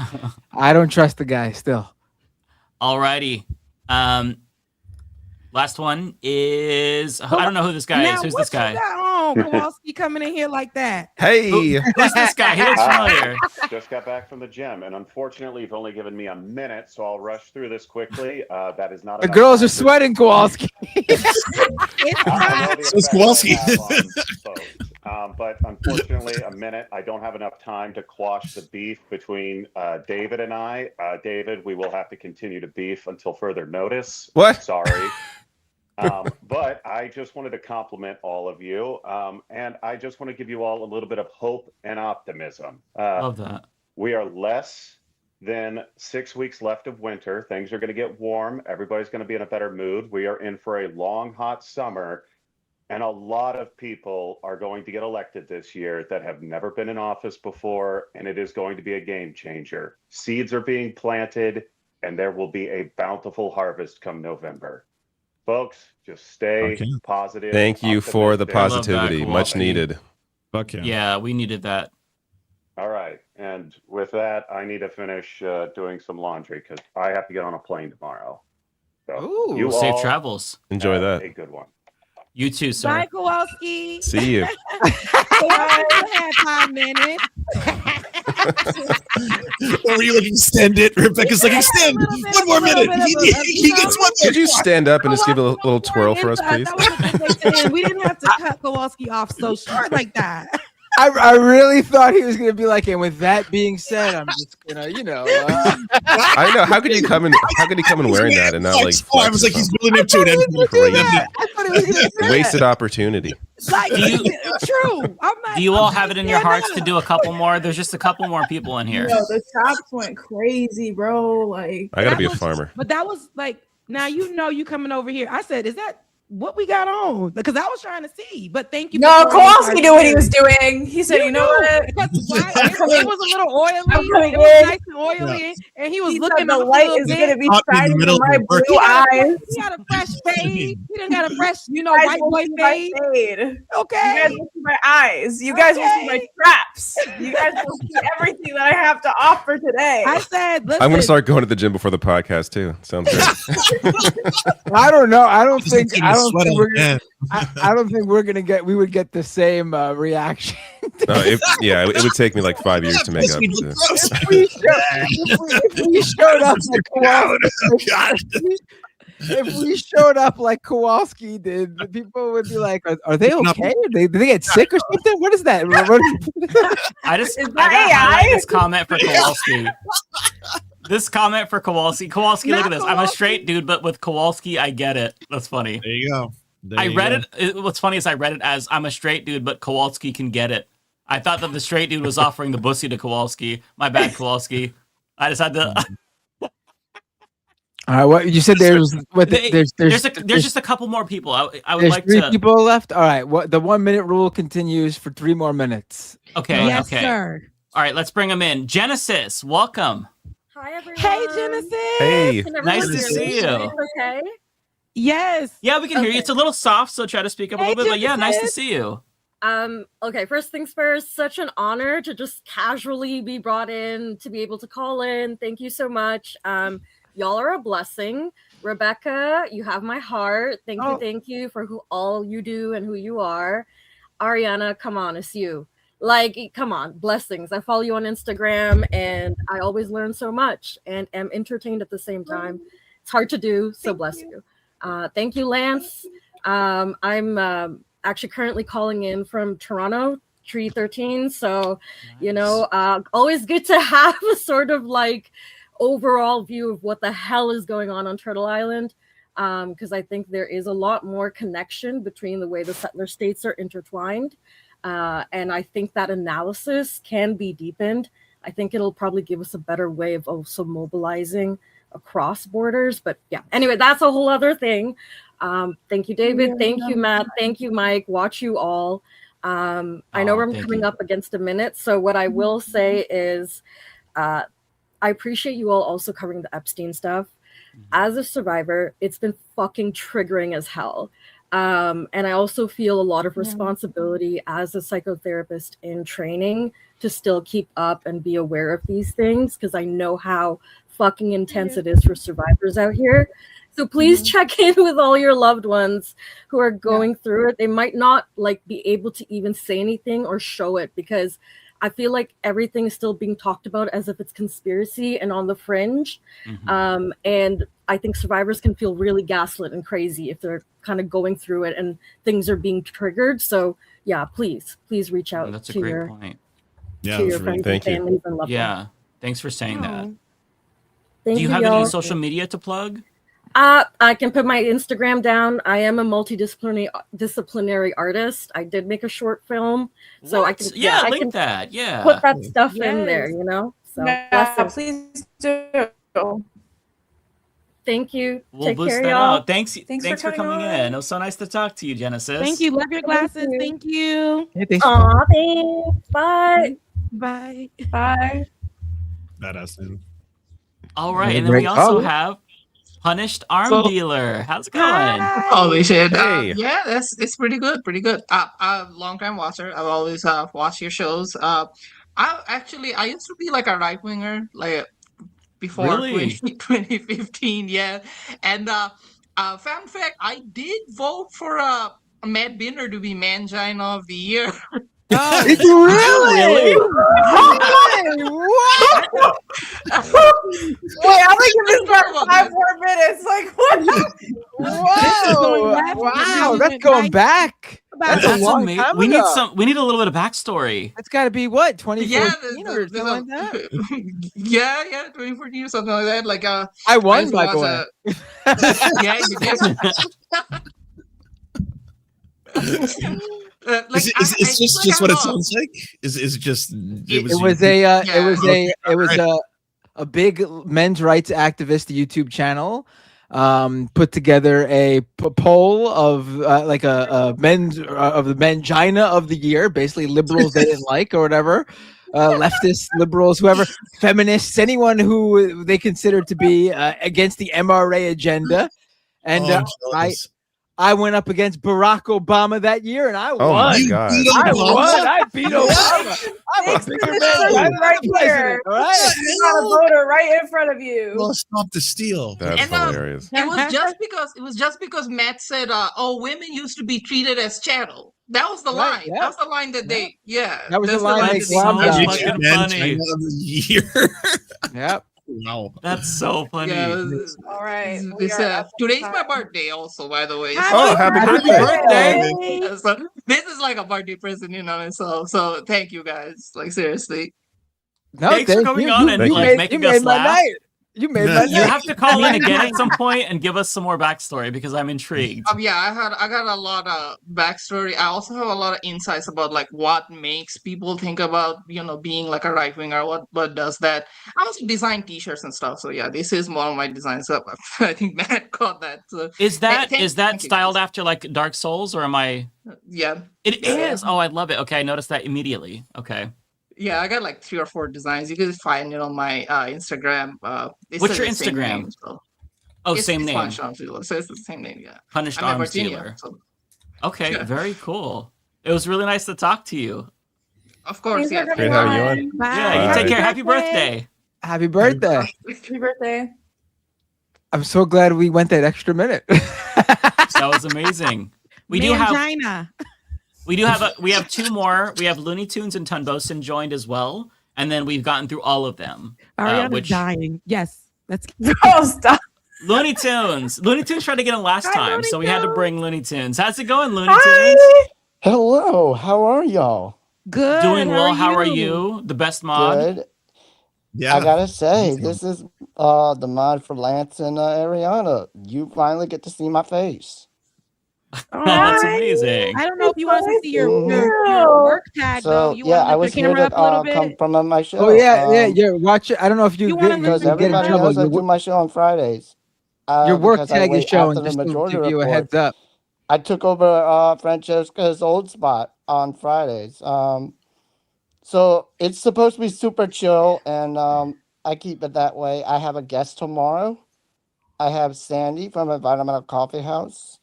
I don't trust the guy still. Alrighty. Last one is I don't know who this guy is. Who's this guy? Kowalski coming in here like that. Hey, who's this guy? He looks familiar. Just got back from the gym, and unfortunately, you've only given me a minute, so I'll rush through this quickly. That is not. The girls are sweating, Kowalski. It's Kowalski. But unfortunately, a minute. I don't have enough time to quash the beef between David and I. David, we will have to continue to beef until further notice. What? Sorry. But I just wanted to compliment all of you. And I just want to give you all a little bit of hope and optimism. Love that. We are less than 6 weeks left of winter. Things are going to get warm. Everybody's going to be in a better mood. We are in for a long, hot summer. And a lot of people are going to get elected this year that have never been in office before. And it is going to be a game changer. Seeds are being planted, and there will be a bountiful harvest come November. Folks, just stay positive. Thank you for the positivity. Much needed. Fuck yeah. Yeah, we needed that. All right. And with that, I need to finish doing some laundry because I have to get on a plane tomorrow. So you safe all travels. Enjoy that. A good one. You too, sir. Bye, Kowalski. See you. Have 5 minutes. Or were you like, extend it? Rebecca's like, extend 1 more minute. He gets 1 more. Could you stand up and just give a little twirl for us, please? That was a good way to end. We didn't have to cut Kowalski off so short like that. I really thought he was gonna be like, and with that being said, I'm just gonna, I know. How could he come in wearing that and not like? I was like, he's building up to it. Wasted opportunity. Like, true. Do you all have it in your hearts to do a couple more? There's just a couple more people in here. No, the chops went crazy, bro. Like, I gotta be a farmer. But that was like, now you coming over here. I said, is that what we got on? Because I was trying to see. But thank you. No, Kowalski knew what he was doing. He said, you know what? It was a little oily. It was nice and oily. And he was looking the light is going to be shining in my blue eyes. He had a fresh fade. He didn't got a fresh, white boy fade. Okay. You guys will see my eyes. You guys will see my traps. You guys will see everything that I have to offer today. I said, listen. I'm gonna start going to the gym before the podcast too. Sounds good. I don't know. I don't think we would get the same reaction. No, it would take me like 5 years to make up. If we showed up like Kowalski did, the people would be like, "Are they okay? Did they get sick or something? What is that?" I got this comment for Kowalski. This comment for Kowalski. Kowalski, look at this. I'm a straight dude, but with Kowalski, I get it. That's funny. There you go. I read it. What's funny is I read it as I'm a straight dude, but Kowalski can get it. I thought that the straight dude was offering the pussy to Kowalski. My bad, Kowalski. I just had to. All right, what you said there's just a couple more people. I would like three to. people left. All right, what the 1 minute rule continues for 3 more minutes. Okay. Yes, okay. sir. All right, let's bring them in. Genesis, welcome. Hi, everyone. Hey, Genesis. Hey. Nice to see you. Okay. Yes. Yeah, we can hear you. It's a little soft, so try to speak up a little bit. But yeah, nice to see you. Okay, first things first, such an honor to just casually be brought in, to be able to call in. Thank you so much. Y'all are a blessing. Rebecca, you have my heart. Thank you for all you do and who you are. Ariana, come on, it's you. Like, come on, blessings. I follow you on Instagram and I always learn so much and am entertained at the same time. It's hard to do, so bless you. Thank you, Lance. I'm actually currently calling in from Toronto, Tree 13. So, always good to have a sort of like overall view of what the hell is going on Turtle Island. Because I think there is a lot more connection between the way the settler states are intertwined. And I think that analysis can be deepened. I think it'll probably give us a better way of also mobilizing across borders. But yeah, anyway, that's a whole other thing. Thank you, David. Thank you, Matt. Thank you, Mike. Watch you all. I know I'm coming up against a minute. So what I will say is I appreciate you all also covering the Epstein stuff. As a survivor, it's been fucking triggering as hell. And I also feel a lot of responsibility as a psychotherapist in training to still keep up and be aware of these things, because I know how fucking intense it is for survivors out here. So please check in with all your loved ones who are going through it. They might not be able to even say anything or show it, because I feel like everything is still being talked about as if it's conspiracy and on the fringe. And I think survivors can feel really gaslit and crazy if they're kind of going through it and things are being triggered. So yeah, please reach out That's a to great your, point. Yeah, to your friends and families and loved ones. Thanks for saying that. Thank Do you have y'all. any social media to plug? I can put my Instagram down. I am a disciplinary artist. I did make a short film, so I can I link can that. Yeah, put that stuff in there. So please do. Thank you. We'll Take boost care, that y'all. out. Thanks for coming in. It was so nice to talk to you, Genesis. Thank you. Love your glasses. Thank you. Aw, thanks. Bye. Bye. Bye. Badass. All right, and then we also have Punished Arm Dealer. How's it going? Holy shit. Hey. Yeah, it's pretty good. I'm a long time watcher. I've always watched your shows. I used to be like a right winger, like before Really? 2015. Yeah. And fun fact, I did vote for Matt Binder to be Mangina of the Year. Did you really? I'm gonna give this guy 5 more minutes. Like what? Whoa! Wow, that's going back. That's a long time We ago. need a little bit of backstory. It's got to be what 2014 Yeah, or something like that. yeah, 2014 or something like that. Like I won, used to by the watch way. yeah, you did. Like, is this just what it sounds like? Is it just It was a big men's rights activist YouTube channel. Put together a poll of like a men's of the mangina of the year, basically liberals they didn't like or whatever, leftists, liberals, whoever, feminists, anyone who they considered to be against the MRA agenda, and I went up against Barack Obama that year, and I won. Oh my God! I won. I beat Obama. I'm a bigger man right here. All right. You got a voter right in front of you. Well, stop the steal. That's hilarious. It was just because Matt said, "Oh, women used to be treated as chattel." That was the line. yeah. That was the line that they. Yeah, That was the that's line they that glommed on. Year. Yep. Wow. That's so funny. Yeah, all right. Today's my birthday, also, by the way. Happy birthday! So, this is like a birthday present, So thank you guys. Like seriously. No, thanks for coming on and making us laugh. You made my night. You have to call in again at some point and give us some more backstory because I'm intrigued. Yeah, I got a lot of backstory. I also have a lot of insights about like what makes people think about being like a right winger. What does that? I also design T-shirts and stuff. So yeah, this is one of my designs. So I think Matt caught that. So, is that styled after like Dark Souls or am I? Yeah, it is. Oh, I love it. Okay, I noticed that immediately. Okay. Yeah, I got like 3 or 4 designs. You can find it on my Instagram. What's your Instagram? Name, so. Same name. Punished Arms Dealer. So it's the same name, yeah. Punished I'm Arms Virginia, Dealer. So. Okay, very cool. It was really nice to talk to you. Of course, yeah. Great having you on. Yeah, you take care. Happy birthday. Happy birthday. Happy birthday. I'm so glad we went that extra minute. That was amazing. We have 2 more. We have Looney Tunes and Tunbosin joined as well, and then we've gotten through all of them. Ariana's dying. Yes, that's. Oh, stop. Looney Tunes. Looney Tunes tried to get in last time, so we had to bring Looney Tunes. How's it going, Looney Tunes? Hello. How are y'all? Good. Doing well. How are you? The best mod. Good. Yeah. I gotta say, this is the mod for Lance and Ariana. You finally get to see my face. That's amazing. I don't know if you want to see your work tag though. You yeah, want I was the here camera to up a little bit? come from my show. Oh yeah. Watch it. I don't know if you because everybody knows I do my show on Fridays. Your work because I tag is wait showing. after the Just to majority give you a report. heads up. I took over Francesca's old spot on Fridays. So it's supposed to be super chill, and I keep it that way. I have a guest tomorrow. I have Sandy from Environmental Coffee House.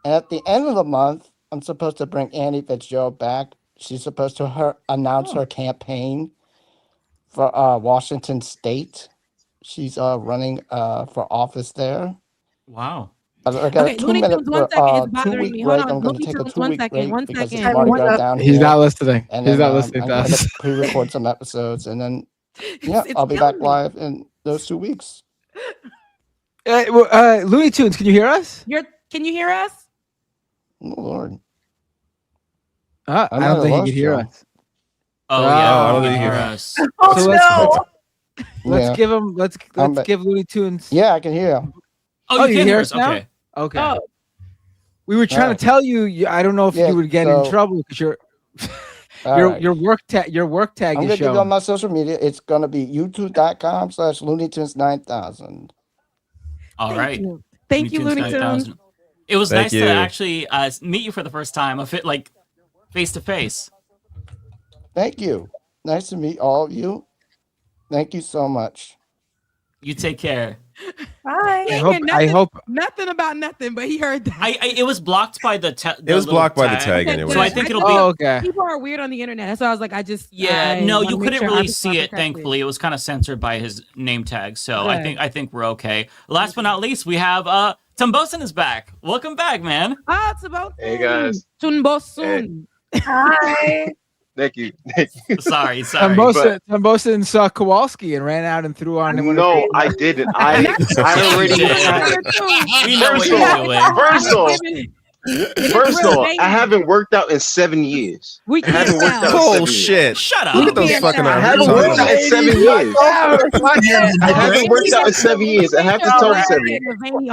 And at the end of the month, I'm supposed to bring Annie Fitzgerald back. She's supposed to announce her campaign for Washington State. She's running for office there. Wow. I got a 2-minute, 2-week break. I'm going to take a 2-week break because it's Mardi Gras down here. He's not listening. And He's then, not listening I'm to going us. to pre-record some episodes, and then I'll be back live in those 2 weeks. Looney Tunes, can you hear us? Can you hear us? Oh Lord. I don't think he can hear us. Oh yeah, I don't think he can hear us. Let's give him. Let's give Looney Tunes. Yeah, I can hear him. Oh, you can hear us now? Okay. Okay. Oh. We were trying to tell you. I don't know if you would get in trouble because your work tag. Your work tag I'm is gonna give you showing. on my social media. It's gonna be youtube.com/LooneyTunes9000. All right. Thank you, Looney Tunes. It was Thank nice you. to actually meet you for the first time. Face to face. Thank you. Nice to meet all of you. Thank you so much. You take care. Bye. I hope nothing about nothing, but he heard that. It was blocked by the. It was blocked by the tag anyway. So I think it'll be. okay. People are weird on the internet, so I was like, I No, you wanna make couldn't sure really I'm see it. correctly. Thankfully, it was kind of censored by his name tag. So Right. I think we're okay. Last but not least, we have Tumbosin is back. Welcome back, man. Ah, it's about Hey guys. Tunbosun. Hi. Thank you. Sorry. Tambosin saw Kowalski and ran out and threw on him. No, I didn't. I already had. We know what you're doing. First off, I haven't worked out in 7 years. I haven't worked out in 7 years. Bullshit. Shut up. Look at those fucking I arms. haven't worked out in 7 years. I haven't worked out in 7 years. I have to tell you something.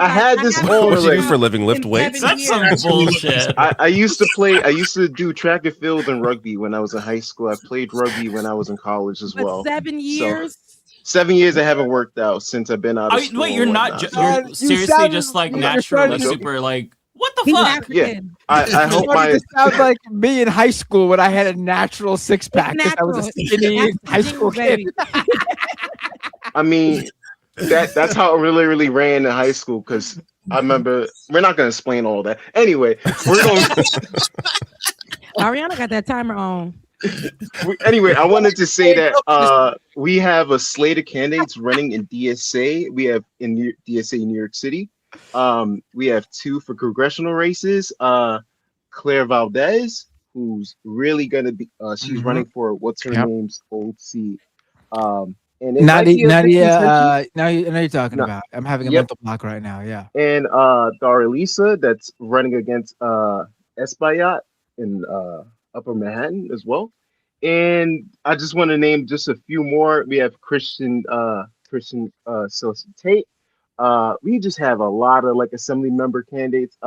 I had this on What do you do already. for a living? Lift weights? That's some bullshit. I used to do track and field and rugby when I was in high school. I played rugby when I was in college as well. 7 years? 7 years I haven't worked out since I've been out of school. Wait, you're not. You're seriously just like natural, super like. What the fuck? Yeah, I hope It sounds like me in high school when I had a natural six pack because I was a skinny high school kid. I mean, that's how it really ran in high school. Because I remember, we're not going to explain all that. Anyway, we're going. Ariana got that timer on. Anyway, I wanted to say that we have a slate of candidates running in DSA. We have in DSA New York City. We have 2 for congressional races. Claire Valdez, who's really gonna be she's running for what's her name's old seat. And it might be Nadia, now you're talking about. I'm having a mental block right now. Yeah. And Dara Lisa, that's running against Espaillat in Upper Manhattan as well. And I just want to name just a few more. We have Christian Tate. We just have a lot of like assembly member candidates,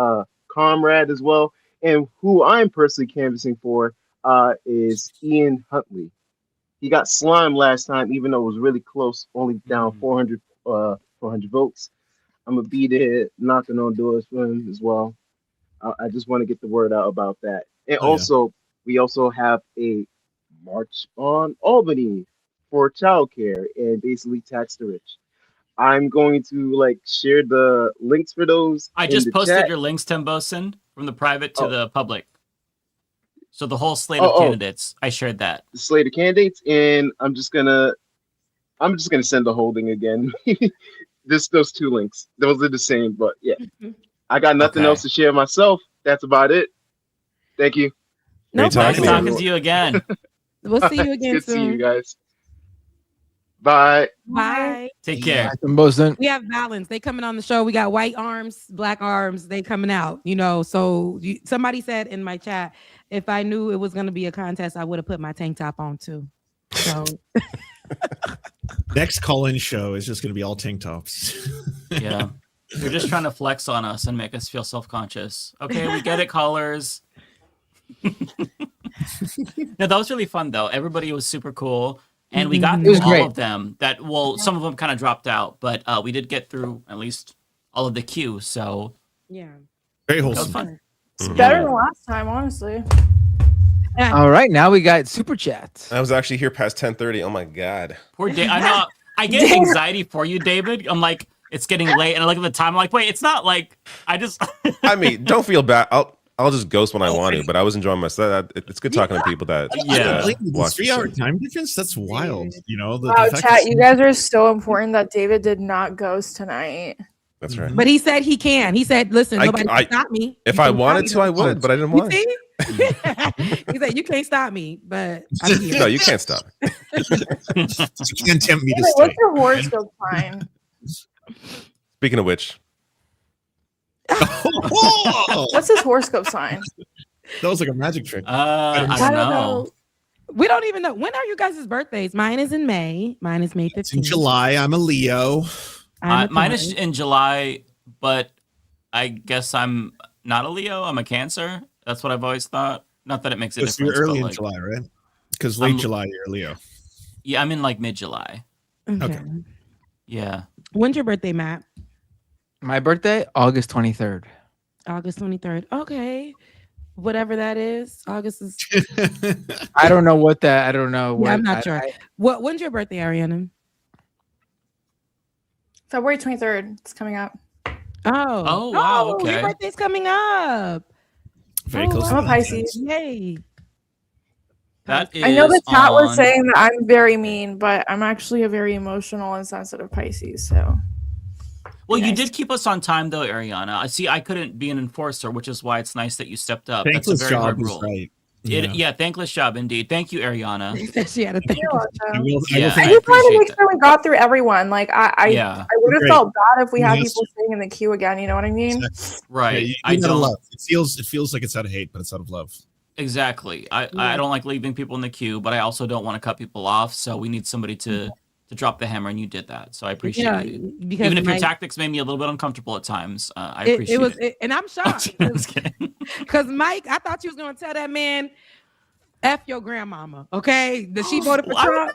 Comrade as well, and who I'm personally canvassing for is Ian Huntley. He got slimed last time, even though it was really close, only down 400 votes. I'm gonna be there knocking on doors for him as well. I just want to get the word out about that. And we also have a march on Albany for childcare and basically tax the rich. I'm going to like share the links for those. I just posted your links, Timbosin, from the private to the public. So the whole slate of candidates, I shared that. The slate of candidates, and I'm just gonna send the whole thing again. Just those 2 links. Those are the same, but yeah. I got nothing else to share myself. That's about it. Thank you. Nice talking to you again. We'll see you again Good soon. seeing you guys. Bye. Bye. Take care. We have balance. They coming on the show. We got white arms, black arms. They coming out. So somebody said in my chat, if I knew it was going to be a contest, I would have put my tank top on too. So next call-in show is just going to be all tank tops. Yeah. You're just trying to flex on us and make us feel self-conscious. Okay, we get it, callers. No, that was really fun though. Everybody was super cool. And we got through all of them. Some of them kind of dropped out, but we did get through at least all of the queue. So yeah, very wholesome. That was fun. It's better than last time, honestly. All right, now we got super chats. I was actually here past 10:30. Oh my god. Poor David. I know. I get anxiety for you, David. I'm like, it's getting late, and I look at the time. I'm like, wait, it's not like I just. I mean, don't feel bad. I'll just ghost when I want to, but I was enjoying myself. It's good talking to people that watch the 3-hour time difference. That's wild. Wow, chat, you guys are so important that David did not ghost tonight. That's right. But he said he can. He said, "Listen, nobody can stop me. If I wanted to, I would, but I didn't want to." He said, "You can't stop me, but I'm here." No, you can't stop. You can't tempt me to Wait, stay. what's your horoscope sign? Speaking of which, What's his horoscope sign? That was like a magic trick. I don't know. We don't even know. When are you guys' birthdays? Mine is in May. Mine is May 15th. In July, I'm a Leo. Mine is in July, but I guess I'm not a Leo. I'm a Cancer. That's what I've always thought. Not that it makes a difference. You're early but in July, right? Because late July, you're a Leo. Yeah, I'm in like mid-July. Okay. Yeah. When's your birthday, Matt? My birthday, August 23rd. August 23rd. Okay. Whatever that is. August is. I don't know what that. I don't know. Yeah, I'm not sure. When's your birthday, Ariana? February 23rd. It's coming up. Oh, wow. Okay. Your birthday's coming up. Very close. I'm a Pisces. Yay. That is I know the chat was on- saying that I'm very mean, but I'm actually a very emotional and sensitive Pisces. So. Well, you did keep us on time, though, Ariana. I see. I couldn't be an enforcer, which is why it's nice that you stepped up. That's a Thankless very job hard is rule. right. Thankless job indeed. Thank you, Ariana. She had a thank I I will just wanted to make sure we got through everyone. Like I would have Great. felt bad if we had Yes. people sitting in the queue again. You know what I mean? Right. Yeah, I you gotta don't- love. It feels like it's out of hate, but it's out of love. Exactly. I don't like leaving people in the queue, but I also don't want to cut people off. So we need somebody to drop the hammer, and you did that. So I appreciate it. because Even if your Mike- tactics made me a little bit uncomfortable at times, I appreciate it. And I'm shocked because Mike, I thought you was gonna tell that man, "F your grandmama," okay? That she voted for Trump.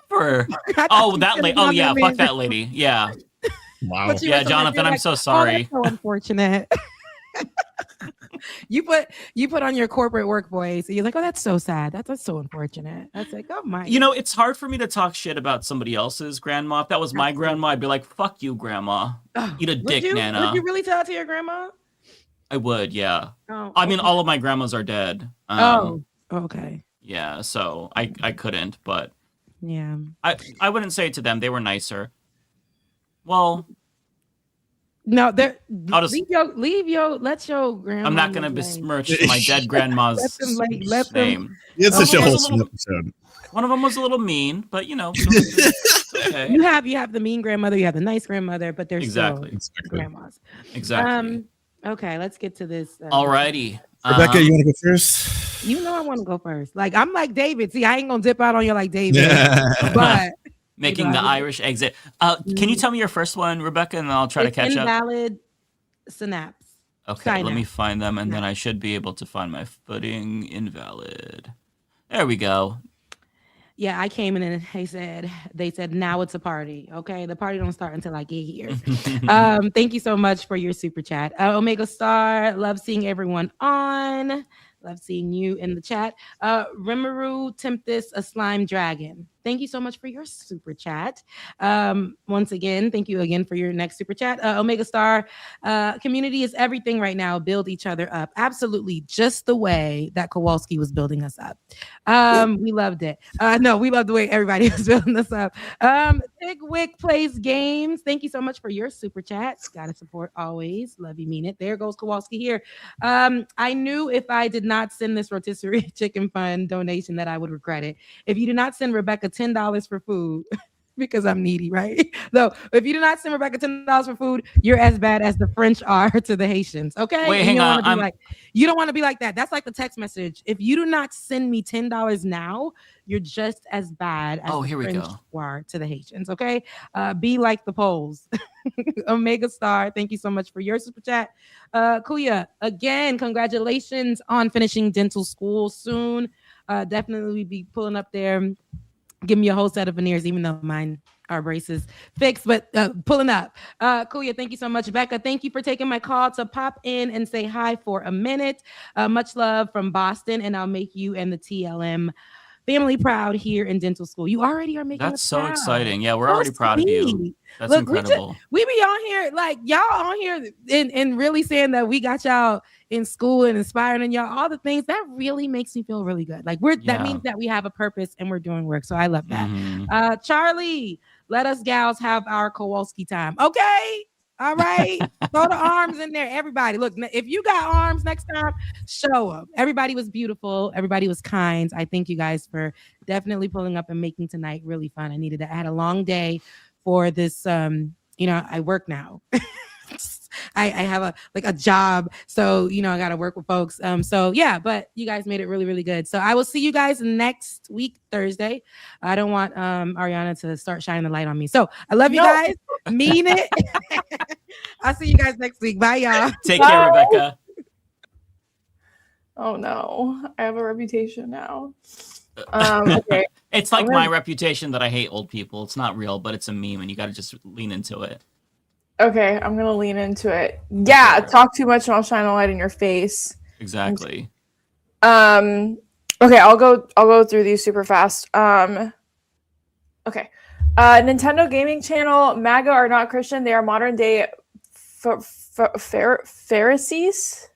Oh, that lady. Oh, yeah. Fuck that lady. Yeah. Wow. But you Yeah, were so Jonathan, you're I'm like, so "Oh, sorry. that's so unfortunate." You put on your corporate work voice. And you're like, "Oh, that's so sad. That's so unfortunate." That's like, "Oh my." You know, it's hard for me to talk shit about somebody else's grandma. If that was my grandma, I'd be like, "Fuck you, grandma. Eat a dick, Nana." Would you really tell it to your grandma? I would, yeah. Oh, I mean, okay. all of my grandmas are dead. Okay. Yeah, so I couldn't, but Yeah. I wouldn't say it to them. They were nicer. Well, No, I'll just- leave your let your grandma. I'm not gonna besmirch my dead grandma's let them name. It's such a One of them was wholesome little- episode. One of them was a little mean, but you know, it's okay. You have the mean grandmother, you have the nice grandmother, but they're Exactly. still grandmas. Exactly. Okay, let's get to this. Alrighty. Rebecca, you want to go first? You know I want to go first. Like I'm like David. See, I ain't gonna dip out on you like David, but Making the Irish exit. Can you tell me your first one, Rebecca, and then I'll try to it's catch up? invalid synapse. Okay, let me find them, and then I should be able to find my footing. Invalid. There we go. Yeah, I came in and they said now it's a party. Okay, the party don't start until I get here. Thank you so much for your super chat, Omega Star. Love seeing everyone on. Love seeing you in the chat. Rimuru Tempest, a slime dragon. Thank you so much for your super chat. Once again, thank you again for your next super chat. Omega Star, community is everything right now. Build each other up. Absolutely. Just the way that Kowalski was building us up. We loved it. No, we loved the way everybody was building us up. Pigwick plays games. Thank you so much for your super chats. Gotta support always. Love you, mean it. There goes Kowalski here. I knew if I did not send this rotisserie chicken fund donation that I would regret it. If you do not send Rebecca $10 for food, because I'm needy, right? Though, if you do not send Rebecca $10 for food, you're as bad as the French are to the Haitians. Okay, Wait, And hang you don't on, wanna be I'm- like, you don't want to be like that. That's like the text message. If you do not send me $10 now, you're just as bad as Oh, the here we French go. are to the Haitians. Okay, be like the Poles. Omega Star, thank you so much for your super chat. Kuya, again, congratulations on finishing dental school soon. Definitely be pulling up there. Give me a whole set of veneers, even though mine are braces fixed, but pulling up. Kuya, thank you so much. Becca, thank you for taking my call to pop in and say hi for a minute. Much love from Boston, and I'll make you and the TLM family proud here in dental school. You already are making That's us so proud. exciting. Yeah, we're So already proud of you. sweet. That's Look, incredible. We be on here, like y'all on here and really saying that we got y'all in school and inspiring y'all, all the things that really makes me feel really good. Like that Yeah. means that we have a purpose and we're doing work. So I love that. Mhm. Charlie, let us gals have our Kowalski time. Okay. All right. Throw the arms in there. Everybody, look, if you got arms next time, show them. Everybody was beautiful. Everybody was kind. I thank you guys for definitely pulling up and making tonight really fun. I needed that. I had a long day for this. I work now. I have a job. So, I got to work with folks. So yeah, but you guys made it really, really good. So I will see you guys next week, Thursday. I don't want Ariana to start shining the light on me. So I love you guys. Mean it. I'll see you guys next week. Bye, y'all. Take care, Rebecca. Oh no, I have a reputation now. Okay. It's like I'm my gonna- reputation that I hate old people. It's not real, but it's a meme, and you got to just lean into it. Okay, I'm gonna lean into it. Yeah, talk too much and I'll shine a light in your face. Exactly. Okay, I'll go through these super fast. Okay. Nintendo gaming channel, MAGA are not Christian, they are modern day Pharisees.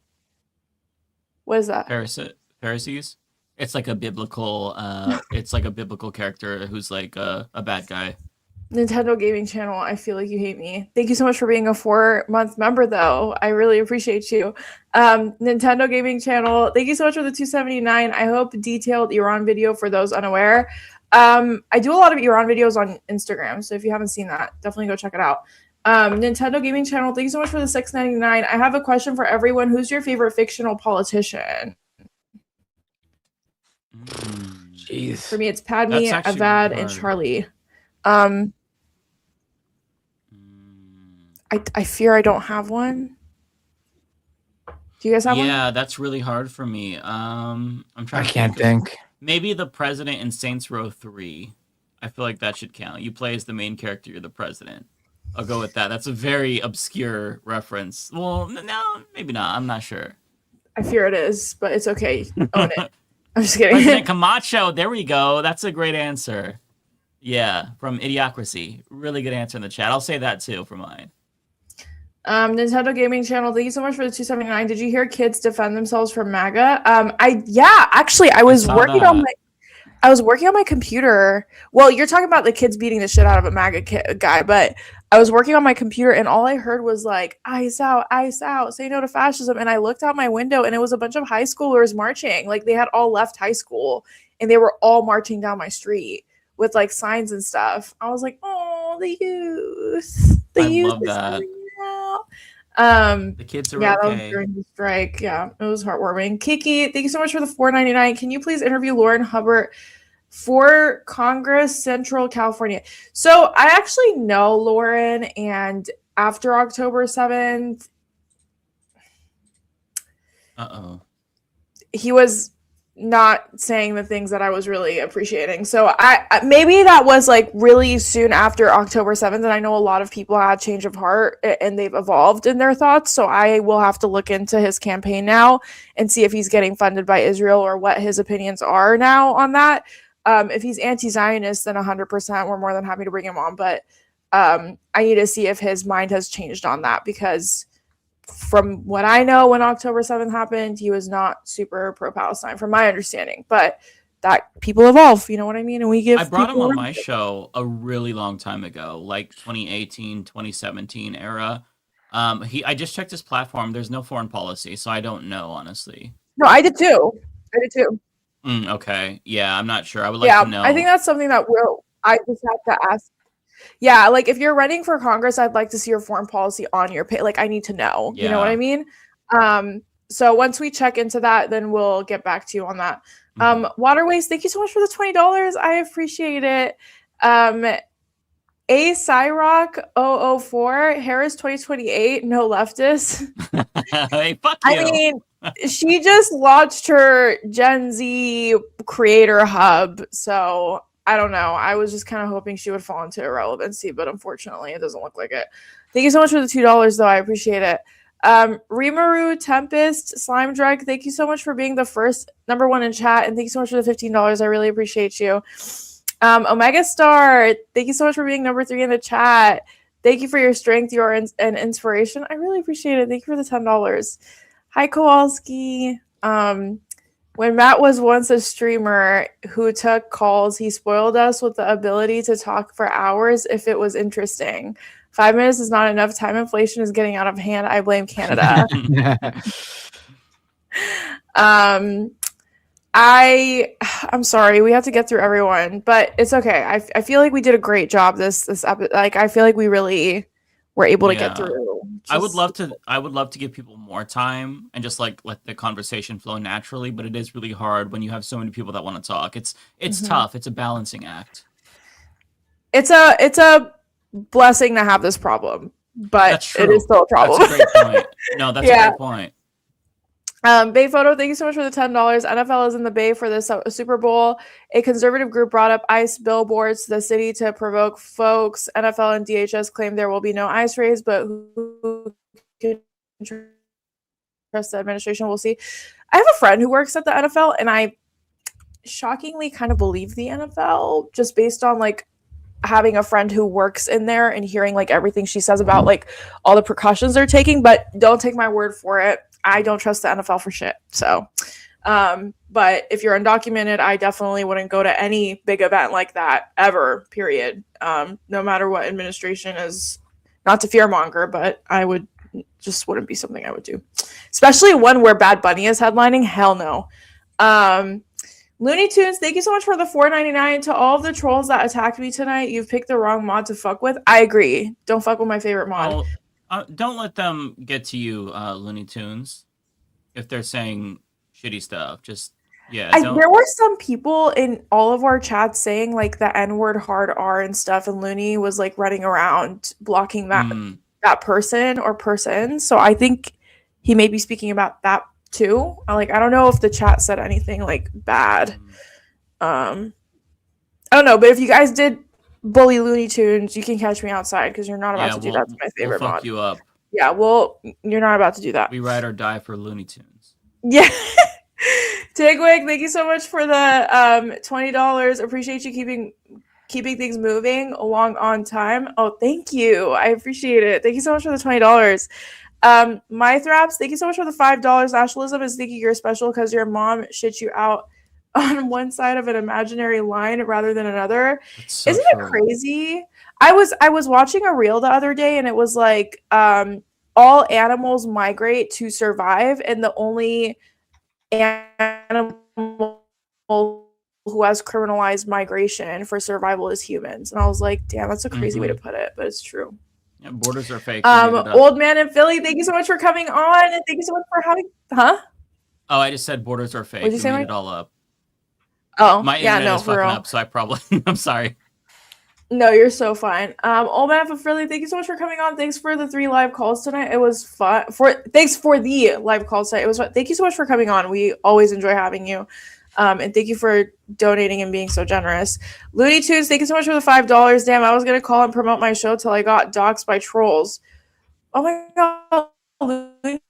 What is that? Pharisees. It's like a biblical. It's like a biblical character who's like a bad guy. Nintendo Gaming Channel, I feel like you hate me. Thank you so much for being a 4-month member, though. I really appreciate you. Nintendo Gaming Channel, thank you so much for the 279. I hope detailed Iran video for those unaware. I do a lot of Iran videos on Instagram, so if you haven't seen that, definitely go check it out. Nintendo Gaming Channel, thank you so much for the 699. I have a question for everyone. Who's your favorite fictional politician? Jeez. For me, it's Padme, That's actually Avad, hard. and Charlie. I fear I don't have one. Do you guys have one? Yeah, that's really hard for me. I'm trying I to can't of- think. Maybe the president in Saints Row 3. I feel like that should count. You play as the main character, you're the president. I'll go with that. That's a very obscure reference. Well, no, maybe not. I'm not sure. I fear it is, but it's okay. Own it. I'm just kidding. President Camacho. There we go. That's a great answer. Yeah, from Idiocracy. Really good answer in the chat. I'll say that too for mine. Nintendo Gaming Channel, thank you so much for the 279. Did you hear kids defend themselves from MAGA? I was working on my computer. Well, you're talking about the kids beating the shit out of a MAGA guy, but I was working on my computer and all I heard was like, ice out, say no to fascism. And I looked out my window and it was a bunch of high schoolers marching. Like they had all left high school and they were all marching down my street with like signs and stuff. I was like, oh, the youth. I love that. The kids are That was okay. during the strike. Yeah, it was heartwarming. Kiki, thank you so much for the $4.99. Can you please interview Lauren Hubbard for Congress Central California? So I actually know Lauren, and after October 7th, he was not saying the things that I was really appreciating. So I maybe that was like really soon after October 7th, and I know a lot of people had change of heart and they've evolved in their thoughts. So I will have to look into his campaign now and see if he's getting funded by Israel or what his opinions are now on that. If he's anti-Zionist, then 100% we're more than happy to bring him on. But I need to see if his mind has changed on that, because from what I know, when October 7th happened, he was not super pro-Palestine, from my understanding. But that people evolve, you know what I mean? And we give. I brought him people on my show a really long time ago, like 2018, 2017 era. I just checked his platform. There's no foreign policy, so I don't know, honestly. No, I did too. Okay. Yeah, I'm not sure. I would like to know. I think that's something that I just have to ask. Yeah, like if you're running for Congress, I'd like to see your foreign policy on your page. Like I need to know. You know what I mean? So once we check into that, then we'll get back to you on that. Waterways, thank you so much for the $20. I appreciate it. A Cyrock 004, Harris 2028, no leftist. Hey, fuck you. I mean, she just launched her Gen Z creator hub, so I don't know. I was just kind of hoping she would fall into irrelevancy, but unfortunately, it doesn't look like it. Thank you so much for the $2, though. I appreciate it. Rimaru Tempest Slime Drug, thank you so much for being the first #1 in chat, and thank you so much for the $15. I really appreciate you. Omega Star, thank you so much for being #3 in the chat. Thank you for your strength, and inspiration. I really appreciate it. Thank you for the $10. Hi, Kowalski. When Matt was once a streamer who took calls, he spoiled us with the ability to talk for hours if it was interesting. 5 minutes is not enough. Time inflation is getting out of hand. I blame Canada. I'm sorry, we have to get through everyone, but it's okay. I feel like we did a great job this episode. Like I feel like we really were able to get through. I would love to give people more time and just like let the conversation flow naturally, but it is really hard when you have so many people that want to talk. It's tough. It's a balancing act. It's a blessing to have this problem, but it is still a problem. That's a great point. No, that's a great point. Bay Photo, thank you so much for the $10. NFL is in the Bay for the Super Bowl. A conservative group brought up ICE billboards to the city to provoke folks. NFL and DHS claim there will be no ICE raids, but who can trust the administration? We'll see. I have a friend who works at the NFL, and I shockingly kind of believe the NFL just based on like having a friend who works in there and hearing like everything she says about like all the precautions they're taking, but don't take my word for it. I don't trust the NFL for shit. So But if you're undocumented, I definitely wouldn't go to any big event like that ever, period. No matter what administration is, not to fearmonger, but I would just wouldn't be something I would do. Especially one where Bad Bunny is headlining. Hell no. Looney Tunes, thank you so much for the $4.99. To all of the trolls that attacked me tonight, you've picked the wrong mod to fuck with. I agree. Don't fuck with my favorite mod. Don't let them get to you, Looney Tunes. If they're saying shitty stuff, just there were some people in all of our chats saying like the N-word hard R and stuff, and Looney was like running around blocking that person or persons. So I think he may be speaking about that too. I don't know if the chat said anything like bad. I don't know, but if you guys did bully Looney Tunes, you can catch me outside because you're not about to do that to my favorite we'll mod. fuck you up. Yeah, well, you're not about to do that. We ride or die for Looney Tunes. Yeah. Tigwig, thank you so much for the $20. Appreciate you keeping things moving along on time. Oh, thank you. I appreciate it. Thank you so much for the $20. My Thraps, thank you so much for the $5. Nationalism is thinking you're special because your mom shit you out on one side of an imaginary line rather than another. So Isn't it crazy? I was watching a reel the other day and it was like all animals migrate to survive, and the only animal who has criminalized migration for survival is humans. And I was like, damn, that's a crazy way to put it, but it's true. Yeah, borders are fake. We made it up. Old man in Philly, thank you so much for coming on, and thank you so much for having Oh, I just said borders are fake. What'd you say, made Mike? it all up. Oh, My yeah, internet no, is for fucking real. up, so I probably I'm sorry. No, you're so fine. Old man in Philly, thank you so much for coming on. Thanks for the 3 live calls tonight. It was fun. Thanks for the live calls tonight. It was fun. Thank you so much for coming on. We always enjoy having you. And thank you for donating and being so generous. Looney Tunes, thank you so much for the $5. Damn, I was gonna call and promote my show till I got doxxed by trolls. Oh my god, Looney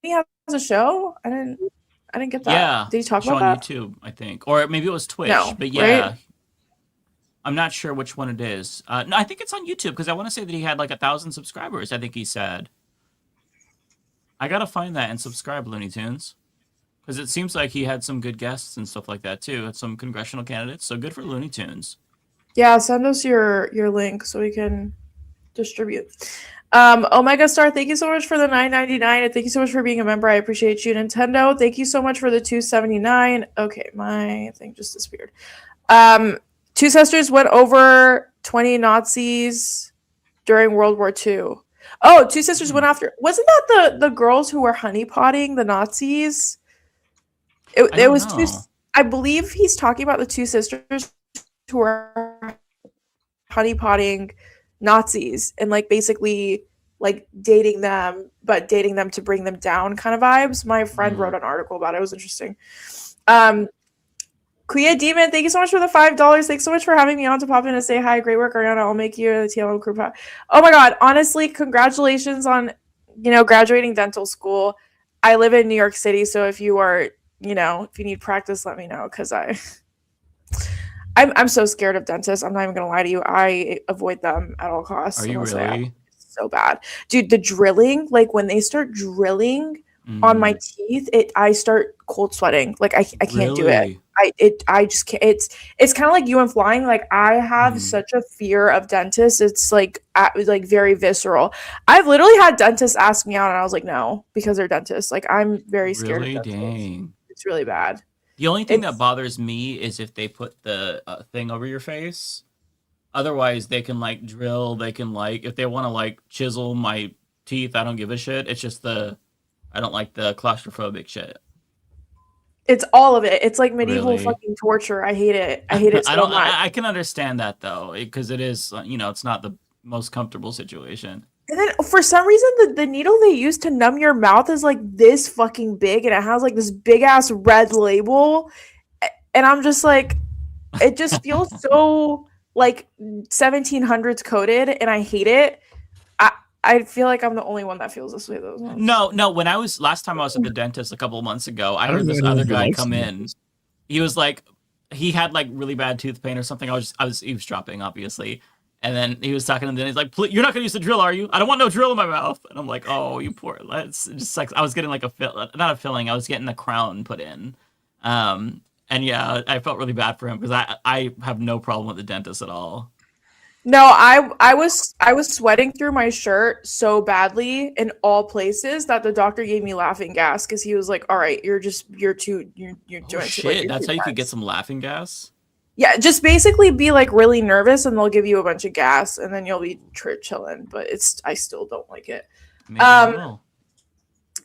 has a show? I didn't get that. Yeah. Did he talk show about on that? YouTube, I think. Or maybe it was Twitch. No, but yeah. right? I'm not sure which one it is. No, I think it's on YouTube because I want to say that he had like 1,000 subscribers, I think he said. I gotta find that and subscribe, Looney Tunes. Because it seems like he had some good guests and stuff like that too. Some congressional candidates. So good for Looney Tunes. Yeah, send us your link so we can distribute. Omega Star, thank you so much for the $9.99, and thank you so much for being a member. I appreciate you. Nintendo, thank you so much for the $2.79. Okay, my thing just disappeared. Two sisters went over 20 Nazis during World War II. Oh, two sisters went after. Wasn't that the girls who were honeypotting the Nazis? It was two. I believe he's talking about the two sisters who were honeypotting Nazis and like basically like dating them, but dating them to bring them down kind of vibes. My friend wrote an article about it. It was interesting. Kuya Demon, thank you so much for the $5. Thanks so much for having me on to pop in and say hi. Great work, Ariana. I'll make you the TLM crew. Oh my god, honestly, congratulations on graduating dental school. I live in New York City, so if you are, if you need practice, let me know because I'm so scared of dentists. I'm not even gonna lie to you. I avoid them at all costs. Are you really? It's so bad, dude. The drilling, like when they start drilling on my teeth, I start cold sweating. Like I can't do it. I just can't. It's kind of like you and flying. Like I have such a fear of dentists. It's like very visceral. I've literally had dentists ask me out, and I was like, no, because they're dentists. Like I'm very scared of dentists. Dang. It's really bad. The only thing that bothers me is if they put the thing over your face. Otherwise, they can like drill. They can like if they want to like chisel my teeth. I don't give a shit. It's just I don't like the claustrophobic shit. It's all of it. It's like medieval Really? fucking torture. I hate it. I hate it so much. I can understand that though, because it is it's not the most comfortable situation. And then for some reason, the needle they use to numb your mouth is like this fucking big, and it has like this big ass red label, and I'm just like, it just feels so like 1700s coded, and I hate it. I feel like I'm the only one that feels this way though. No. When last time I was at the dentist a couple of months ago, I heard this other guy come in. He was like, he had like really bad tooth pain or something. I was eavesdropping, obviously, And then he was talking, and then he's like, "You're not gonna use the drill, are you? I don't want no drill in my mouth." And I'm like, "Oh, you poor." It's just like I was getting like not a filling. I was getting the crown put in. And yeah, I felt really bad for him because I have no problem with the dentist at all. No, I was sweating through my shirt so badly in all places that the doctor gave me laughing gas because he was like, "All right, you're doing Oh shit! That's how you could get some laughing gas. Yeah, just basically be like really nervous, and they'll give you a bunch of gas, and then you'll be chilling. But I still don't like it. Maybe I will.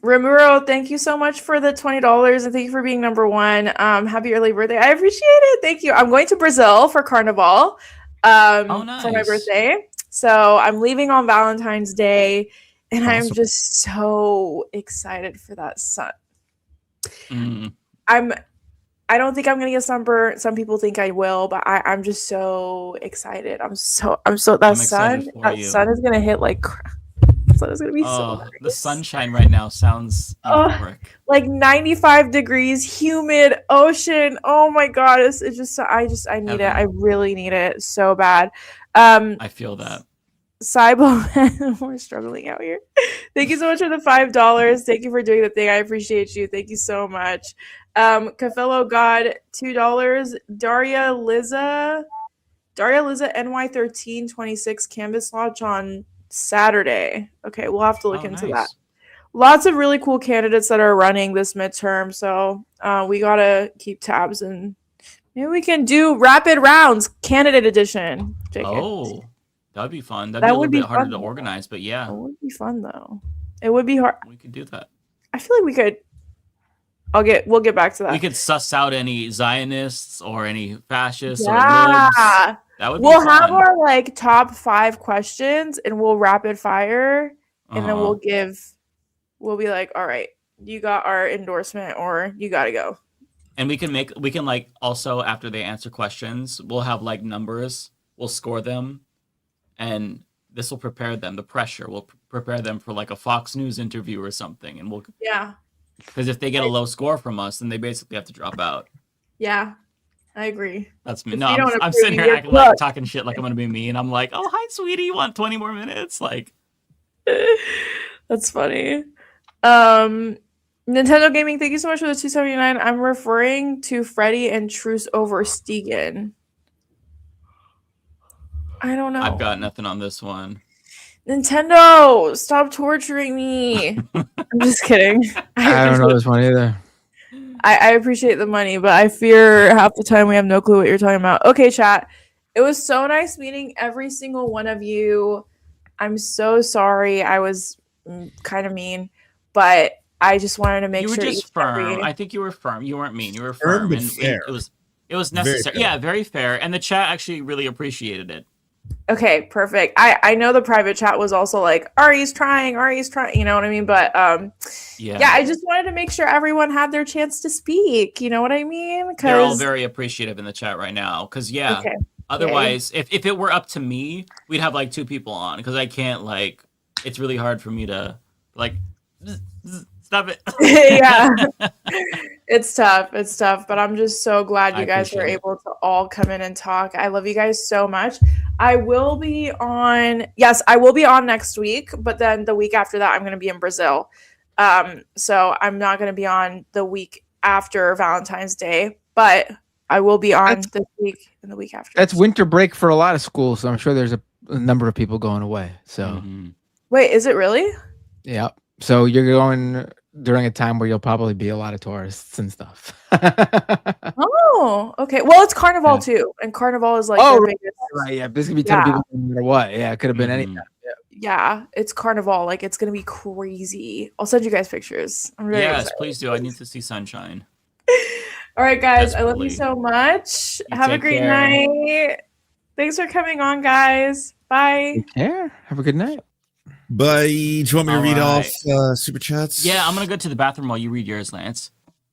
Ramiro, thank you so much for the $20, and thank you for being number one. Happy early birthday! I appreciate it. Thank you. I'm going to Brazil for Carnival. Nice. For my birthday. So I'm leaving on Valentine's Day, and I'm Awesome. just so excited for that sun. Mm. I don't think I'm gonna get sunburnt. Some people think I will, but I'm just so excited. I'm so that sun is gonna hit like crap. The sun is gonna be so nice. The sunshine right now sounds euphoric. Like 95 degrees, humid, ocean. Oh my god, it's just I need it. I really need it so bad. I feel that. Cybo, we're struggling out here. Thank you so much for the $5. Thank you for doing the thing. I appreciate you. Thank you so much. Cafello God, $2. Daria Liza NY13 26 canvas launch on Saturday. Okay, we'll have to look into that. Lots of really cool candidates that are running this midterm, so we gotta keep tabs, and maybe we can do rapid rounds candidate edition. Oh, that'd be fun. That'd be a little bit harder to organize, but yeah, it would be fun though. It would be hard. We could do that. I feel like we could. We'll get back to that. We could suss out any Zionists or any fascists or Yeah. libs. That would be We'll fun. have our like top 5 questions, and we'll rapid fire, and then we'll be like, all right, you got our endorsement, or you got to go. And we can like also after they answer questions, we'll have like numbers. We'll score them, and this will prepare them. The pressure will prepare them for like a Fox News interview or something, and we'll because if they get a low score from us, then they basically have to drop out. Yeah, I agree. That's me. If No, you don't I'm approve, sitting you here get acting like cooked. talking shit like I'm gonna be me, and I'm like, oh hi sweetie, you want 20 more minutes? Like That's funny. Nintendo Gaming, thank you so much for the $2.79. I'm referring to Freddy and Truce over Stegan. I don't know. I've got nothing on this one. Nintendo, stop torturing me. I'm just kidding. I don't know this one either. I appreciate the money, but I fear half the time we have no clue what you're talking about. Okay, chat. It was so nice meeting every single one of you. I'm so sorry I was kind of mean, but I just wanted to make You were sure just firm. I think you were firm. You weren't mean. You were Firm firm, but and fair. it was Very necessary. fair. Yeah, very fair. And the chat actually really appreciated it. Okay, perfect. I know the private chat was also like, Ari's trying, you know what I mean? But yeah, I just wanted to make sure everyone had their chance to speak. You know what I mean? They're all very appreciative in the chat right now. Because Okay. otherwise, if it were up to me, we'd have like 2 people on. Because I can't like, it's really hard for me to like stop it. Yeah, it's tough, but I'm just so glad you I guys were appreciate it. able to all come in and talk. I love you guys so much. I will be on next week, but then the week after that I'm going to be in Brazil. So I'm not going to be on the week after Valentine's Day, but I will be on this week and the week after. That's winter break for a lot of schools, so I'm sure there's a number of people going away. So Wait, is it really? yeah, so you're going during a time where you'll probably be a lot of tourists and stuff. Oh, okay. Well, it's Carnival too, and Carnival is like their right, biggest. right, yeah. There's gonna be a ton of people no matter what. Yeah, it could have been any time. Yeah, it's Carnival. Like it's gonna be crazy. I'll send you guys pictures. I'm really Yes, excited. please do. I need to see sunshine. All right, guys. I love you Desperately. so much. Have a take great care. night. Thanks for coming on, guys. Bye. Yeah. Have a good night. Bye. Do you want me to All read right. off super chats? Yeah, I'm gonna go to the bathroom while you read yours, Lance.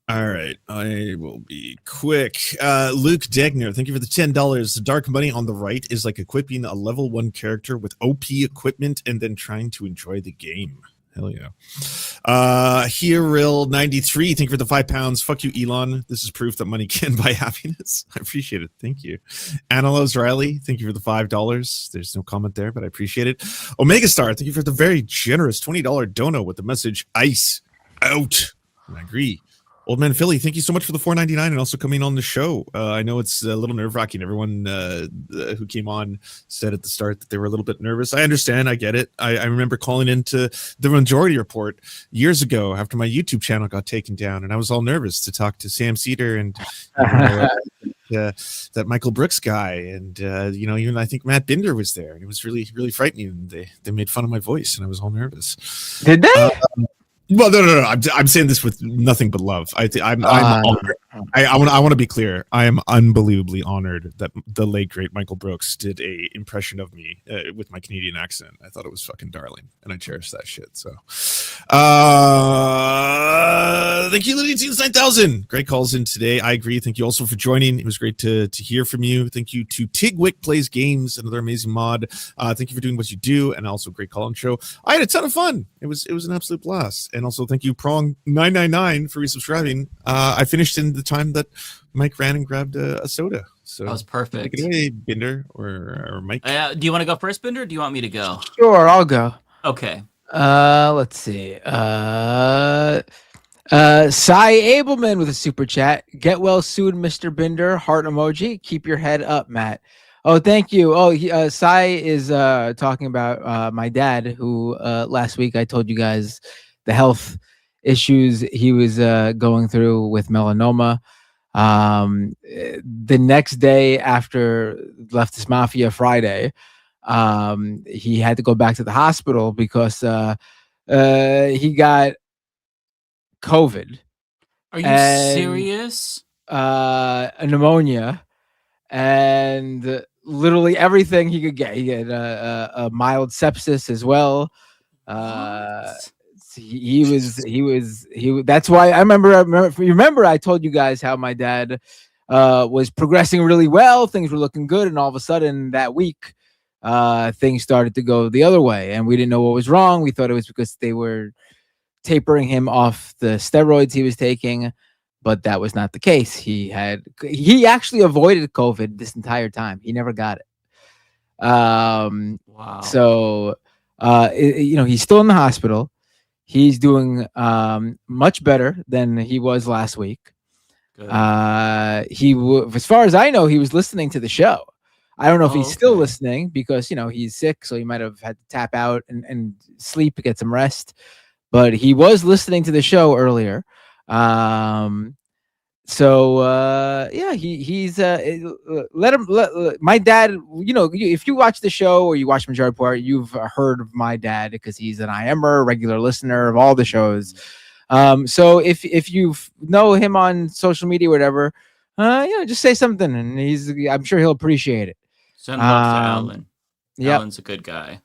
All right, I will be quick. Luke Degner, thank you for the $10. Dark money on the right is like equipping a level 1 character with OP equipment and then trying to enjoy the game. Hell yeah. Here, 93, thank you for the £5. Fuck you, Elon. This is proof that money can buy happiness. I appreciate it. Thank you. Analos Riley, thank you for the $5. There's no comment there, but I appreciate it. Omega Star, thank you for the very generous $20 dono with the message ice out. I agree. Old Man Philly, thank you so much for the $4.99 and also coming on the show. I know it's a little nerve-wracking. Everyone who came on said at the start that they were a little bit nervous. I understand. I get it. I remember calling into the Majority Report years ago after my YouTube channel got taken down, and I was all nervous to talk to Sam Cedar and that Michael Brooks guy, and even I think Matt Binder was there, and it was really, really frightening. They made fun of my voice, and I was all nervous. Did they? Well, no. I'm saying this with nothing but love. I'm honored. I want to be clear. I am unbelievably honored that the late great Michael Brooks did a impression of me with my Canadian accent. I thought it was fucking darling, and I cherish that shit. So, thank you, Lydia Teens 9000. Great calls in today. I agree. Thank you also for joining. It was great to hear from you. Thank you to Tigwick Plays Games, another amazing mod. Thank you for doing what you do, and also great call-in show. I had a ton of fun. It was an absolute blast. And also thank you, Prong 999, for resubscribing. I finished in the time that Mike ran and grabbed a soda. So that was perfect. Take it away, Binder or Mike. Do you want to go first, Binder, or do you want me to go? Sure, I'll go. Okay. Let's see. Cy Abelman with a super chat. Get well soon, Mr. Binder. Heart emoji. Keep your head up, Matt. Oh, thank you. Oh, Cy is talking about my dad, who last week I told you guys the health issues he was going through with melanoma. The next day after Leftist Mafia Friday, he had to go back to the hospital because he got COVID. Are you serious? A pneumonia. And literally everything he could get. He had a mild sepsis as well. He was. That's why I remember I told you guys how my dad was progressing really well. Things were looking good, and all of a sudden that week, things started to go the other way, and we didn't know what was wrong. We thought it was because they were tapering him off the steroids he was taking. But that was not the case. He actually avoided COVID this entire time. He never got it. Wow. So, he's still in the hospital. He's doing much better than he was last week. Good. As far as I know, he was listening to the show. I don't know if he's still listening because, he's sick. So he might have had to tap out and sleep to get some rest. But he was listening to the show earlier. He's my dad, if you watch the show or you watch Majority Report, you've heard of my dad because he's an IMer, regular listener of all the shows. So if you know him on social media or whatever, just say something and I'm sure he'll appreciate it. Send love to Alan. Yeah, Alan's a good guy.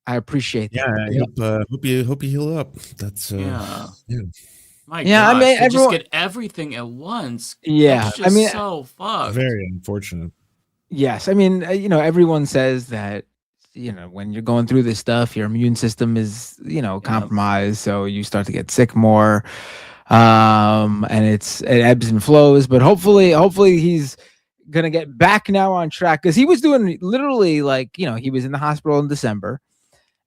I appreciate that. I hope you heal up. That's yeah. My yeah, gosh, everyone just get everything at once. Yeah, That's just so fucked. Very unfortunate. Yes, everyone says that when you're going through this stuff, your immune system is compromised, so you start to get sick more, and it ebbs and flows. But hopefully he's gonna get back now on track because he was doing literally he was in the hospital in December,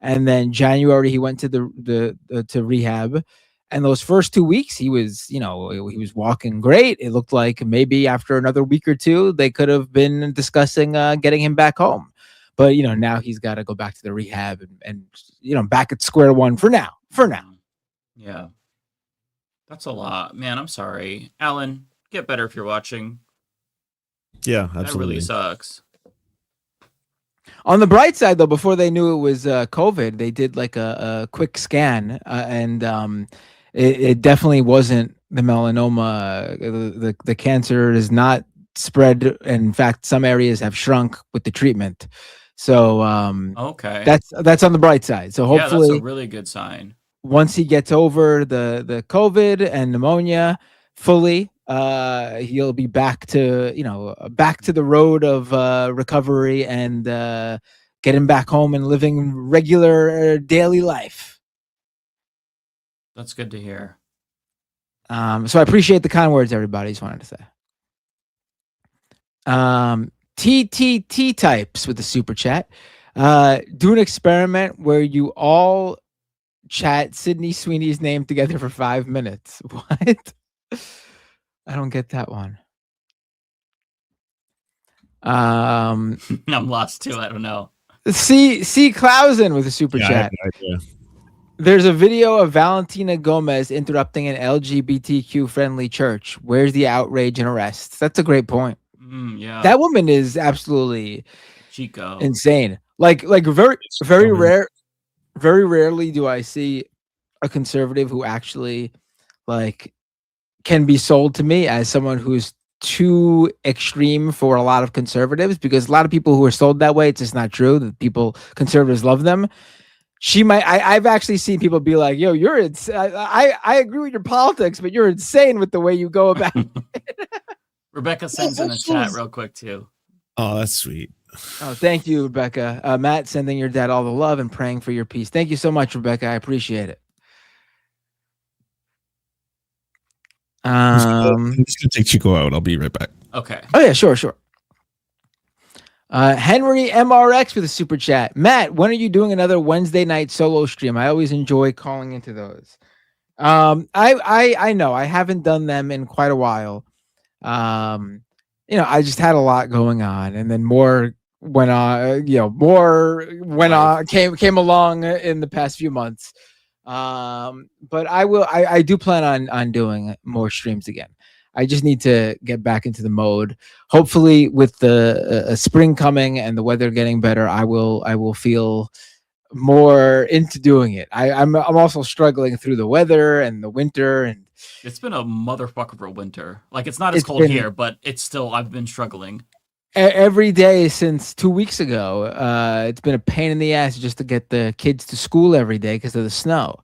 and then January he went to the rehab. And those first 2 weeks, he was walking great. It looked like maybe after another week or two, they could have been discussing getting him back home. But, now he's got to go back to the rehab and back at square one for now. Yeah. That's a lot. Man, I'm sorry. Alan, get better if you're watching. Yeah, absolutely. That really sucks. On the bright side, though, before they knew it was COVID, they did a quick scan and it definitely wasn't the melanoma. The cancer is not spread. In fact, some areas have shrunk with the treatment. So that's on the bright side. So hopefully that's a really good sign. Once he gets over the COVID and pneumonia fully, he'll be back to the road of recovery and getting back home and living regular daily life. That's good to hear. So I appreciate the kind words, everybody. Just wanted to say. TTT types with the super chat. Do an experiment where you all chat Sydney Sweeney's name together for 5 minutes. What? I don't get that one. I'm lost too. I don't know. C Clausen with a super Yeah, I have chat. no idea. There's a video of Valentina Gomez interrupting an LGBTQ friendly church. Where's the outrage and arrests? That's a great point. Yeah. That woman is absolutely Chico. insane. Like very rarely do I see a conservative who actually like can be sold to me as someone who's too extreme for a lot of conservatives, because a lot of people who are sold that way, it's just not true. That conservatives love them. I've actually seen people be like, yo, I agree with your politics, but you're insane with the way you go about it. Rebecca sends in a chat real quick too. Oh, that's sweet. Oh, thank you, Rebecca. Matt sending your dad all the love and praying for your peace. Thank you so much, Rebecca. I appreciate it. I'm just gonna take Chico out. I'll be right back. Okay. Oh yeah, sure. Henry MRX with a super chat. Matt, when are you doing another Wednesday night solo stream? I always enjoy calling into those. I know I haven't done them in quite a while. I just had a lot going on, and then more went on. Came along in the past few months. But I do plan on doing more streams again. I just need to get back into the mode. Hopefully, with the spring coming and the weather getting better, I will feel more into doing it. I'm also struggling through the weather and the winter, and it's been a motherfucker of a winter. Like, it's not as cold here, but I've been struggling. Every day since 2 weeks ago, it's been a pain in the ass just to get the kids to school every day because of the snow.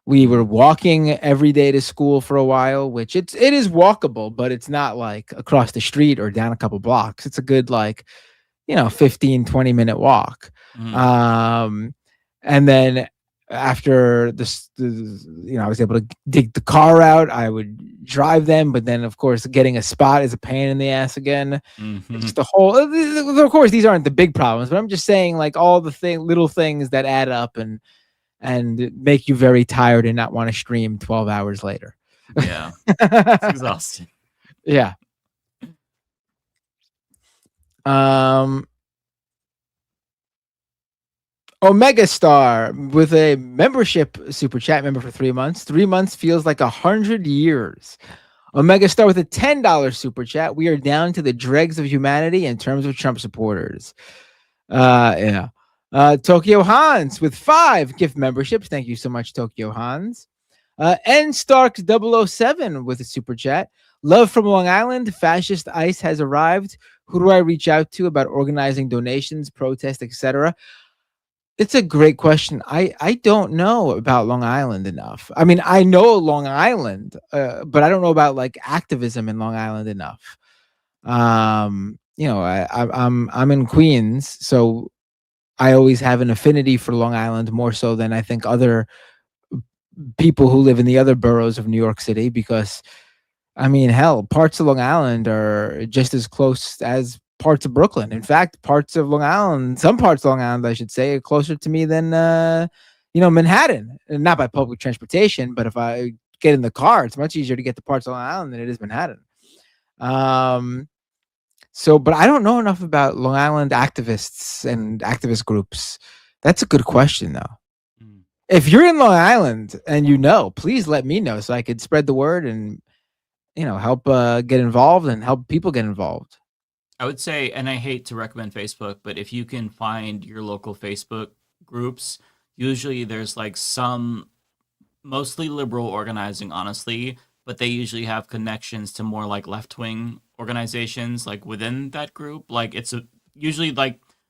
We were walking every day to school for a while, which it is walkable, but it's not like across the street or down a couple blocks. It's a good 15, 20-minute walk. And then after this, I was able to dig the car out. I would drive them, but then of course getting a spot is a pain in the ass again. It's just the whole. Of course, these aren't the big problems, but I'm just saying all the little things that add up and make you very tired and not want to stream 12 hours later. Yeah, it's exhausting. Yeah. Omega Star with a membership super chat member for 3 months. 3 months feels like 100 years. Omega Star with a $10 super chat. We are down to the dregs of humanity in terms of Trump supporters. Yeah. Tokyo Hans with 5 gift memberships. Thank you so much, Tokyo Hans. N Starks 007 with a super chat. Love from Long Island. Fascist ICE has arrived. Who do I reach out to about organizing donations, protests, etc.? It's a great question. I don't know about Long Island enough. I mean, I know Long Island, but I don't know about activism in Long Island enough. I'm in Queens, so I always have an affinity for Long Island more so than I think other people who live in the other boroughs of New York City, because I mean, hell, parts of Long Island are just as close as parts of Brooklyn. In fact, some parts of Long Island, I should say, are closer to me than Manhattan. And not by public transportation, but if I get in the car, it's much easier to get to parts of Long Island than it is Manhattan. But I don't know enough about Long Island activists and activist groups. That's a good question, though. If you're in Long Island and please let me know so I could spread the word and help get involved and help people get involved. I would say, and I hate to recommend Facebook, but if you can find your local Facebook groups, usually there's some mostly liberal organizing, honestly, but they usually have connections to more left-wing organizations within that group. It's usually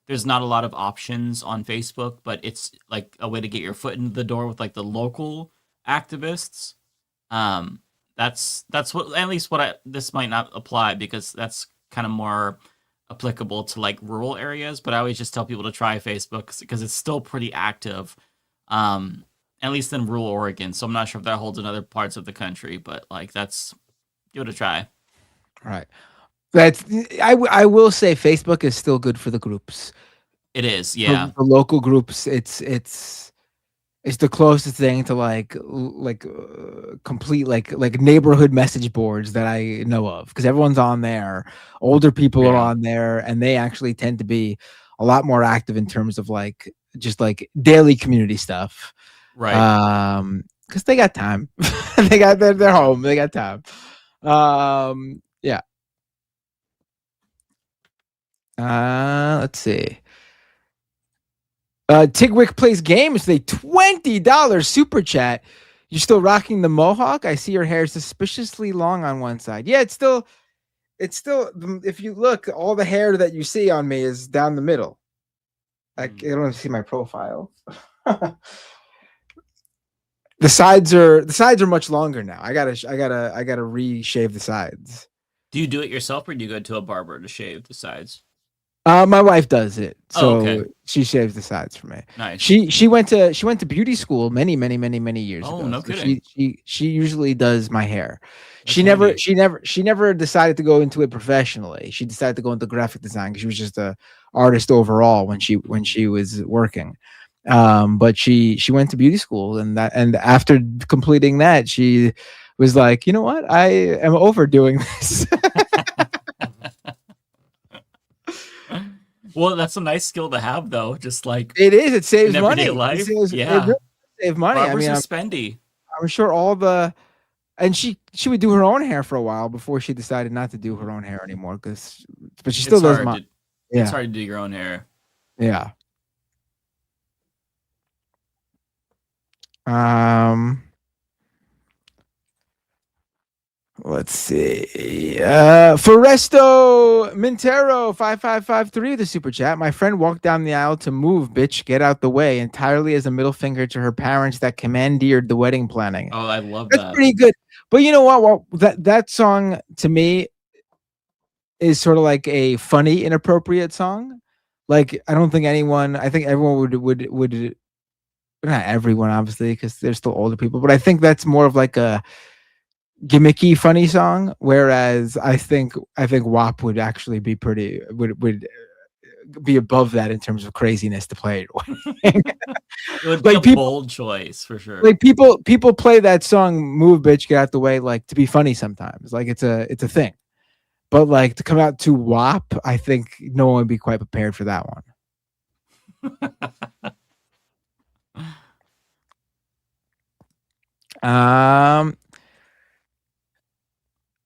there's not a lot of options on Facebook, but it's a way to get your foot in the door with the local activists. That's what, at least this might not apply because that's kind of more applicable to rural areas, but I always just tell people to try Facebook because it's still pretty active. at least in rural Oregon. So I'm not sure if that holds in other parts of the country, but like give it a try. Right. That's I will say Facebook is still good for the groups. It is, yeah. For local groups, it's the closest thing to complete like neighborhood message boards that I know of, because everyone's on there. Older people are on there, and they actually tend to be a lot more active in terms of just daily community stuff. Right. Because they got time. They're home. They got time. Yeah. Let's see. Tigwick plays games with a $20 super chat. You're still rocking the mohawk? I see your hair is suspiciously long on one side. Yeah, it's still, if you look, all the hair that you see on me is down the middle. I don't see my profile. The sides are much longer now. I gotta reshave the sides. Do you do it yourself, or do you go to a barber to shave the sides? My wife does it, so okay. She shaves the sides for me. Nice. She went to beauty school many years ago. No so kidding. She usually does my hair. That's She never decided to go into it professionally. She decided to go into graphic design because she was just a artist overall when she was working. But she went to beauty school, and after completing that, she was like, you know what, I am overdoing this. Well, that's a nice skill to have, though. Just like it is, it saves in everyday money. life. It really saves money. Barbers I mean, are spendy. I'm sure and she would do her own hair for a while before she decided not to do her own hair anymore. But she still does mine. Yeah, it's hard to do your own hair. Yeah. Let's see. Foresto Mintero 5553 the super chat. My friend walked down the aisle to move, bitch, get out the way, entirely as a middle finger to her parents that commandeered the wedding planning. Oh, I love That's that. pretty good. But you know what? Well, that song to me is sort of like a funny, inappropriate song. Like, I think everyone would not everyone, obviously, because they're still older people, but I think that's more of like a gimmicky, funny song. Whereas I think WAP would actually be would be above that in terms of craziness to play it. It would be a bold choice for sure. Like people play that song, "Move, Bitch, Get Out the Way," like to be funny sometimes. Like it's a thing. But like to come out to WAP, I think no one would be quite prepared for that one.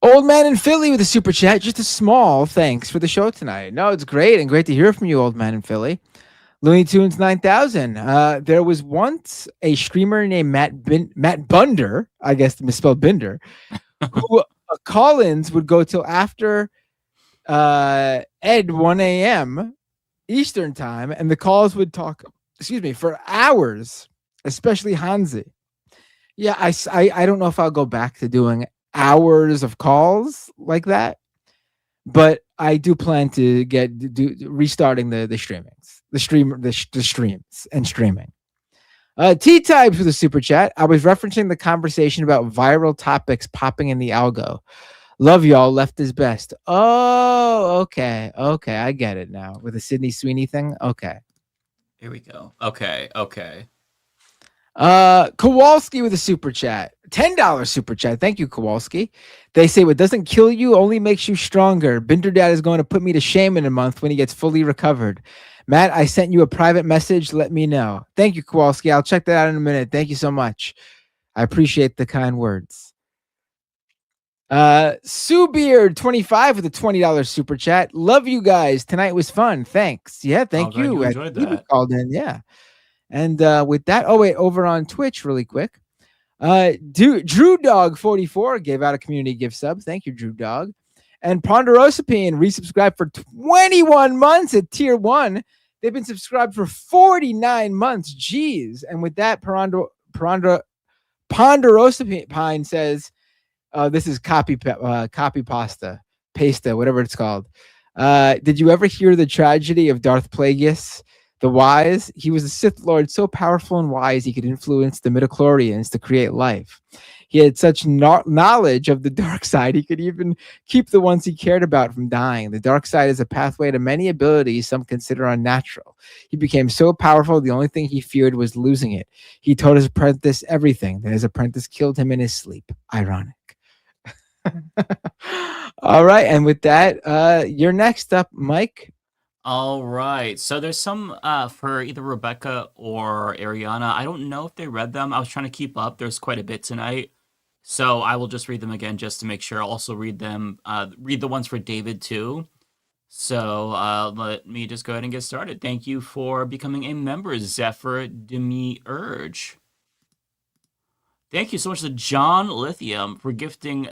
Old man in Philly with a super chat. Just a small thanks for the show tonight. No, it's great and great to hear from you, old man in Philly. Looney Tunes 9000. There was once a streamer named Matt Bunder, I guess misspelled Binder, who call-ins would go till after Ed 1 a.m. Eastern time, and the calls would talk, for hours, especially Hansi. Yeah, I don't know if I'll go back to doing hours of calls like that, but I do plan to restarting the streams and streaming. T-Types with a super chat. I was referencing the conversation about viral topics popping in the algo. Love y'all. Left is best. Oh, okay. I get it now with the Sydney Sweeney thing. Okay. Here we go. Okay. Kowalski with a super chat. $10 super chat. Thank you, Kowalski. They say what doesn't kill you only makes you stronger. Binder Dad is going to put me to shame in a month when he gets fully recovered. Matt, I sent you a private message. Let me know. Thank you, Kowalski. I'll check that out in a minute. Thank you so much. I appreciate the kind words. Sue Beard 25 with a $20 super chat. Love you guys. Tonight was fun. Thanks. Yeah, thank you. You enjoyed that. Called in. Yeah. And with that, over on Twitch really quick. Drew Dog 44 gave out a community gift sub. Thank you, Drew Dog. And Ponderosapine resubscribed for 21 months at tier 1. They've been subscribed for 49 months. Jeez. And with that, Ponderosapine says, this is copy pasta, whatever it's called. Did you ever hear the tragedy of Darth Plagueis? The wise, he was a Sith Lord so powerful and wise he could influence the midichlorians to create life. He had such knowledge of the dark side, he could even keep the ones he cared about from dying. The dark side is a pathway to many abilities some consider unnatural. He became so powerful, the only thing he feared was losing it. He told his apprentice everything. Then his apprentice killed him in his sleep. Ironic. All right, and with that, you're next up, Mike. All right. So there's some for either Rebecca or Ariana. I don't know if they read them. I was trying to keep up. There's quite a bit tonight. So I will just read them again just to make sure. I'll also read them, read the ones for David too. So let me just go ahead and get started. Thank you for becoming a member, Zephyr Demi-Urge. Thank you so much to John Lithium for gifting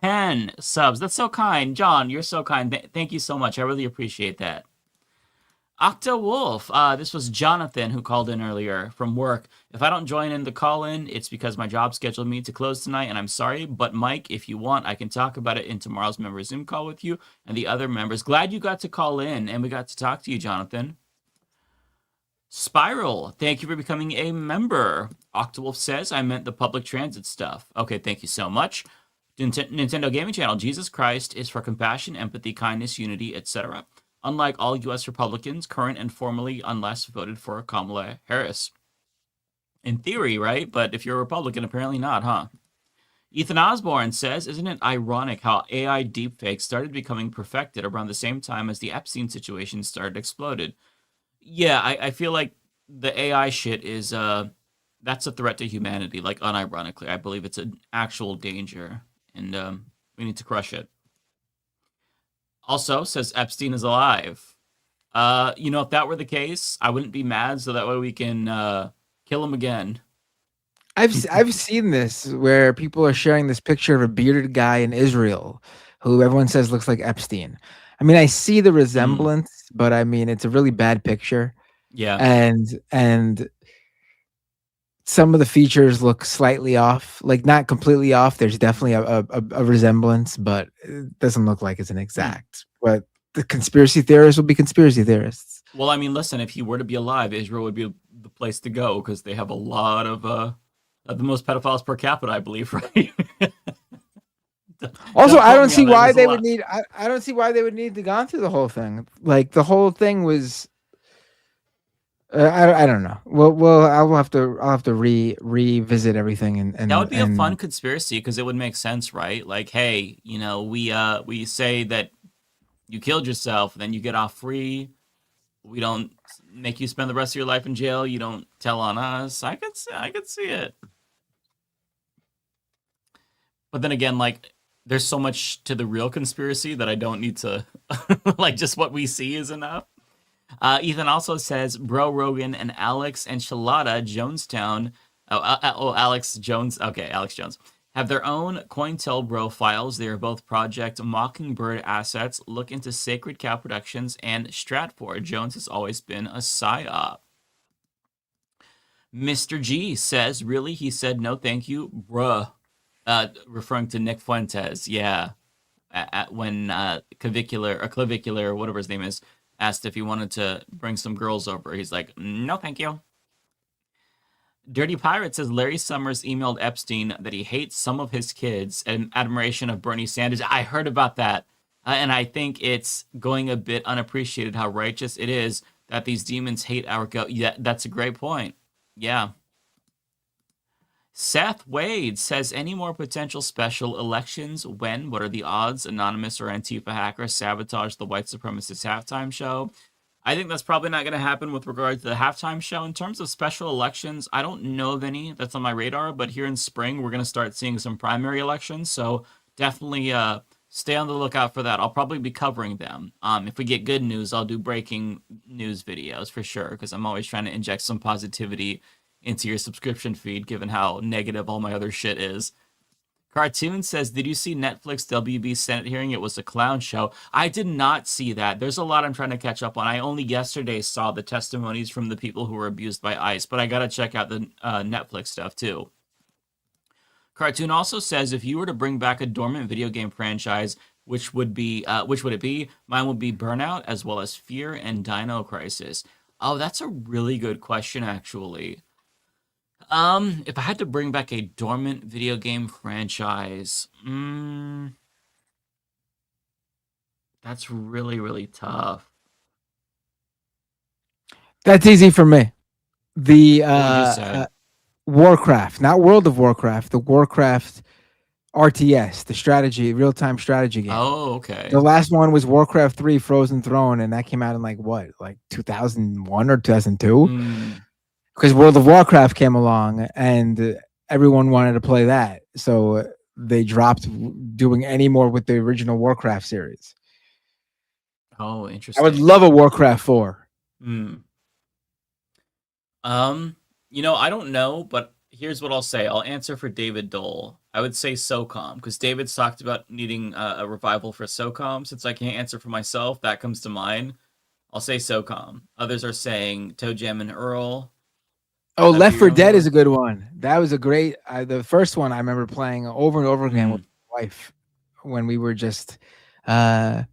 10 subs. That's so kind. John, you're so kind. Thank you so much. I really appreciate that. Octa Wolf, this was Jonathan who called in earlier from work. If I don't join in the call-in, it's because my job scheduled me to close tonight, and I'm sorry. But Mike, if you want, I can talk about it in tomorrow's member Zoom call with you and the other members. Glad you got to call in, and we got to talk to you, Jonathan. Spiral, thank you for becoming a member. Octawolf says, I meant the public transit stuff. Okay, thank you so much. Nintendo Gaming Channel, Jesus Christ is for compassion, empathy, kindness, unity, etc. Unlike all U.S. Republicans, current and formerly, unless voted for Kamala Harris. In theory, right? But if you're a Republican, apparently not, huh? Ethan Osborne says, isn't it ironic how AI deepfakes started becoming perfected around the same time as the Epstein situation started exploded? Yeah, I feel like the AI shit is, that's a threat to humanity, like, unironically. I believe it's an actual danger, and we need to crush it. Also, says Epstein is alive. If that were the case, I wouldn't be mad, so that way we can kill him again. I've seen this where people are sharing this picture of a bearded guy in Israel who everyone says looks like Epstein. I mean, I see the resemblance, but I mean, it's a really bad picture. Yeah. And some of the features look slightly off, like not completely off. There's definitely a resemblance, but it doesn't look like it's an exact. But the conspiracy theorists will be conspiracy theorists. Well, I mean, listen, if he were to be alive, Israel would be the place to go because they have a lot of the most pedophiles per capita, I believe, right? Also, I don't see why they would need. I don't see why they would need to go through the whole thing. Like the whole thing was. I don't know. Well, I'll have to revisit everything and that would be a fun conspiracy because it would make sense, right? Like, hey, we say that you killed yourself, then you get off free. We don't make you spend the rest of your life in jail. You don't tell on us. I could see it. But then again, like, there's so much to the real conspiracy that I don't need to, like, just what we see is enough. Ethan also says, Bro Rogan and Alex Enchilada Jonestown. Alex Jones. Okay, Alex Jones. Have their own COINTELPRO files. They are both Project Mockingbird assets. Look into Sacred Cow Productions and Stratford. Jones has always been a psyop. Mr. G says, really? He said, no, thank you, bruh. Referring to Nick Fuentes. Yeah. When Clavicular, whatever his name is, asked if he wanted to bring some girls over. He's like, no, thank you. Dirty Pirate says Larry Summers emailed Epstein that he hates some of his kids and admiration of Bernie Sanders. I heard about that. And I think it's going a bit unappreciated how righteous it is that these demons hate our Yeah, that's a great point. Yeah. Seth Wade says, any more potential special elections? When? What are the odds? Anonymous or Antifa hackers sabotage the white supremacist halftime show? I think that's probably not going to happen with regard to the halftime show. In terms of special elections, I don't know of any that's on my radar, but here in spring, we're going to start seeing some primary elections. So definitely stay on the lookout for that. I'll probably be covering them. If we get good news, I'll do breaking news videos for sure, because I'm always trying to inject some positivity into your subscription feed, given how negative all my other shit is. Cartoon says, did you see Netflix WB Senate hearing? It was a clown show. I did not see that. There's a lot I'm trying to catch up on. I only yesterday saw the testimonies from the people who were abused by ICE, but I got to check out the Netflix stuff too. Cartoon also says, if you were to bring back a dormant video game franchise, which would it be? Mine would be Burnout, as well as Fear and Dino Crisis. Oh, that's a really good question, actually. If I had to bring back a dormant video game franchise, that's really, really tough. That's easy for me. The What would you say? Warcraft, not World of Warcraft, the Warcraft RTS, the strategy, real-time strategy game. Oh, okay. The last one was Warcraft 3 Frozen Throne, and that came out in like what, like 2001 or 2002? Because World of Warcraft came along and everyone wanted to play that. So they dropped doing any more with the original Warcraft series. Oh, I interesting. would love a Warcraft 4. I don't know, but here's what I'll say. I'll answer for David Dole. I would say SOCOM, because David's talked about needing a revival for SOCOM. Since I can't answer for myself, that comes to mind. I'll say SOCOM. Others are saying Toe Jam and Earl. Oh, Left 4 Dead is a good one. That was a great. The first one I remember playing over and over again with my wife when we were just in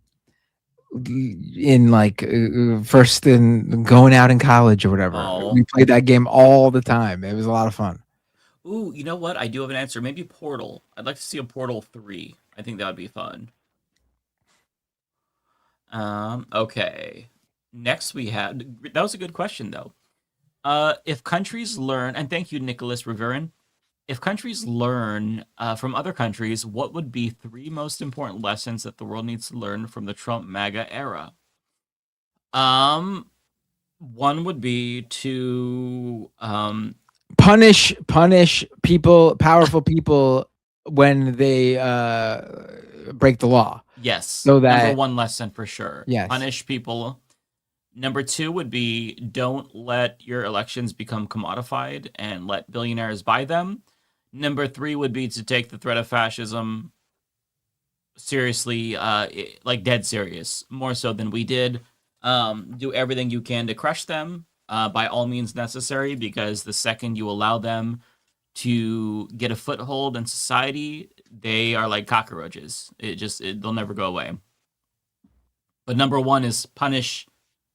like first in going out in college or whatever. Oh. We played that game all the time. It was a lot of fun. Ooh, you know what? I do have an answer. Maybe Portal. I'd like to see a Portal 3. I think that would be fun. Okay. Next we had... That was a good question, though. If countries learn... And thank you, Nicholas Riverin. If countries learn from other countries, what would be 3 most important lessons that the world needs to learn from the Trump MAGA era? One would be to... punish people, powerful people, when they break the law. Yes. So that number 1 lesson for sure. Yes. Punish people. Number 2 would be don't let your elections become commodified and let billionaires buy them. Number 3 would be to take the threat of fascism seriously, like dead serious, more so than we did. Do everything you can to crush them by all means necessary, because the second you allow them to get a foothold in society, they are like cockroaches. They'll never go away. But number 1 is punish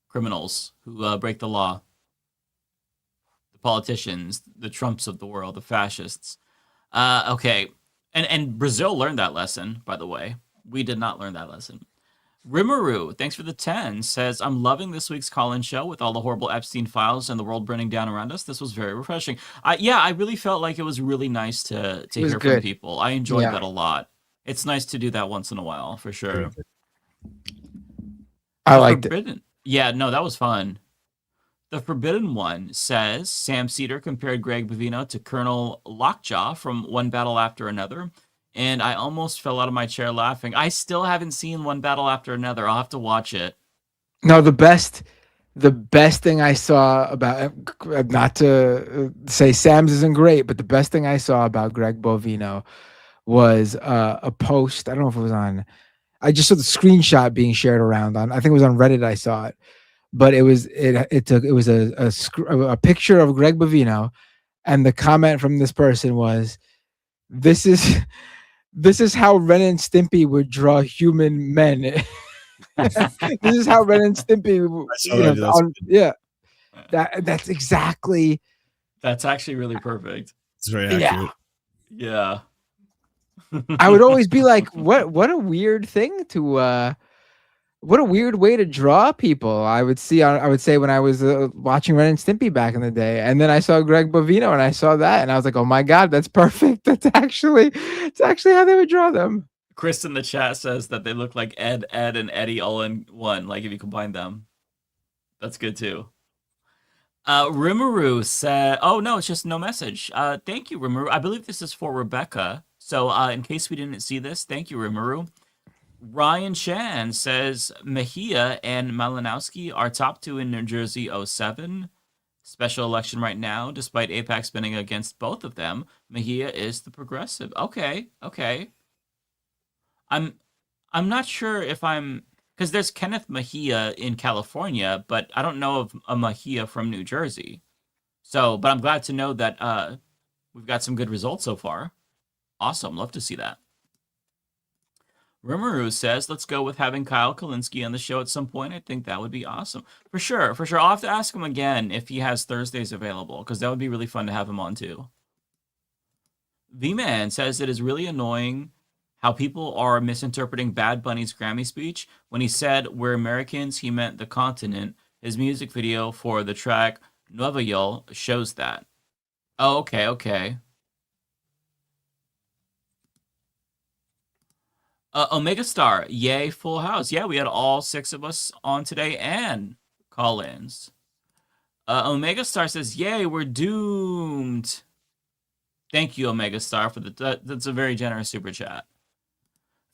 criminals who break the law. The politicians, the Trumps of the world, the fascists. Okay. And Brazil learned that lesson, by the way. We did not learn that lesson. Rimuru, thanks for the 10, says, I'm loving this week's call-in show with all the horrible Epstein files and the world burning down around us. This was very refreshing. I really felt like it was really nice to hear from good. people. I enjoyed Yeah. that a lot. It's nice to do that once in a while, for sure. I liked it. Yeah, no, that was fun. The Forbidden One says, Sam Cedar compared Greg Bovino to Colonel Lockjaw from One Battle After Another, and I almost fell out of my chair laughing. I still haven't seen One Battle After Another. I'll have to watch it. No, the best thing I saw about, not to say Sam's isn't great, but the best thing I saw about Greg Bovino was a post. I don't know if it was on. I just saw the screenshot being shared around on. I think it was on Reddit. I saw it, but it was a picture of Greg Bovino, and the comment from this person was, "This is how Ren and Stimpy would draw human men." This is how Ren and Stimpy, that's exactly. That's actually really perfect. It's very accurate. Yeah. I would always be like, what a weird thing to what a weird way to draw people. I would say when I was watching Ren and Stimpy back in the day, and then I saw Greg Bovino and I saw that and I was like, oh my god, that's perfect. It's actually how they would draw them. Chris in the chat says that they look like Ed, and Eddie all in one, like if you combine them. That's good too. Rimuru said, oh no, it's just no message. Thank you, Rimuru. I believe this is for Rebecca. So in case we didn't see this, thank you, Rimuru. Ryan Chan says Mejia and Malinowski are top 2 in New Jersey 07. Special election right now, despite AIPAC spinning against both of them. Mejia is the progressive. Okay. I'm not sure if because there's Kenneth Mejia in California, but I don't know of a Mejia from New Jersey. So, but I'm glad to know that we've got some good results so far. Awesome. Love to see that. Rimuru says, let's go with having Kyle Kalinske on the show at some point. I think that would be awesome. For sure. I'll have to ask him again if he has Thursdays available, because that would be really fun to have him on too. V-Man says it is really annoying how people are misinterpreting Bad Bunny's Grammy speech. When he said we're Americans, he meant the continent. His music video for the track Nueva York shows that. Oh, okay. Omega Star, yay, full house. Yeah, we had all 6 of us on today and call-ins. Omega Star says, yay, we're doomed. Thank you, Omega Star, for that's a very generous super chat.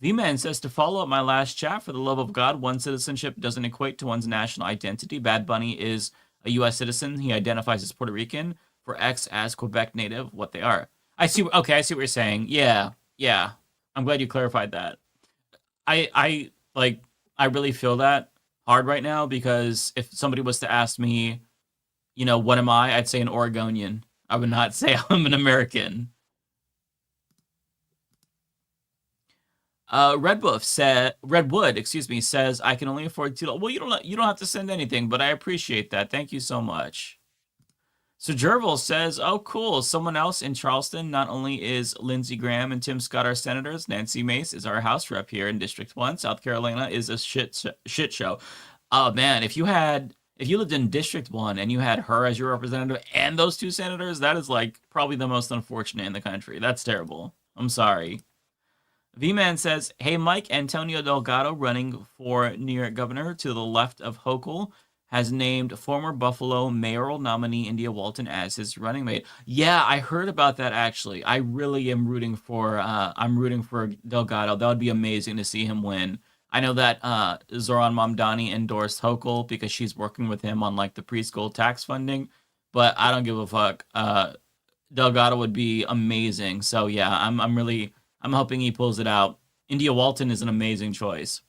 V-Man says, to follow up my last chat, for the love of God, one's citizenship doesn't equate to one's national identity. Bad Bunny is a U.S. citizen. He identifies as Puerto Rican. For X as Quebec native, what they are. I see what you're saying. Yeah. I'm glad you clarified that. I really feel that hard right now, because if somebody was to ask me, what am I? I'd say an Oregonian. I would not say I'm an American. Redwood says I can only afford $2. Well, you don't have to send anything, but I appreciate that. Thank you so much. So Jervil says, oh, cool. Someone else in Charleston. Not only is Lindsey Graham and Tim Scott our senators, Nancy Mace is our House rep here in District 1. South Carolina is a shit show. Oh, man, if you lived in District 1 and you had her as your representative and those 2 senators, that is probably the most unfortunate in the country. That's terrible. I'm sorry. V-Man says, hey, Mike, Antonio Delgado, running for New York governor to the left of Hochul, has named former Buffalo mayoral nominee India Walton as his running mate. Yeah, I heard about that, actually. I really am rooting for Delgado. That would be amazing to see him win. I know that Zoran Mamdani endorsed Hochul because she's working with him on the preschool tax funding, but I don't give a fuck. Delgado would be amazing. So yeah, I'm hoping he pulls it out. India Walton is an amazing choice.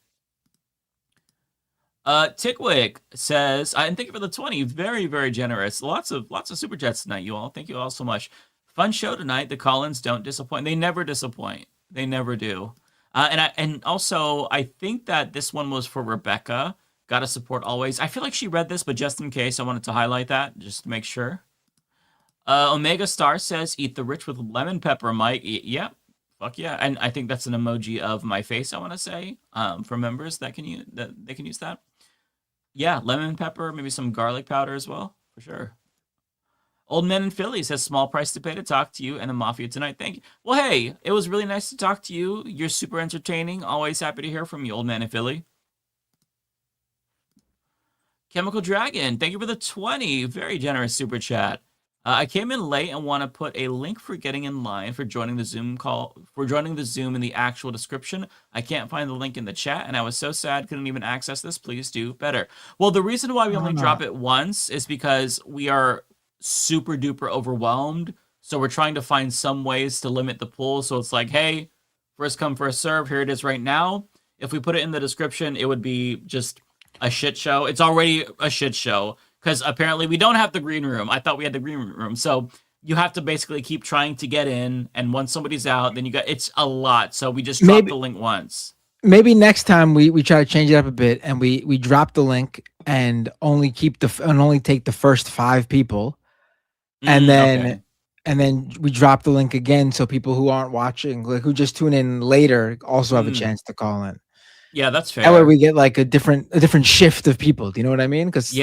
Tickwick says, and thank you for the 20. Very, very generous. Lots of super chats tonight, you all. Thank you all so much. Fun show tonight. The call-ins don't disappoint. They never disappoint. They never do. And also, I think that this one was for Rebecca. Gotta support always. I feel like she read this, but just in case, I wanted to highlight that just to make sure. Omega Star says, eat the rich with lemon pepper, Mike. Yeah. Fuck yeah. And I think that's an emoji of my face, I want to say, for members that they can use that. Yeah, lemon pepper, maybe some garlic powder as well, for sure. Old Man in Philly says, small price to pay to talk to you and the Mafia tonight. Thank you. Well, hey, it was really nice to talk to you. You're super entertaining. Always happy to hear from you, Old Man in Philly. Chemical Dragon, thank you for the 20. Very generous super chat. I came in late and want to put a link for getting in line for joining the Zoom in the actual description. I can't find the link in the chat, and I was so sad couldn't even access this. Please do better. Well, the reason why we only drop it once is because we are super duper overwhelmed. So we're trying to find some ways to limit the pool. So it's like, hey, first come, first serve. Here it is right now. If we put it in the description, it would be just a shit show. It's already a shit show. Because apparently we don't have the green room. I thought we had the green room. So you have to basically keep trying to get in. And once somebody's out, then it's a lot. So we just drop the link once. Maybe next time we try to change it up a bit and we drop the link and only take the first 5 people. And then we drop the link again. So people who aren't watching, who just tune in later, also have a chance to call in. Yeah, that's fair. That way we get a different shift of people. Do you know what I mean? That's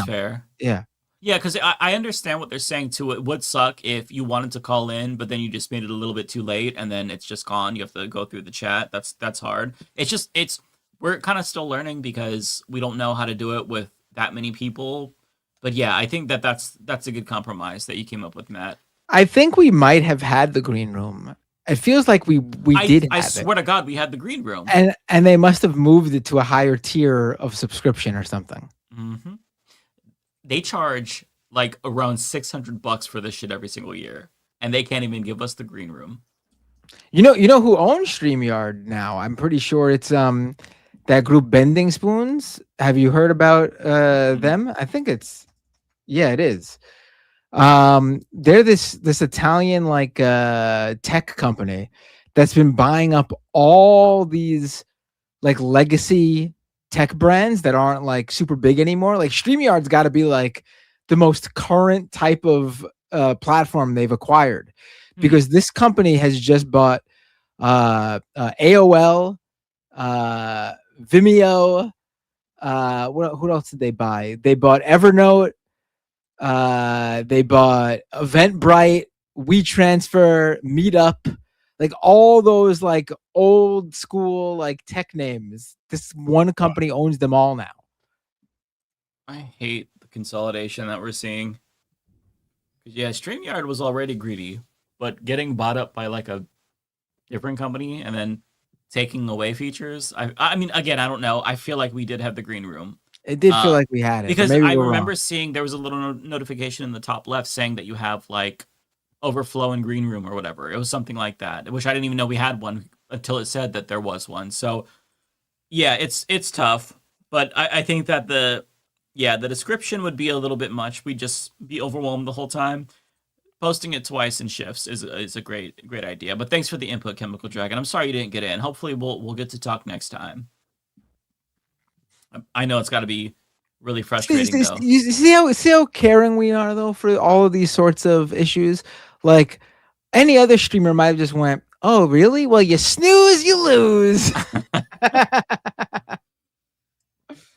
fair. Yeah. Yeah, because I understand what they're saying too. It would suck if you wanted to call in, but then you just made it a little bit too late, and then it's just gone. You have to go through the chat. That's hard. We're kind of still learning because we don't know how to do it with that many people. But yeah, I think that's a good compromise that you came up with, Matt. I think we might have had the green room. It feels like we did. I swear to God, we had the green room, and they must have moved it to a higher tier of subscription or something. Mm-hmm. They charge around $600 for this shit every single year, and they can't even give us the green room. You know who owns StreamYard now? I'm pretty sure it's that group Bending Spoons. Have you heard about them? I think it is. They're this Italian tech company that's been buying up all these like legacy tech brands that aren't like super big anymore. Like StreamYard's got to be like the most current type of platform they've acquired, because this company has just bought AOL, Vimeo. What else did they buy? They bought Evernote. They bought Eventbrite, WeTransfer, Meetup, like all those like old school like tech names. This one company owns them all now. I hate the consolidation that we're seeing. Yeah, StreamYard was already greedy, but getting bought up by like a different company and then taking away features. I mean, again, I don't know. I feel like we did have the green room. It did feel like we had it, because maybe I we're remember wrong. seeing there was a little notification in the top left saying that you have like overflow in green room or whatever. It was something like that, which I didn't even know we had one until it said that there was one. So yeah, it's tough, but I think that the description would be a little bit much. We'd just be overwhelmed the whole time. Posting it twice in shifts is a great idea. But thanks for the input, Chemical Dragon. I'm sorry you didn't get in. Hopefully we'll get to talk next time. I know it's got to be really frustrating though. You see how caring we are though for all of these sorts of issues. Like any other streamer might have just went, "Oh, really? Well, you snooze, you lose."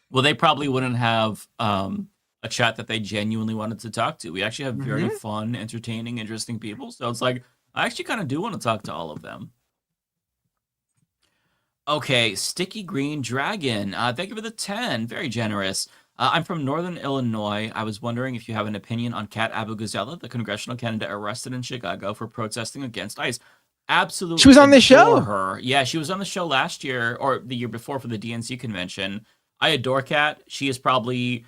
Well, they probably wouldn't have a chat that they genuinely wanted to talk to. We actually have very fun, entertaining, interesting people. So it's like, I actually kind of do want to talk to all of them. Okay, Sticky Green Dragon. Thank you for the 10. Very generous. I'm from Northern Illinois. I was wondering if you have an opinion on Kat Abu-Ghazala, the congressional candidate arrested in Chicago for protesting against ICE. Absolutely. She was on the show. Her. Yeah, she was on the show last year or the year before for the DNC convention. I adore Kat. She is probably,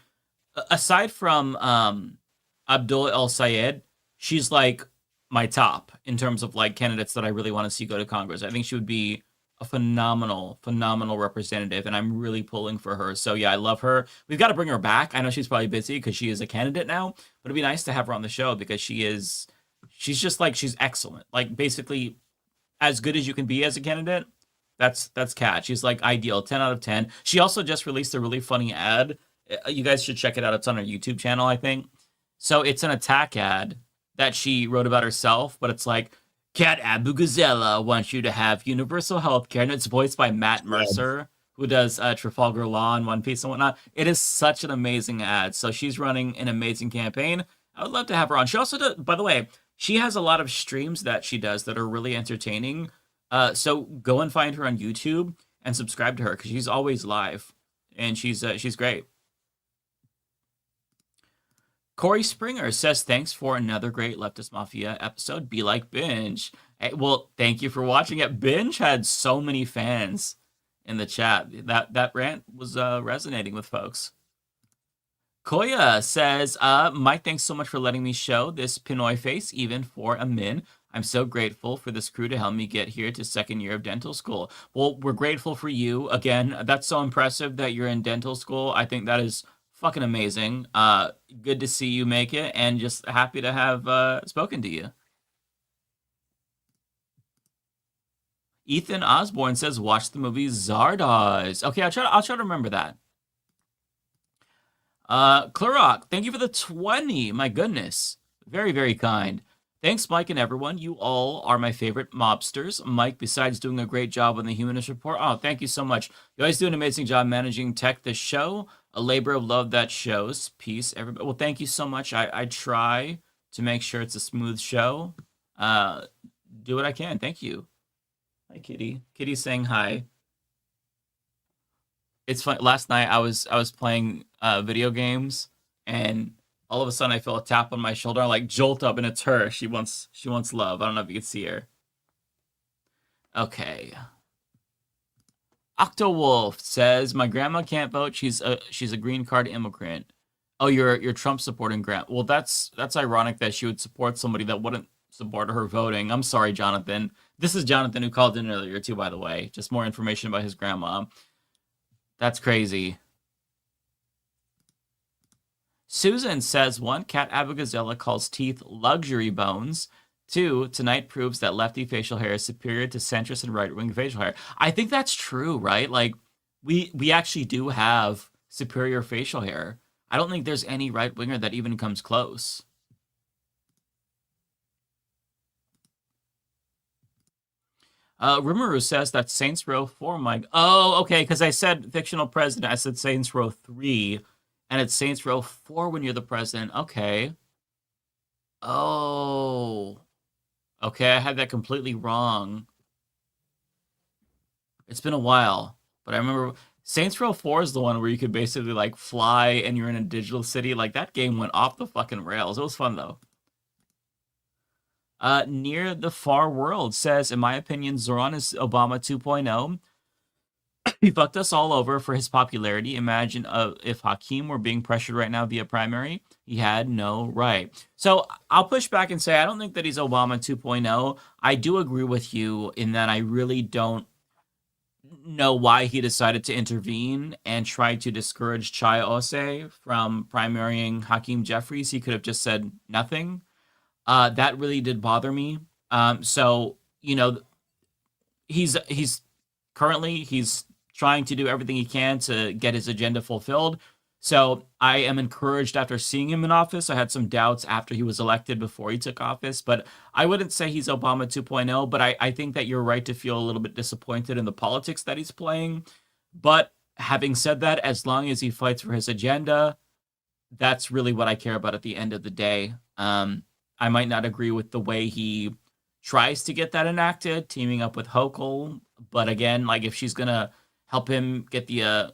aside from Abdul El Sayed, she's like my top in terms of like candidates that I really want to see go to Congress. I think she would be a phenomenal representative, and I'm really pulling for her. So yeah, I love her. We've got to bring her back. I know she's probably busy because she is a candidate now, but it'd be nice to have her on the show because she's just like, she's excellent. Like basically as good as you can be as a candidate. That's Kat. She's like ideal, 10 out of 10. She also just released a really funny ad. You guys should check it out. It's on her YouTube channel, I think. So it's an attack ad that she wrote about herself, but it's like, Kat Abu-Ghazala wants you to have universal health care, and it's voiced by Matt Mercer, who does Trafalgar Law and One Piece and whatnot. It is such an amazing ad. So she's running an amazing campaign. I would love to have her on. She also does, by the way, she has a lot of streams that she does that are really entertaining. So go and find her on YouTube and subscribe to her because she's always live, and she's great. Corey Springer says, thanks for another great Leftist Mafia episode. Be like Binge. Hey, well, thank you for watching it. Binge had so many fans in the chat. That rant was resonating with folks. Koya says, Mike, thanks so much for letting me show this Pinoy face, even for a min. I'm so grateful for this crew to help me get here to second year of dental school. Well, we're grateful for you. Again, that's so impressive that you're in dental school. I think that is fucking amazing. Good to see you make it, and just happy to have spoken to you. Ethan Osborne says, watch the movie Zardoz. Okay, I'll try to remember that. Clarok, thank you for the 20. My goodness. Very, very kind. Thanks, Mike and everyone. You all are my favorite mobsters. Mike, besides doing a great job on the Humanist Report, thank you so much. You guys do an amazing job managing Tech the Show. A labor of love that shows. Peace, everybody. Well, thank you so much. I try to make sure it's a smooth show. Do what I can. Thank you. Hi, Kitty. Kitty's saying hi. It's fun. Last night I was playing video games, and all of a sudden I feel a tap on my shoulder. I like jolt up, and it's her. She wants love. I don't know if you can see her. Okay. Octowolf says, my grandma can't vote. She's a green card immigrant. Oh, you're Trump supporting grandma. Well, that's ironic that she would support somebody that wouldn't support her voting. I'm sorry, Jonathan. This is Jonathan who called in earlier too, by the way. Just more information about his grandma. That's crazy. Susan says, one, Kat Abu-Ghazala calls teeth luxury bones. 2, tonight proves that lefty facial hair is superior to centrist and right-wing facial hair. I think that's true, right? Like, we actually do have superior facial hair. I don't think there's any right-winger that even comes close. Rimuru says that Saints Row 4 might... Oh, okay, because I said fictional president. I said Saints Row 3, and it's Saints Row 4 when you're the president. Okay. Oh. Okay, I had that completely wrong. It's been a while, but I remember Saints Row 4 is the one where you could basically like fly and you're in a digital city. Like that game went off the fucking rails. It was fun though. Near the Far World says, in my opinion, Zoran is Obama 2.0. He fucked us all over for his popularity. Imagine if Hakeem were being pressured right now via primary. He had no right. So I'll push back and say I don't think that he's Obama 2.0. I do agree with you in that I really don't know why he decided to intervene and try to discourage Chai Ose from primarying Hakeem Jeffries. He could have just said nothing. That really did bother me. So, you know, he's currently trying to do everything he can to get his agenda fulfilled. So I am encouraged after seeing him in office. I had some doubts after he was elected before he took office, but I wouldn't say he's Obama 2.0, but I think that you're right to feel a little bit disappointed in the politics that he's playing. But having said that, as long as he fights for his agenda, that's really what I care about at the end of the day. I might not agree with the way he tries to get that enacted, teaming up with Hochul, but again, like if she's gonna help him get the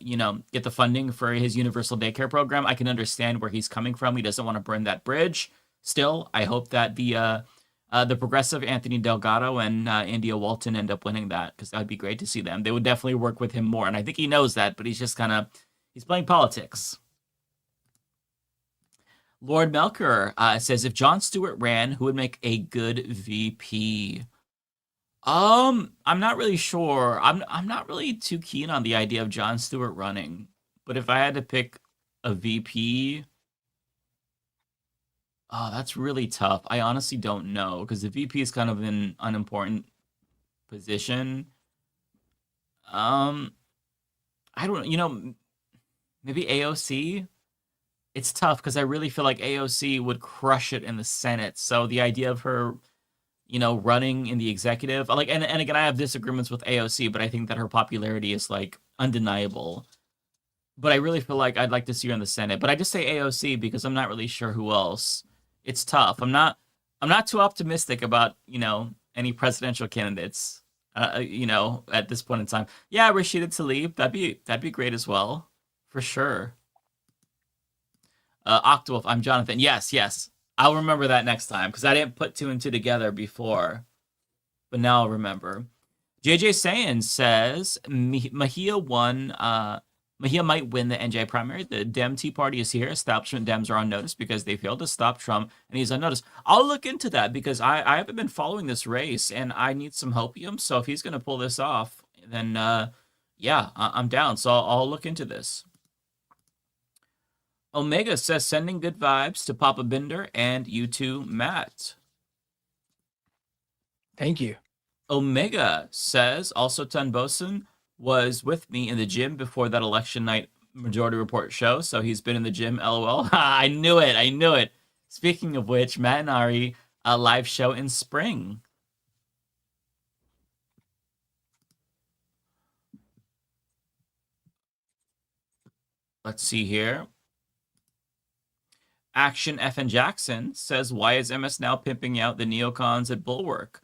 get the funding for his universal daycare program, I can understand where he's coming from. He doesn't want to burn that bridge. Still, I hope that the progressive Anthony Delgado and India Walton end up winning that, because that would be great to see them. They would definitely work with him more, and I think he knows that, but he's just he's playing politics. Lord Melker says, if Jon Stewart ran, who would make a good VP? I'm not really sure. I'm not really too keen on the idea of Jon Stewart running. But if I had to pick a VP, oh, that's really tough. I honestly don't know, because the VP is kind of an unimportant position. I don't know, maybe AOC? It's tough because I really feel like AOC would crush it in the Senate. So the idea of her, running in the executive, like, and again, I have disagreements with AOC, but I think that her popularity is like undeniable. But I really feel like I'd like to see her in the Senate. But I just say AOC because I'm not really sure who else. It's tough. I'm not too optimistic about, any presidential candidates, at this point in time. Yeah, Rashida Tlaib, that'd be great as well, for sure. Octowolf, I'm Jonathan. Yes. I'll remember that next time because I didn't put 2 and 2 together before. But now I'll remember. JJ Sayan says Mejia might win the NJ primary. The Dem Tea Party is here. Establishment Dems are on notice because they failed to stop Trump and he's on notice. I'll look into that because I haven't been following this race and I need some hopium. So if he's going to pull this off, then yeah, I'm down. So I'll look into this. Omega says, sending good vibes to Papa Binder and you too, Matt. Thank you. Omega says, also Tun Bosun was with me in the gym before that election night Majority Report show, so he's been in the gym, LOL. I knew it. Speaking of which, Matt and Ari, a live show in spring. Let's see here. Action FN Jackson says, why is MS Now pimping out the neocons at Bulwark?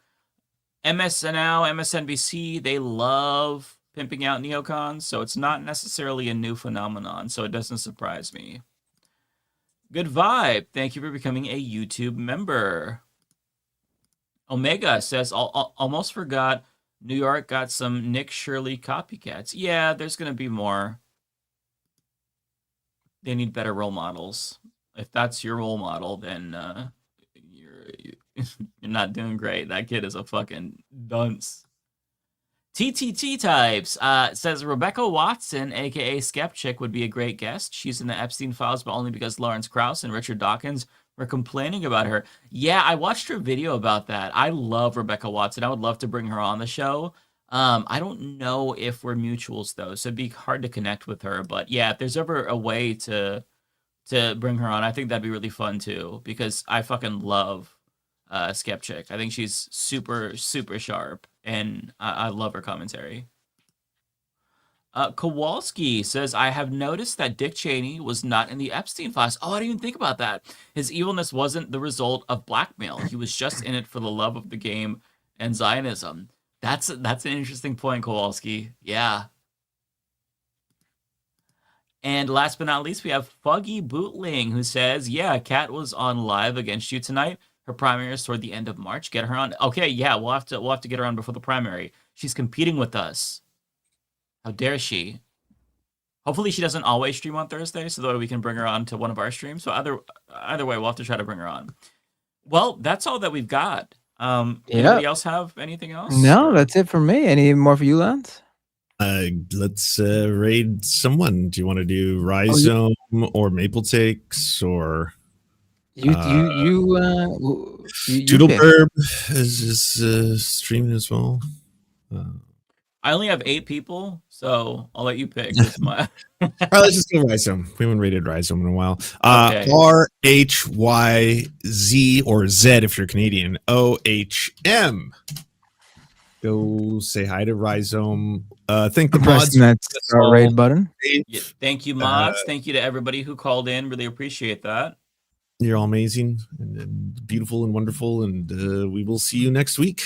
MS Now, MSNBC, they love pimping out neocons, so it's not necessarily a new phenomenon, so it doesn't surprise me. Good vibe. Thank you for becoming a YouTube member. Omega says, almost forgot New York got some Nick Shirley copycats. Yeah, there's going to be more. They need better role models. If that's your role model, then you're not doing great. That kid is a fucking dunce. TTT types says Rebecca Watson, aka Skepchick, would be a great guest. She's in the Epstein files, but only because Lawrence Krauss and Richard Dawkins were complaining about her. Yeah, I watched her video about that. I love Rebecca Watson. I would love to bring her on the show. I don't know if we're mutuals though, so it'd be hard to connect with her. But yeah, if there's ever a way to bring her on, I think that'd be really fun too, because I fucking love Skepchick. I think she's super, super sharp, and I love her commentary. Kowalski says, I have noticed that Dick Cheney was not in the Epstein files. Oh, I didn't even think about that. His evilness wasn't the result of blackmail. He was just in it for the love of the game and Zionism. That's an interesting point, Kowalski. Yeah. And last but not least, we have Fuggy Bootling, who says, yeah, Kat was on live against you tonight. Her primary is toward the end of March. Get her on. Okay, yeah, we'll have to get her on before the primary. She's competing with us. How dare she? Hopefully she doesn't always stream on Thursday, so that we can bring her on to one of our streams. So either way, we'll have to try to bring her on. Well, that's all that we've got. Anybody else have anything else? No, that's it for me. Any more for you, Lance? Let's raid someone. Do you want to do Rhizome or Maple Takes or Doodleburb is streaming as well. I only have 8 people, so I'll let you pick. All right, let's just go Rhizome. We haven't rated Rhizome in a while. Okay. RHYZ or Z if you're Canadian. OHM. Go say hi to Rhizome. Thank the mods. Pressing that raid button. Yeah, thank you, mods. Thank you to everybody who called in. Really appreciate that. You're all amazing and beautiful and wonderful, and we will see you next week.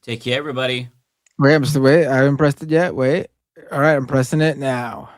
Take care, everybody. Wait, I haven't pressed it yet. Wait. All right, I'm pressing it now.